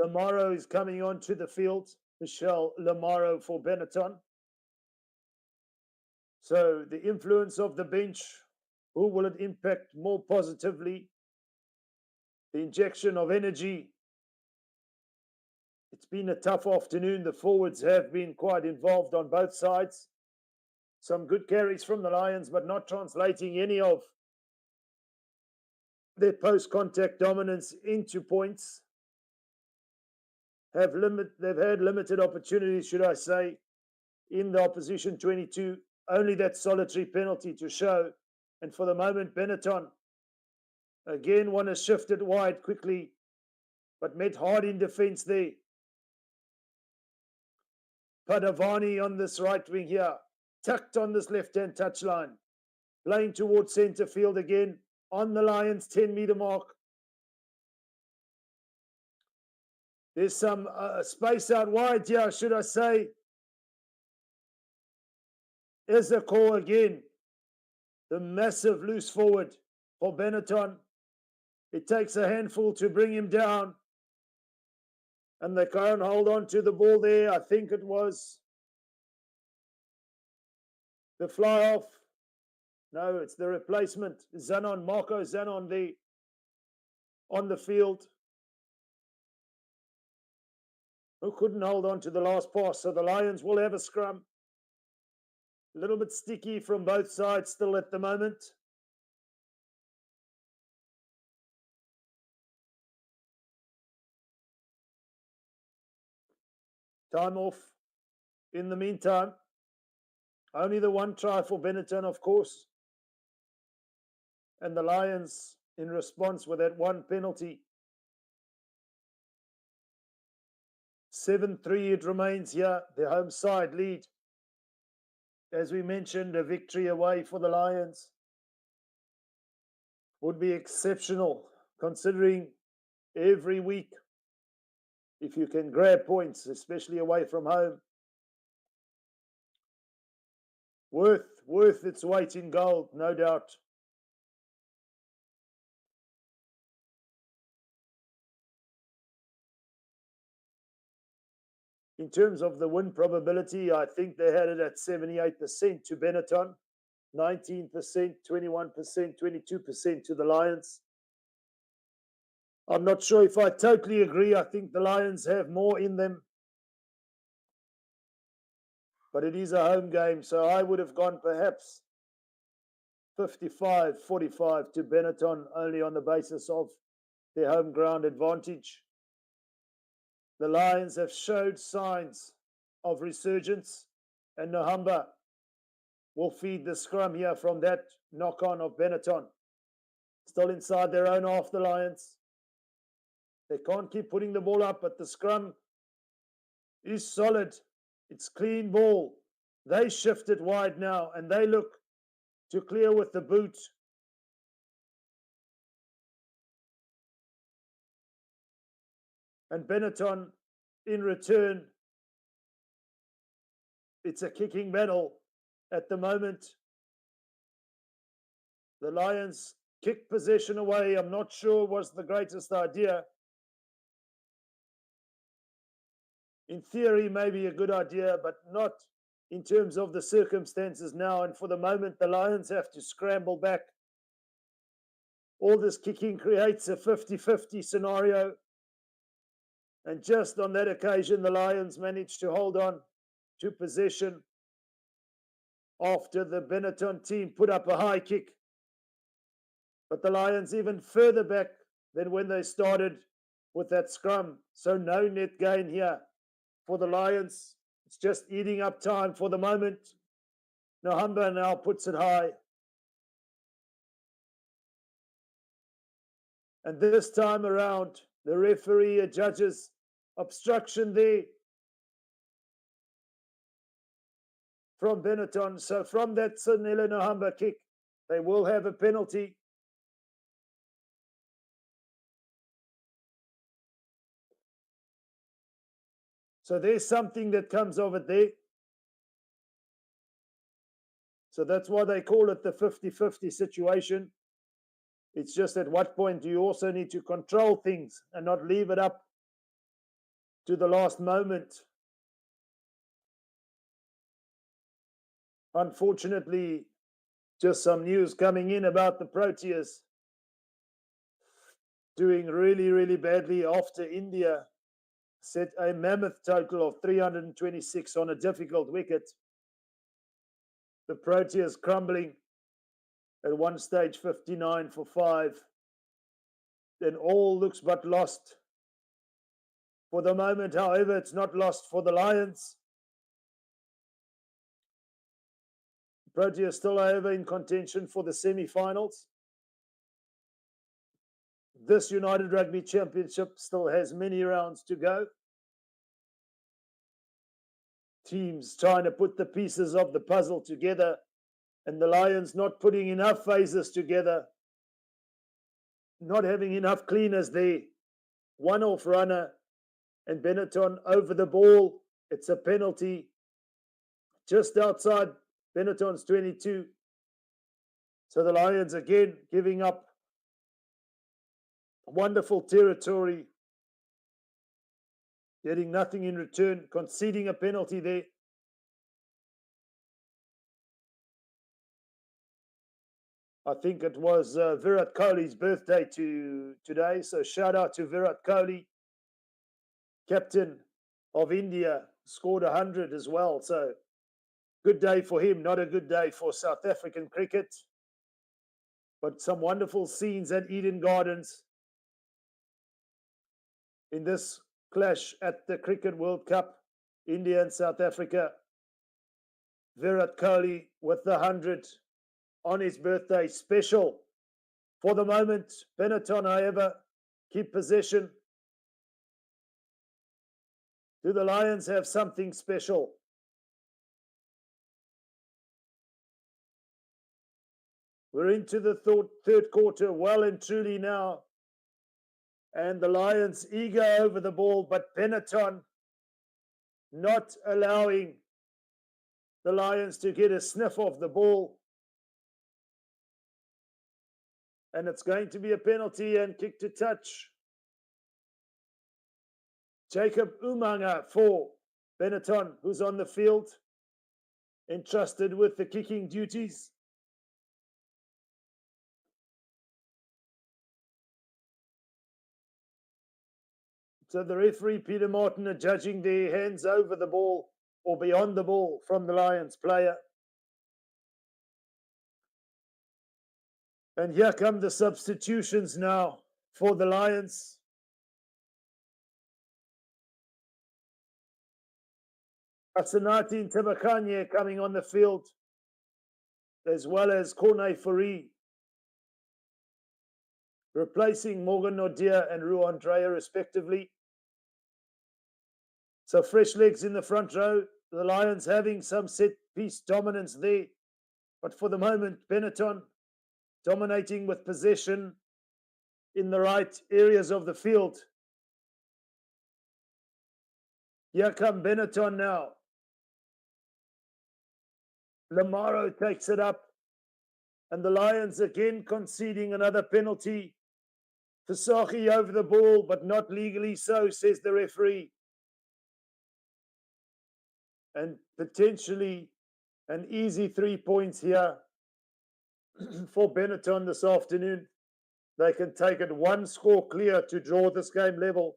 Lamaro is coming onto the field. Michelle Lamaro for Benetton. So the influence of the bench, who will it impact more positively? The injection of energy. It's been a tough afternoon. The forwards have been quite involved on both sides. Some good carries from the Lions, but not translating any of their post-contact dominance into points. They've had limited opportunities, should I say, in the opposition 22. Only that solitary penalty to show. And for the moment, Benetton again want to shift it wide quickly, but met hard in defence there. Padavani on this right wing here, tucked on this left-hand touchline, playing towards centre field again on the Lions' 10-metre mark. There's some space out wide here, should I say. Is a call again. The massive loose forward for Benetton. It takes a handful to bring him down. And they can't hold on to the ball there. I think it was the fly off. No, it's the replacement. Zanon, Marco Zanon there on the field, who couldn't hold on to the last pass. So the Lions will have a scrum. A little bit sticky from both sides still at the moment. Time off in the meantime. Only the one try for Benetton, of course. And the Lions in response with that one penalty. 7-3 it remains here. The home side lead. As we mentioned, a victory away for the Lions would be exceptional, considering every week, if you can grab points, especially away from home, worth its weight in gold, no doubt. In terms of the win probability, I think they had it at 78% to Benetton, 19%, 21%, 22% to the Lions. I'm not sure if I totally agree. I think the Lions have more in them. But it is a home game, so I would have gone perhaps 55-45 to Benetton, only on the basis of their home ground advantage. The Lions have showed signs of resurgence, and Nohamba will feed the scrum here from that knock-on of Benetton. Still inside their own half, the Lions. They can't keep putting the ball up, but the scrum is solid. It's clean ball. They shift it wide now, and they look to clear with the boot. And Benetton, in return, it's a kicking battle at the moment. The Lions kick possession away. I'm not sure was the greatest idea. In theory, maybe a good idea, but not in terms of the circumstances now. And for the moment, the Lions have to scramble back. All this kicking creates a 50-50 scenario. And just on that occasion, the Lions managed to hold on to possession after the Benetton team put up a high kick. But the Lions even further back than when they started with that scrum. So no net gain here for the Lions. It's just eating up time for the moment. Nohamba now puts it high. And this time around, the referee judges obstruction there from Benetton. So from that Sanela Nohamba kick, they will have a penalty. So there's something that comes of it there. So that's why they call it the 50-50 situation. It's just at what point do you also need to control things and not leave it up to the last moment. Unfortunately, just some news coming in about the Proteas doing really, really badly after India set a mammoth total of 326 on a difficult wicket. The Proteas crumbling at one stage 59 for 5. then all looks but lost. For the moment, however, it's not lost for the Lions. Proteas still, however, in contention for the semi-finals. This United Rugby Championship still has many rounds to go. Teams trying to put the pieces of the puzzle together, and the Lions not putting enough phases together, not having enough cleaners there. One-off runner, and Benetton over the ball. It's a penalty just outside Benetton's 22. So the Lions again giving up wonderful territory, getting nothing in return, conceding a penalty there. I think it was Virat Kohli's birthday today, so shout out to Virat Kohli, captain of India, scored 100 as well. So good day for him, not a good day for South African cricket, but some wonderful scenes at Eden Gardens in this clash at the Cricket World Cup, India and South Africa. Virat Kohli with the 100 on his birthday, special. For the moment, Benetton, however, keep possession. Do the Lions have something special? We're into the third quarter, well and truly now. And the Lions eager over the ball, but Benetton not allowing the Lions to get a sniff of the ball. And it's going to be a penalty and kick to touch. Jacob Umanga for Benetton, who's on the field, entrusted with the kicking duties. So the referee, Peter Martin, are judging their hands over the ball or beyond the ball from the Lions player. And here come the substitutions now for the Lions. Asanati Tabakanye coming on the field, as well as Corne Fourie, replacing Morgan Nordia and Ru Andrea respectively. So fresh legs in the front row. The Lions having some set piece dominance there. But for the moment, Benetton dominating with possession in the right areas of the field. Here come Benetton now. Lamaro takes it up. And the Lions again conceding another penalty. Fasaki over the ball, but not legally so, says the referee. And potentially an easy 3 points here for Benetton this afternoon. They can take it one score clear to draw this game level.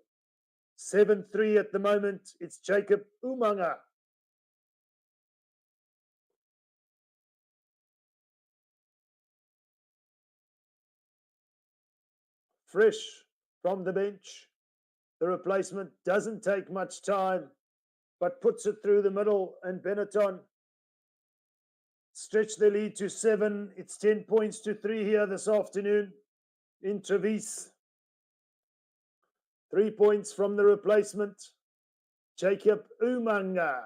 7-3 at the moment. It's Jacob Umanga. Fresh from the bench. The replacement doesn't take much time, but puts it through the middle, and Benetton stretch the lead to 7. It's 10 points to 3 here this afternoon in Treviso. 3 points from the replacement, Jacob Umanga.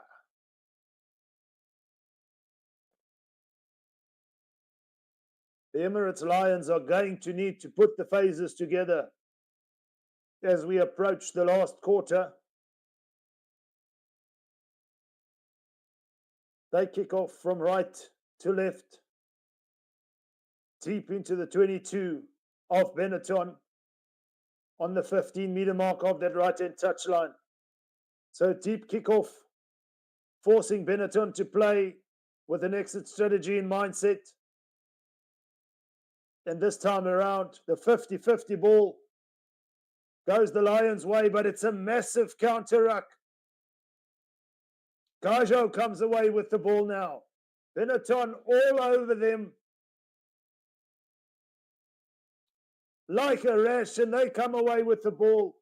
The Emirates Lions are going to need to put the phases together as we approach the last quarter. They kick off from right to left, deep into the 22 of Benetton on the 15-meter mark of that right-hand touchline. So deep kickoff, forcing Benetton to play with an exit strategy in mindset. And this time around, the 50-50 ball goes the Lions' way, but it's a massive counter-ruck. Gajo comes away with the ball now. Benetton all over them. like a rash, and they come away with the ball.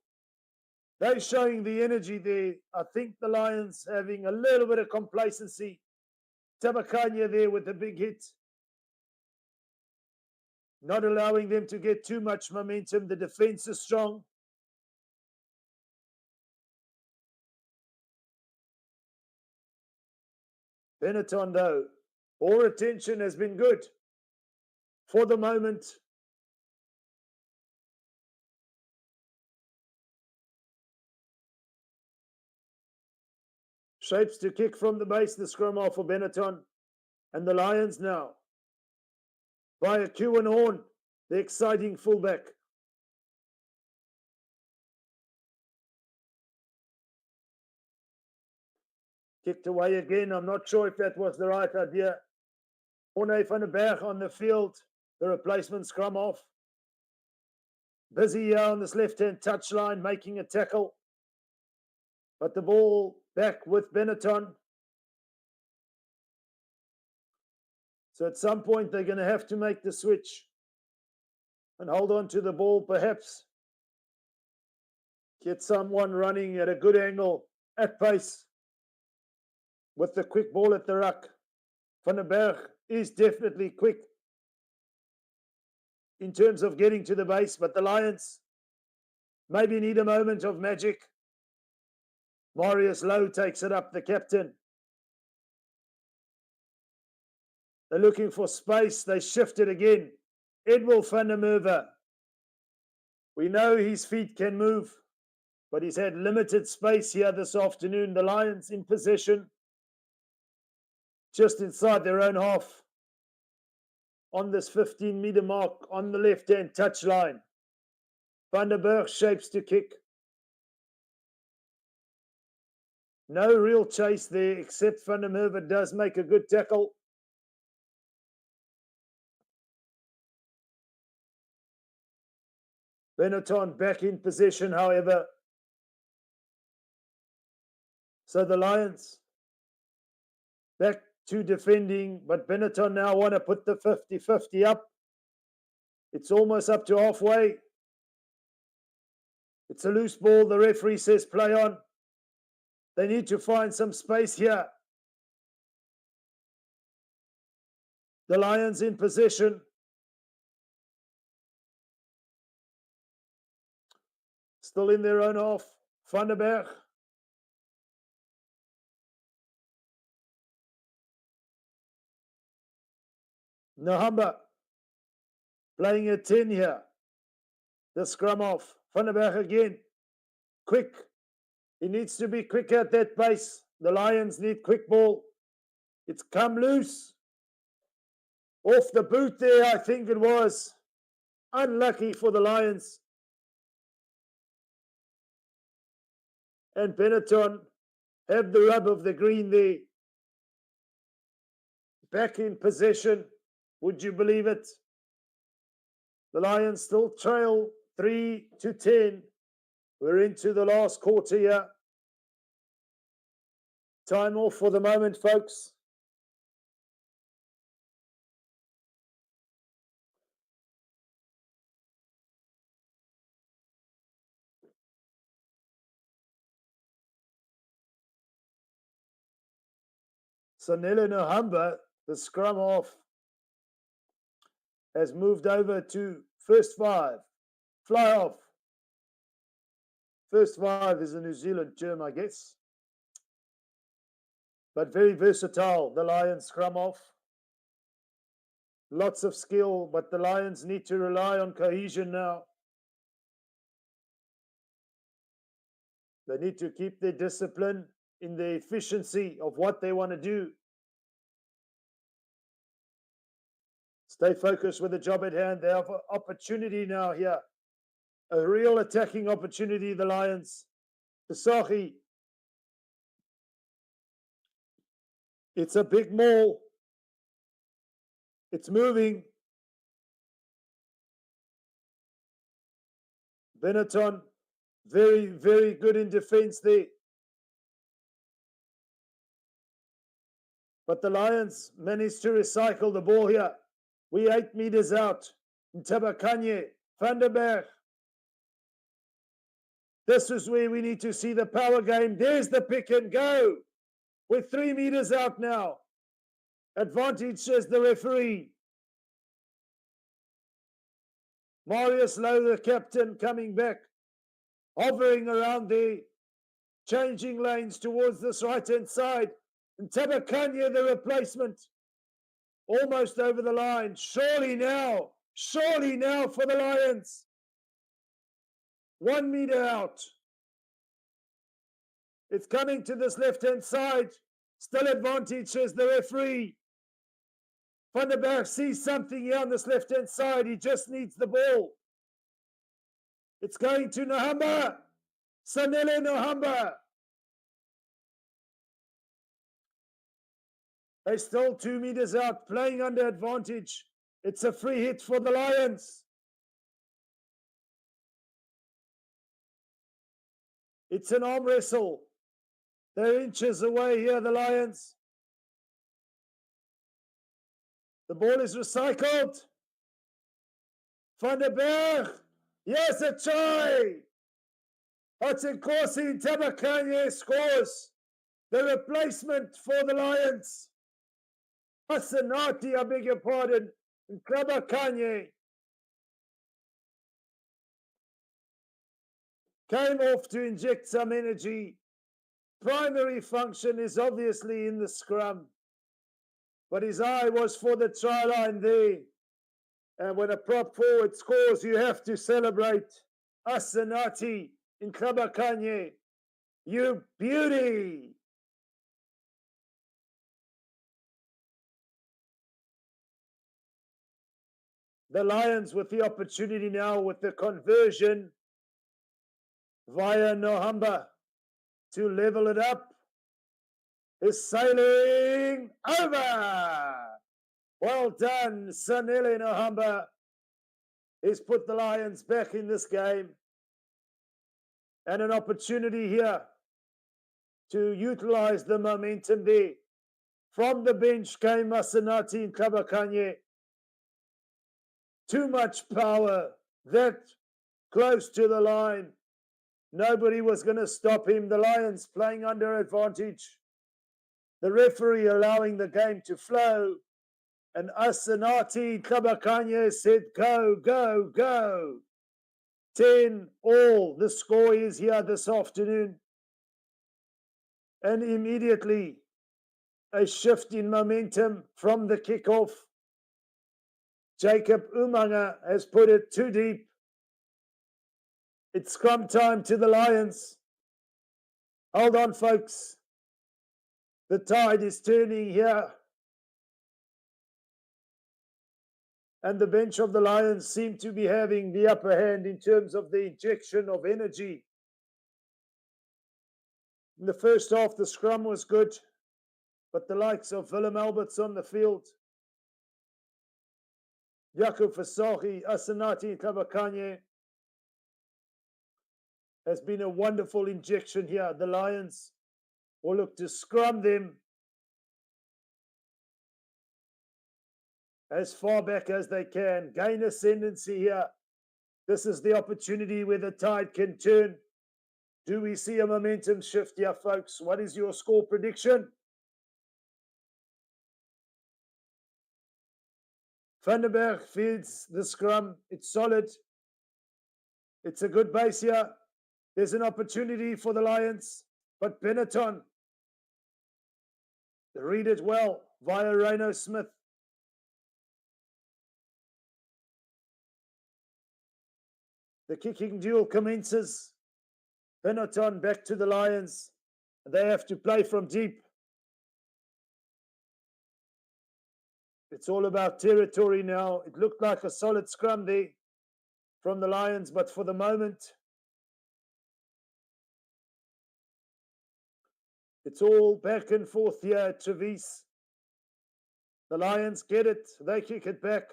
They're showing the energy there. I think the Lions having a little bit of complacency. Tabakanya there with a big hit. Not allowing them to get too much momentum. The defense is strong. Benetton, though, all attention has been good for the moment. Shapes to kick from the base, the scrum off for Benetton. And the Lions now, via Q and Horn, the exciting fullback. Kicked away again. I'm not sure if that was the right idea. Orne van der Berg on the field, the replacement scrum off. Busy here on this left-hand touchline, making a tackle. But the ball back with Benetton. So at some point, they're going to have to make the switch and hold on to the ball, perhaps. Get someone running at a good angle, at pace, with the quick ball at the ruck. Van der Berg is definitely quick in terms of getting to the base, but the Lions maybe need a moment of magic. Marius Lowe takes it up, the captain. They're looking for space. They shift it again. Edwil van der Merwe. We know his feet can move, but he's had limited space here this afternoon. The Lions in possession, just inside their own half, on this 15-meter mark on the left-hand touchline. Van der Berg shapes to kick. No real chase there, except Van der Merwe does make a good tackle. Benetton back in possession, however. So the Lions back to defending, but Benetton now want to put the 50-50 up. It's almost up to halfway. It's a loose ball. The referee says play on. They need to find some space here. The Lions in possession. Still in their own half. Van der Berg. Nahamba playing a 10 here. The scrum off. Van der Berg again. Quick. He needs to be quick at that pace. The Lions need quick ball. It's come loose. Off the boot there, I think it was. Unlucky for the Lions. And Benetton have the rub of the green there. Back in possession. Would you believe it? The Lions still trail 3-10. We're into the last quarter here. Time off for the moment, folks. Sanele Nahamba, the scrum off, has moved over to first five. Fly off. First five is a New Zealand term, I guess. But very versatile, the Lions scrum off. Lots of skill, but the Lions need to rely on cohesion now. They need to keep their discipline in the efficiency of what they want to do. Stay focused with the job at hand. They have an opportunity now here. A real attacking opportunity, the Lions. Pisagi. It's a big maul. It's moving. Benetton, very, very good in defense there. But the Lions managed to recycle the ball here. We 8 meters out. Tabakanye Van der Berg. This is where we need to see the power game. There's the pick and go. We're 3 meters out now. Advantage, says the referee. Marius Lowe, the captain, coming back, hovering around there, changing lanes towards this right-hand side. And Tabakanya, the replacement, almost over the line. Surely now for the Lions. 1 meter out. It's coming to this left-hand side. Still advantage, says the referee. Van der Berg sees something here on this left-hand side. He just needs the ball. It's going to Nohamba. Sanele Nohamba. They're still 2 meters out, playing under advantage. It's a free hit for the Lions. It's an arm wrestle. They're inches away here, the Lions. The ball is recycled. Van der Berg. Yes, a try. Otsenkosi Tabakanye scores. The replacement for the Lions. Asanati, I beg your pardon. And Tabakanye came off to inject some energy. Primary function is obviously in the scrum, but his eye was for the try line there. And when a prop forward scores, you have to celebrate. Asanati in Kabakanye, you beauty. The Lions with the opportunity now with the conversion via Nohamba to level it up. Is sailing over. Well done, Sanele Nohamba. He's put the Lions back in this game. And an opportunity here to utilize the momentum there. From the bench came Masanati and Kabakanye. Too much power, that close to the line. Nobody was going to stop him. The Lions playing under advantage. The referee allowing the game to flow. And Asanati Kabakanye said, go, go, go. 10 all. The score is here this afternoon. And immediately a shift in momentum from the kickoff. Jacob Umanga has put it too deep. It's scrum time to the Lions. Hold on, folks. The tide is turning here. And the bench of the Lions seem to be having the upper hand in terms of the injection of energy. In the first half, the scrum was good, but the likes of Willem Alberts on the field, Jaco Fasahi, Asanati Kabakanye, has been a wonderful injection here. The Lions will look to scrum them as far back as they can. Gain ascendancy here. This is the opportunity where the tide can turn. Do we see a momentum shift here, folks? What is your score prediction? Van der Berg feeds the scrum. It's solid. It's a good base here. There's an opportunity for the Lions, but Benetton, read it well via Reno Smith. The kicking duel commences. Benetton back to the Lions. They have to play from deep. It's all about territory now. It looked like a solid scrum there from the Lions, but for the moment, it's all back and forth here at Trevice. The Lions get it. They kick it back.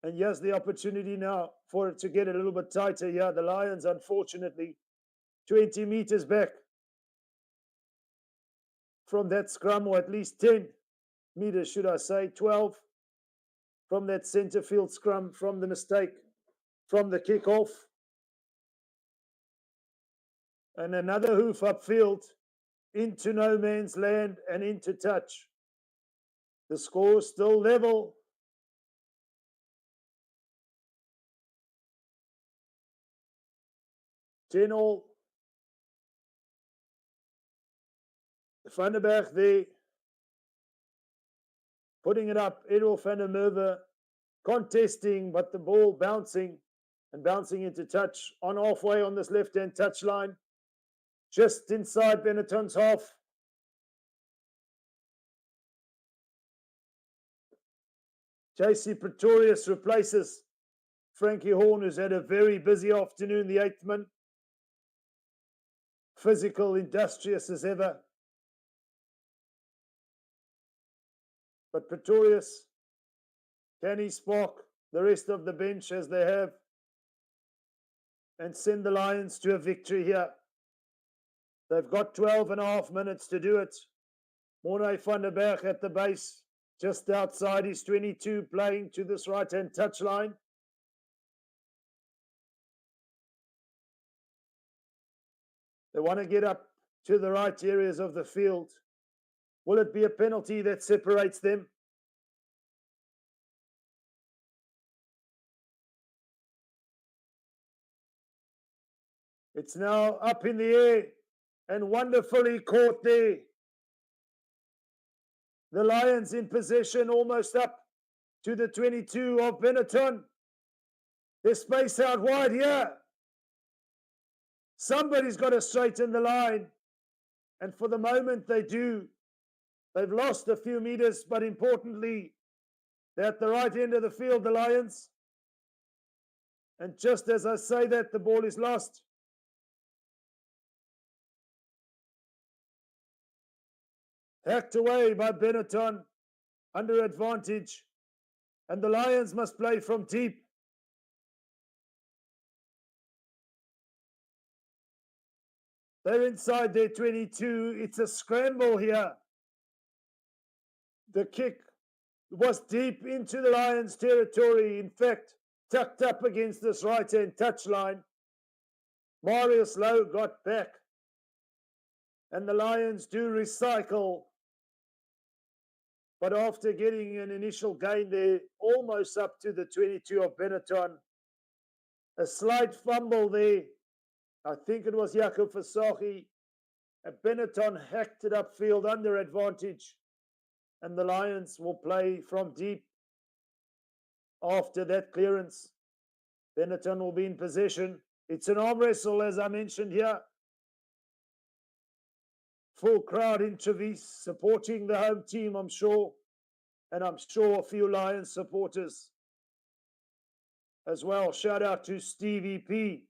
And here's the opportunity now for it to get a little bit tighter here. The Lions, unfortunately, 20 meters back from that scrum, or at least 10 meters, should I say, 12. from that centre field scrum, from the mistake, from the kick-off. And another hoof upfield into no man's land and into touch. The score still level. Ten all. Van der Berg there, putting it up. Edel van der Merwe contesting, but the ball bouncing and bouncing into touch on halfway on this left-hand touch line, just inside Benetton's half. JC Pretorius replaces Frankie Horn, who's had a very busy afternoon, the 8th man. Physical, industrious as ever. But Pretorius, can he spark the rest of the bench as they have and send the Lions to a victory here? They've got 12.5 minutes to do it. Morne van der Berg at the base, just outside his 22, playing to this right-hand touch line. They want to get up to the right areas of the field. Will it be a penalty that separates them? It's now up in the air and wonderfully caught there. The Lions in possession, almost up to the 22 of Benetton. There's space out wide here. Somebody's got to straighten the line. And for the moment they do. They've lost a few meters, but importantly, they're at the right end of the field, the Lions. And just as I say that, the ball is lost. Hacked away by Benetton, under advantage. And the Lions must play from deep. They're inside their 22. It's a scramble here. The kick was deep into the Lions' territory. In fact, tucked up against this right-hand touchline. Marius Lowe got back. And the Lions do recycle. But after getting an initial gain there, almost up to the 22 of Benetton, a slight fumble there. I think it was Jakob Versace. And Benetton hacked it upfield under advantage. And the Lions will play from deep after that clearance. Benetton will be in possession. It's an arm wrestle, as I mentioned here. Full crowd in Trevice supporting the home team, I'm sure. And I'm sure a few Lions supporters as well. Shout out to Stevie P,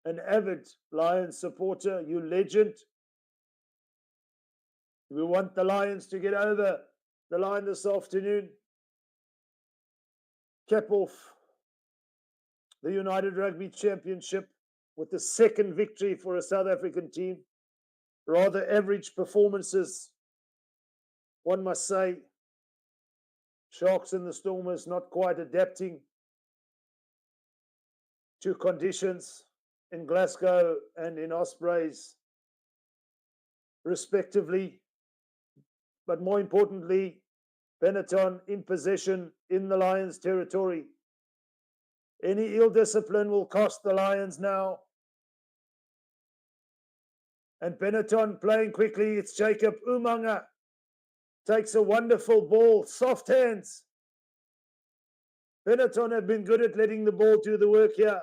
an avid Lions supporter, you legend. We want the Lions to get over the line this afternoon. Cap off the United Rugby Championship with the second victory for a South African team. Rather average performances, one must say. Sharks and the Stormers not quite adapting to conditions in Glasgow and in Ospreys, respectively. But more importantly, Benetton in possession in the Lions' territory. Any ill discipline will cost the Lions now. And Benetton playing quickly. It's Jacob Umanga. Takes a wonderful ball. Soft hands. Benetton have been good at letting the ball do the work here.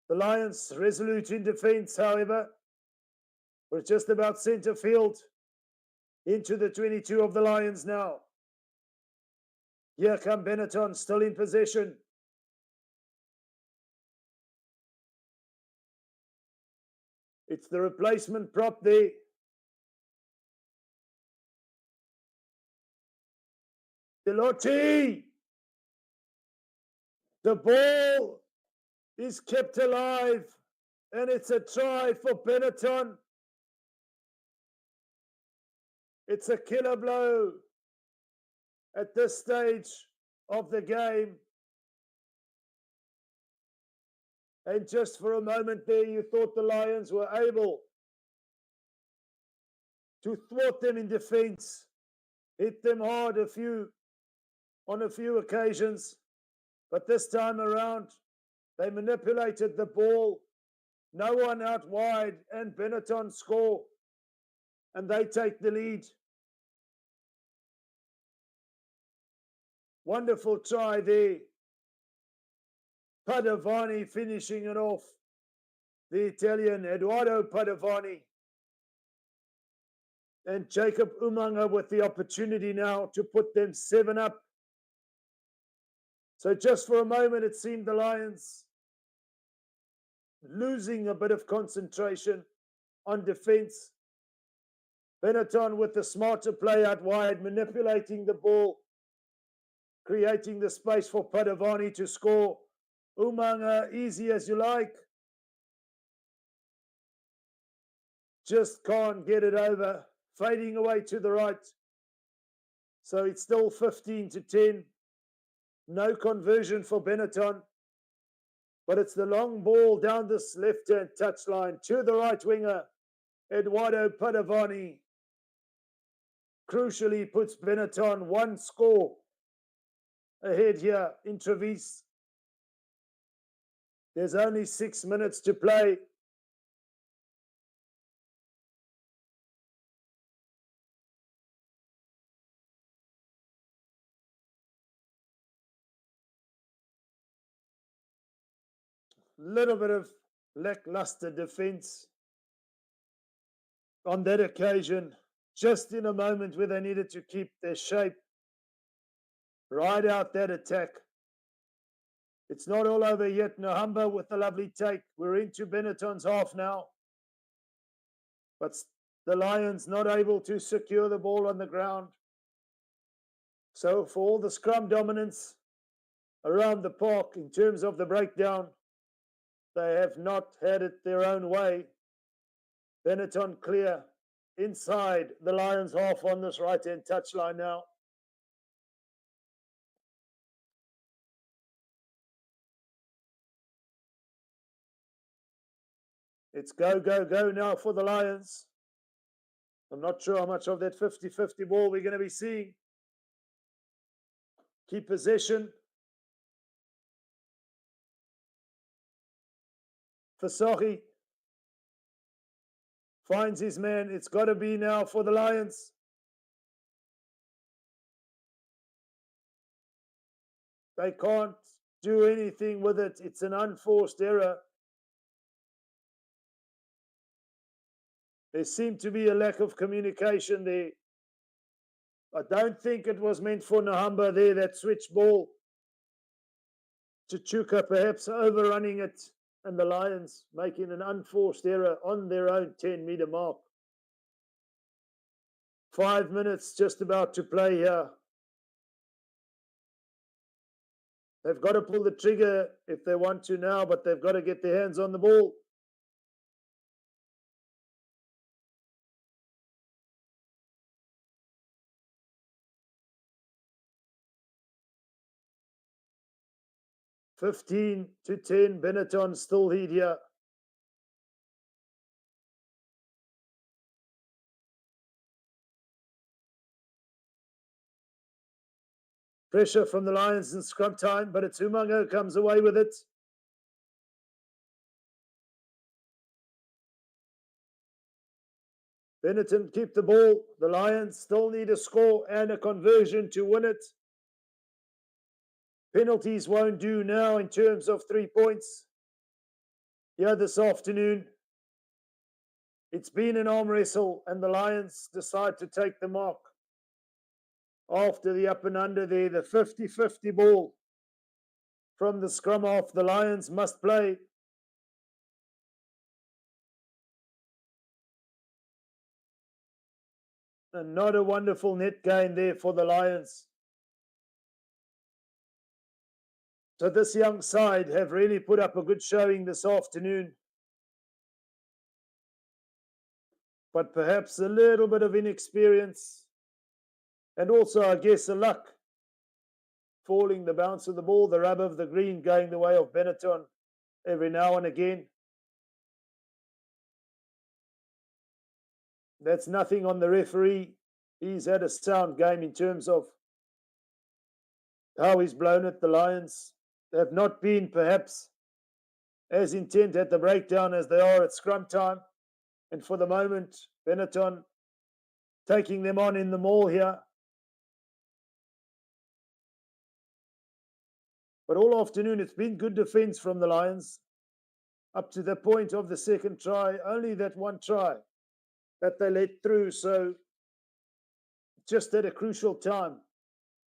The Lions resolute in defence, however. We're just about centre field. Into the 22 of the Lions now. Here come Benetton, still in possession. It's the replacement prop there. Delotti. The ball is kept alive And it's a try for Benetton. It's a killer blow at this stage of the game. And just for a moment there, you thought the Lions were able to thwart them in defense, hit them hard on a few occasions. But this time around, they manipulated the ball. No one out wide, and Benetton score. And they take the lead. Wonderful try there. Padovani finishing it off. The Italian, Eduardo Padovani. And Jacob Umanga with the opportunity now to put them 7 up. So just for a moment, it seemed the Lions losing a bit of concentration on defense. Benetton with the smarter play out wide, manipulating the ball, creating the space for Padovani to score. Umanga, easy as you like. Just can't get it over. Fading away to the right. So it's still 15-10. No conversion for Benetton. But it's the long ball down this left-hand touchline to the right winger, Eduardo Padovani. Crucially puts Benetton 1 score ahead here in Treviso. There's only 6 minutes to play. Little bit of lackluster defense on that occasion, just in a moment where they needed to keep their shape. Ride out that attack. It's not all over yet. Nahamba with the lovely take. We're into Benetton's half now. But the Lions not able to secure the ball on the ground. So for all the scrum dominance around the park in terms of the breakdown, they have not had it their own way. Benetton clear inside the Lions half on this right-hand touchline now. It's go, go, go now for the Lions. I'm not sure how much of that 50-50 ball we're going to be seeing. Keep possession. Fasohi finds his man. It's got to be now for the Lions. They can't do anything with it. It's an unforced error. There seemed to be a lack of communication there. I don't think it was meant for Nahamba there, that switch ball. Chuka perhaps overrunning it, and the Lions making an unforced error on their own 10-meter mark. 5 minutes just about to play here. They've got to pull the trigger if they want to now, but they've got to get their hands on the ball. (15-10), Benetton still lead here. Pressure from the Lions in scrum time, but it's Umanga who comes away with it. Benetton keep the ball. The Lions still need a score and a conversion to win it. Penalties won't do now in terms of 3 points. Here this afternoon, it's been an arm wrestle, and the Lions decide to take the mark. After the up and under there, the 50-50 ball from the scrum half, the Lions must play. And not a wonderful net gain there for the Lions. So this young side have really put up a good showing this afternoon. but perhaps a little bit of inexperience. And also, I guess, the luck. Falling, the bounce of the ball, the rub of the green going the way of Benetton every now and again. That's nothing on the referee. He's had a sound game in terms of how he's blown it. The Lions have not been perhaps as intent at the breakdown as they are at scrum time. And for the moment, Benetton taking them on in the maul here. But all afternoon, it's been good defense from the Lions up to the point of the second try. Only that one try that they let through. So just at a crucial time,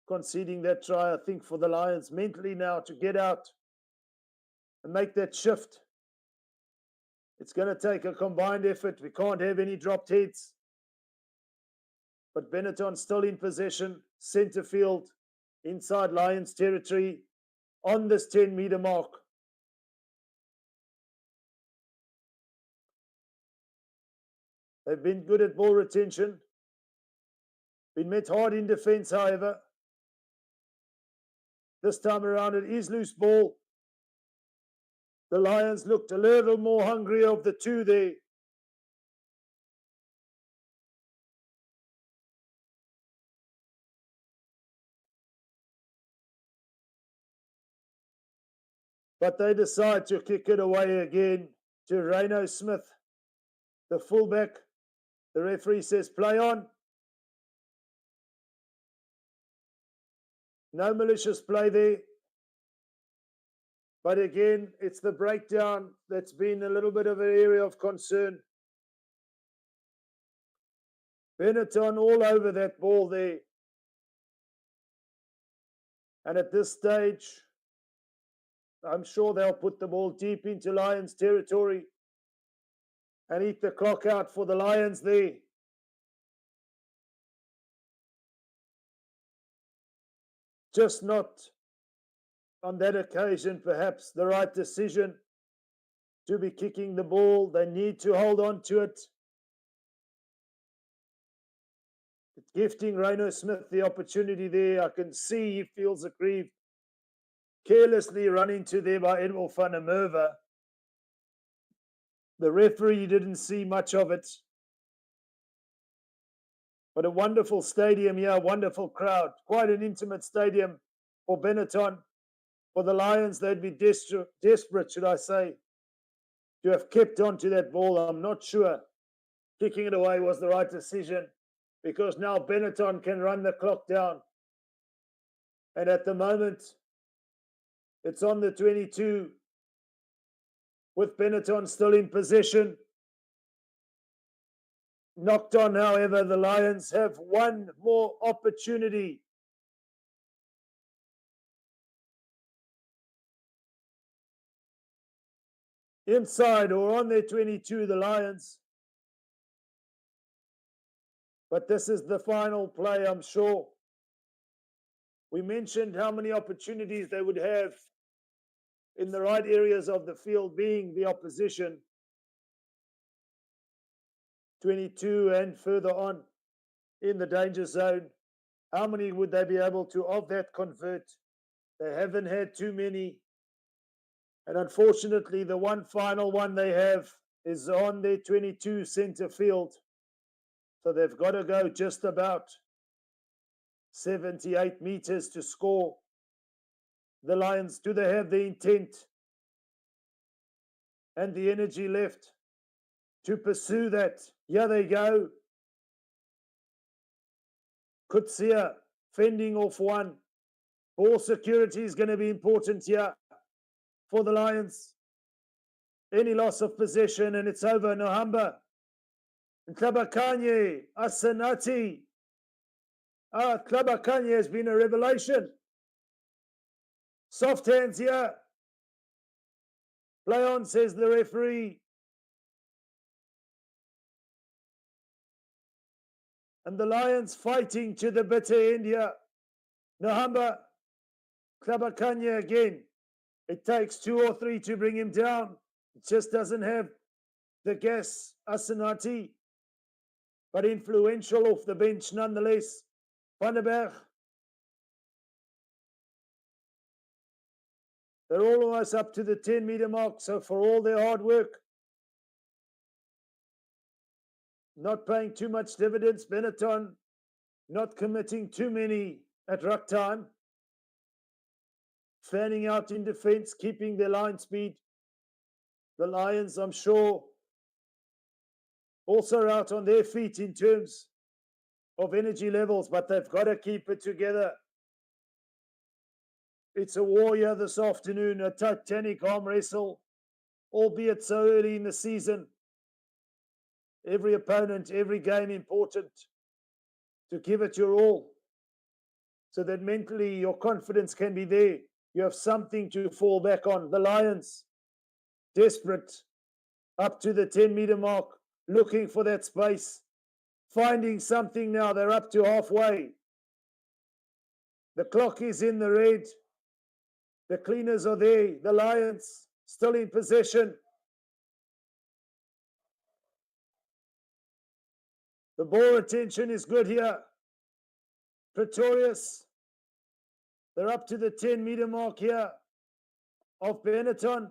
conceding that try, I think, for the Lions mentally now to get out and make that shift. It's going to take a combined effort. We can't have any dropped heads. But Benetton still in possession, centre field, inside Lions territory, on this 10-meter mark. They've been good at ball retention. Been met hard in defence, however. This time around, it is loose ball. The Lions looked a little more hungry of the two there. But they decide to kick it away again to Reno Smith, the fullback. The referee says, play on. No malicious play there. But again, it's the breakdown that's been a little bit of an area of concern. Benetton all over that ball there. And at this stage, I'm sure they'll put the ball deep into Lions territory and eat the clock out for the Lions there. Just not on that occasion, perhaps the right decision to be kicking the ball. They need to hold on to it. Gifting Reno Smith the opportunity there. I can see he feels aggrieved. Carelessly run into there by Edward van der Merwe. The referee didn't see much of it. But a wonderful stadium here, wonderful crowd. Quite an intimate stadium for Benetton. For the Lions, they'd be desperate, should I say, to have kept on to that ball. I'm not sure kicking it away was the right decision, because now Benetton can run the clock down. And at the moment, it's on the 22, with Benetton still in possession. Knocked on, however, the Lions have one more opportunity. Inside or on their 22, the Lions. But this is the final play, I'm sure. We mentioned how many opportunities they would have in the right areas of the field, being the opposition. 22 and further on in the danger zone. How many would they be able to, of that, convert? They haven't had too many. And unfortunately, the one final one they have is on their 22 centre field. So they've got to go just about 78 meters to score. The Lions, do they have the intent and the energy left to pursue that? Here they go. Kutsia fending off one. Ball security is going to be important here for the Lions. Any loss of possession and it's over. Nohamba. Klabakanye. Asanati. Klabakanye has been a revelation. Soft hands here. Play on, says the referee. And the Lions fighting to the bitter end here. Nohamba. Klabakanye again. It takes 2 or 3 to bring him down. It just doesn't have the gas. Asanati. but influential off the bench nonetheless. Van der Berg. They're almost up to the 10-meter mark, so for all their hard work, not paying too much dividends, Benetton not committing too many at ruck time, fanning out in defense, keeping their line speed. The Lions, I'm sure, also are out on their feet in terms of energy levels, but they've got to keep it together. It's a warrior this afternoon, a titanic arm wrestle, albeit so early in the season. Every opponent, every game important to give it your all so that mentally your confidence can be there. You have something to fall back on. The Lions, desperate, up to the 10-meter mark, looking for that space, finding something now. They're up to halfway. The clock is in the red. The cleaners are there. The Lions still in possession. The ball retention is good here. Pretorius, they're up to the 10-meter mark here of Benetton.